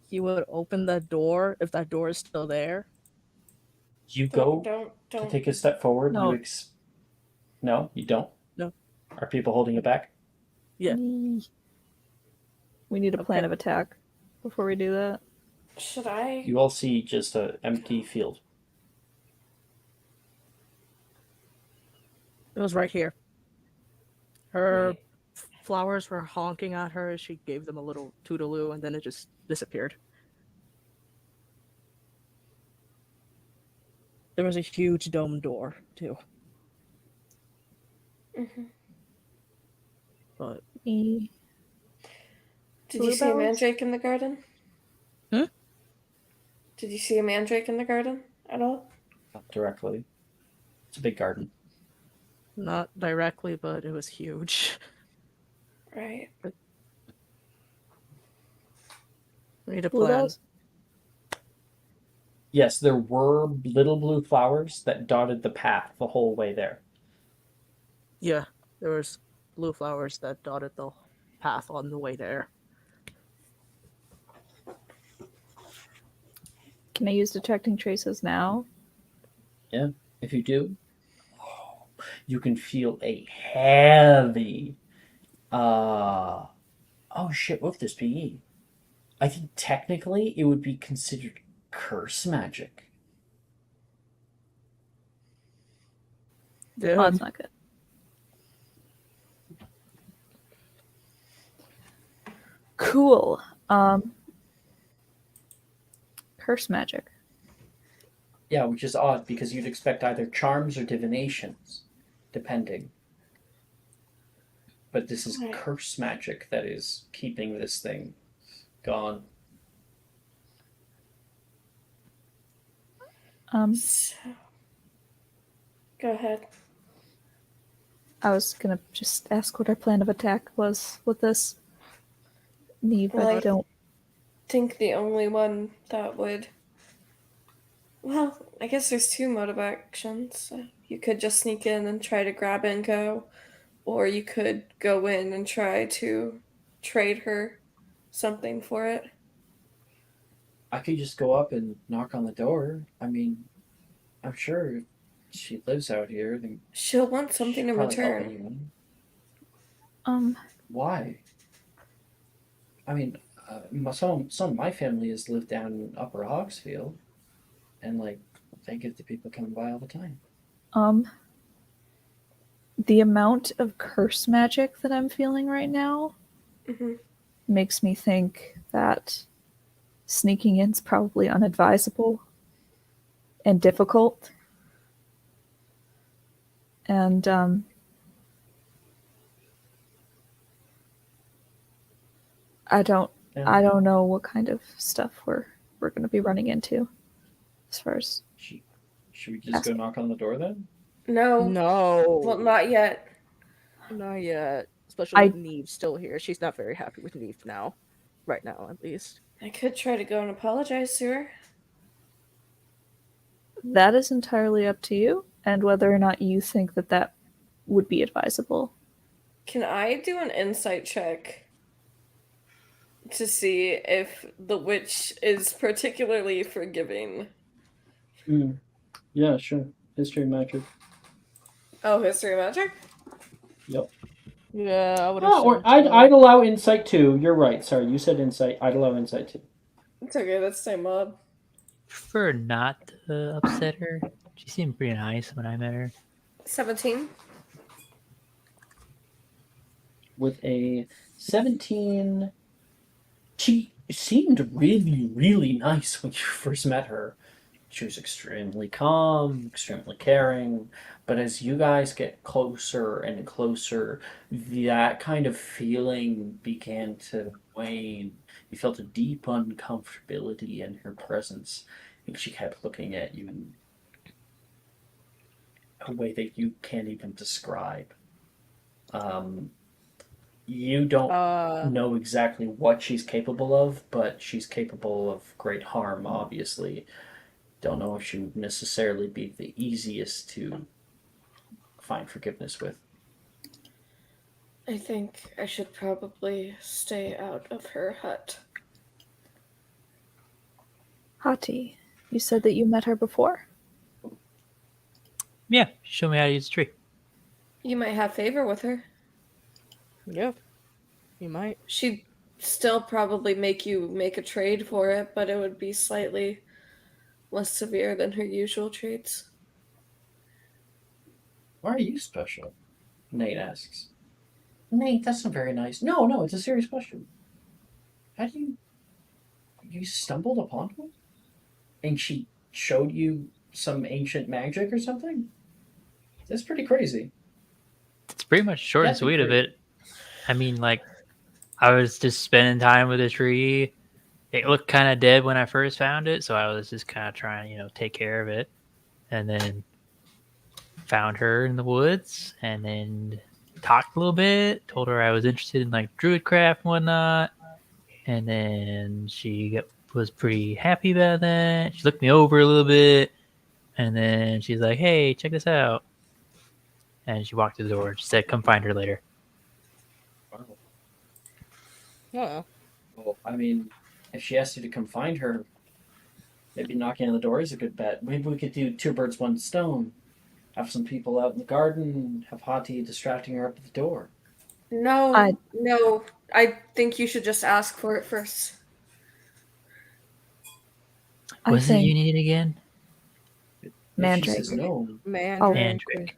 he would open that door if that door is still there. You go to Don't. take a step forward. No. No, you don't? No. Are people holding it back? Yeah. We need a plan Okay. of attack before we do that. Should I? You all see just an empty field. It was right here. Her Right. flowers were honking at her as she gave them a little toodaloo, and then it just disappeared. There was a huge dome door, too. Mhm. But E- Did you see a Bluebells? mandrake in the garden? Hmm? Did you see a mandrake in the garden at all? Not directly. It's a big garden. not directly, but it was huge. Right. We need a plan. Bluebells? Yes, there were little blue flowers that dotted the path the whole way there. Yeah, there was blue flowers that dotted the path on the way there. Can I use detecting traces now? If you do, you can feel a heavy. Oh shit! What would this be? I think technically it would be considered curse magic. Oh, that's not good. Cool. Curse magic. Yeah, which is odd because you'd expect either charms or divinations, depending. But this is Right. curse magic that is keeping this thing gone. So, go ahead. I was gonna just ask what our plan of attack was with this. Neve, Well, I I don't. think the only one that would. Well, I guess there's two mode of actions. You could just sneak in and try to grab and go, or you could go in and try to trade her something for it. I could just go up and knock on the door. I mean, I'm sure if she lives out here, then She'll want something she'd in probably help return. anyone. Why? I mean, some of my family has lived down in Upper Hogsfield, and like they get the people coming by all the time. The amount of curse magic that I'm feeling right now Hmm. makes me think that sneaking in's probably unadvisable and difficult. And I don't know what kind of stuff we're going to be running into as far as Should we just go knock on the door then? No. No. Well, not yet. Not yet. Especially I- with Neve still here. She's not very happy with Neve now. Right now, at least. I could try to go and apologize to her. that is entirely up to you and whether or not you think that would be advisable. Can I do an insight check to see if the witch is particularly forgiving. Yeah, sure. History magic. Oh, history magic? Yep. Yeah, I would Oh, or assume I'd so. allow insight too. You're right. Sorry, you said insight. I'd allow insight too. It's okay, that's the same mod. Prefer not to upset her. She seemed pretty nice when I met her. 17. With a 17, she seemed really, really nice when you first met her. She was extremely calm, extremely caring, but as you guys get closer and closer, that kind of feeling began to wane. You felt a deep uncomfortability in her presence, and she kept looking at you in a way that you can't even describe. Um, you don't know exactly what she's capable of, but she's capable of great harm, obviously. Don't know if she would necessarily be the easiest to find forgiveness with. I think I should probably stay out of her hut. Hati, you said that you met her before? Yeah, show me how to use a tree. You might have favor with her. Yeah, you might. She'd still probably make you make a trade for it, but it would be slightly less severe than her usual trades. Why are you special? Nate asks. Nate, that's not very nice. No, it's a serious question. How do you stumbled upon her? And she showed you some ancient magic or something? That's pretty crazy. It's pretty much short and That'd be sweet of great. it. I mean, like, I was just spending time with a tree. It looked kind of dead when I first found it, so I was just kind of trying, take care of it. And then found her in the woods, and then talked a little bit. Told her I was interested in like druidcraft and whatnot, and then she was pretty happy about that. She looked me over a little bit, and then she's like, "Hey, check this out." And she walked to the door. She said, "Come find her later." Yeah. Well, I mean, if she asked you to come find her, maybe knocking on the door is a good bet. Maybe we could do two birds, one stone. Have some people out in the garden, have Hati distracting her up at the door. No, I- no. I think you should just ask for it first. I What is it you think need again? If she Mandrake. says no, Mandrake. Mandrake.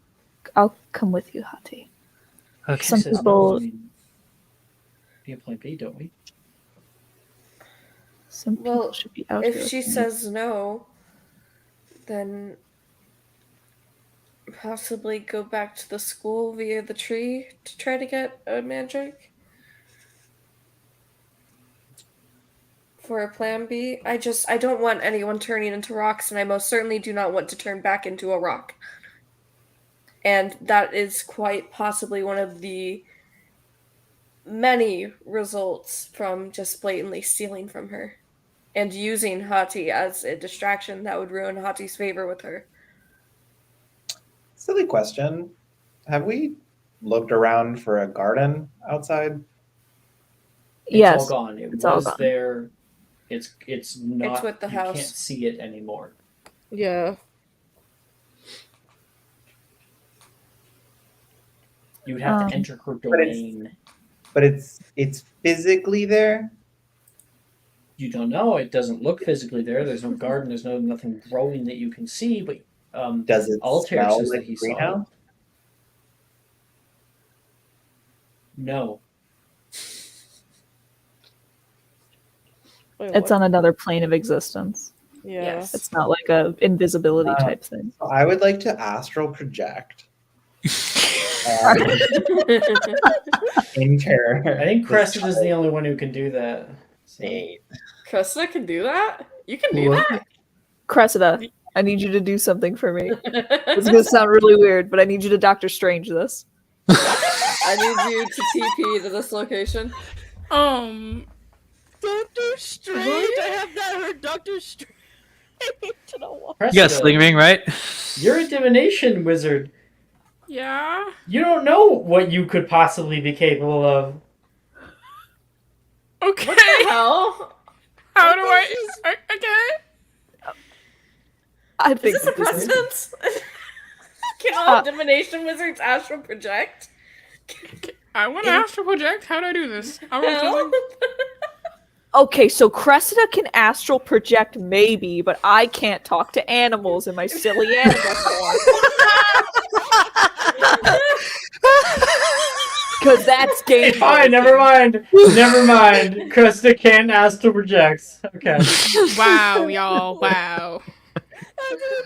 I'll come with you, Hati. Okay. if she Some says people- no, I mean, be a plan B, don't we? Some people Well, should be out if here. she with me. says no, then possibly go back to the school via the tree to try to get a mandrake. For a plan B, I don't want anyone turning into rocks, and I most certainly do not want to turn back into a rock. And that is quite possibly one of the many results from just blatantly stealing from her and using Hati as a distraction that would ruin Hati's favor with her. Silly question. Have we looked around for a garden outside? Yes. It's all gone. It it's all was gone. there. It's not. It's with the you house. can't see it anymore. Yeah. You would have Um, to enter her but it's- domain. But it's physically there. You don't know. It doesn't look physically there. There's no garden. There's nothing growing that you can see. But Does it Altair smell says like that he a saw it. greenhouse? No. Wait, It's what? on another plane of existence. Yeah. Yes. It's not like a invisibility type thing. So I would like to astral project into. I think Crescent is the only one who can do that. So. Nate. Cressida can do that? You can do What? that? Cressida, I need you to do something for me. It's gonna sound really weird, but I need you to Doctor Strange this. I need you to TP to this location. Doctor Strange. I have not heard Doctor Strange in a while. You got a Cressida, sling ring, right? you're a divination wizard. Yeah. You don't know what you could possibly be capable of. Okay. What the hell? How do I? Okay. I Is think this a precedent? Can all divination wizards astral project? I want to astral project. How do I do this? I'll roll Hell? something. Okay, so Cressida can astral project maybe, but I can't talk to animals in my silly animal form. Because that's game. Fine, never mind. Never mind. Krista can't astral project. Okay. Wow, y'all. Wow.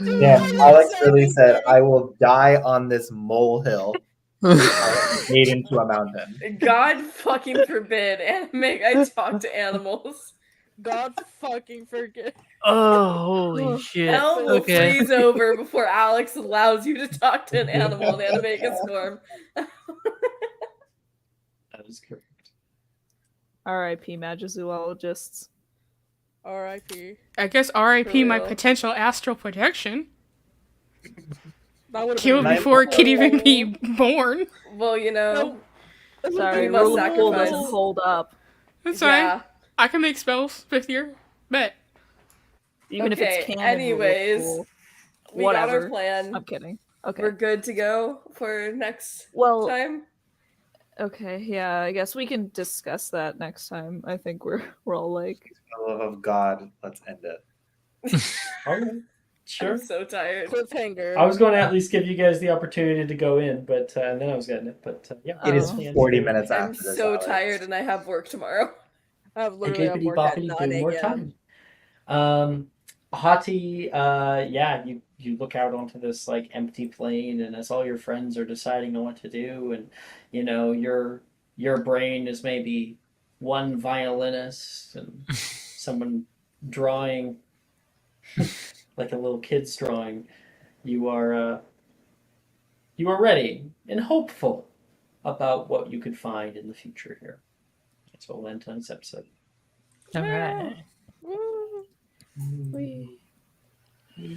Yeah, Alex really said, "I will die on this molehill." Made into a mountain. God fucking forbid anime I talk to animals. God fucking forget. Oh, holy shit. Hell will Okay. freeze over before Alex allows you to talk to an animal in animagus form. That is correct. R.I.P. Magizoologists. R.I.P. I guess R.I.P. For my real. potential astral projection. That would have Killed Nice. before it could even be born. Well, you know, Sorry, We must rule of rule sacrifice. doesn't hold up. That's fine. yeah. I can make spells 5th year. Bet. Even if it's Okay, canon. rule of anyways, rule. we got our Whatever. plan. I'm kidding. Okay. We're good to go for next Well, time. okay, yeah, I guess we can discuss that next time. I think we're all like, For the love of God, let's end it. Okay. Sure. I'm so tired. Cliffhanger. I was going to at least give you guys the opportunity to go in, but and then I was getting it. But yeah, It is Oh. 40 minutes I'm after this. so Alex. tired and I have work tomorrow. I have literally have Hippity work at boppity, 9 do more a.m. time. Hati, yeah, you look out onto this like empty plain, and as all your friends are deciding on what to do, and you know your brain is maybe one violinist and someone drawing like a little kid's drawing. You are ready and hopeful about what you could find in the future here. That's what we'll end tonight's episode. All right. Woo. we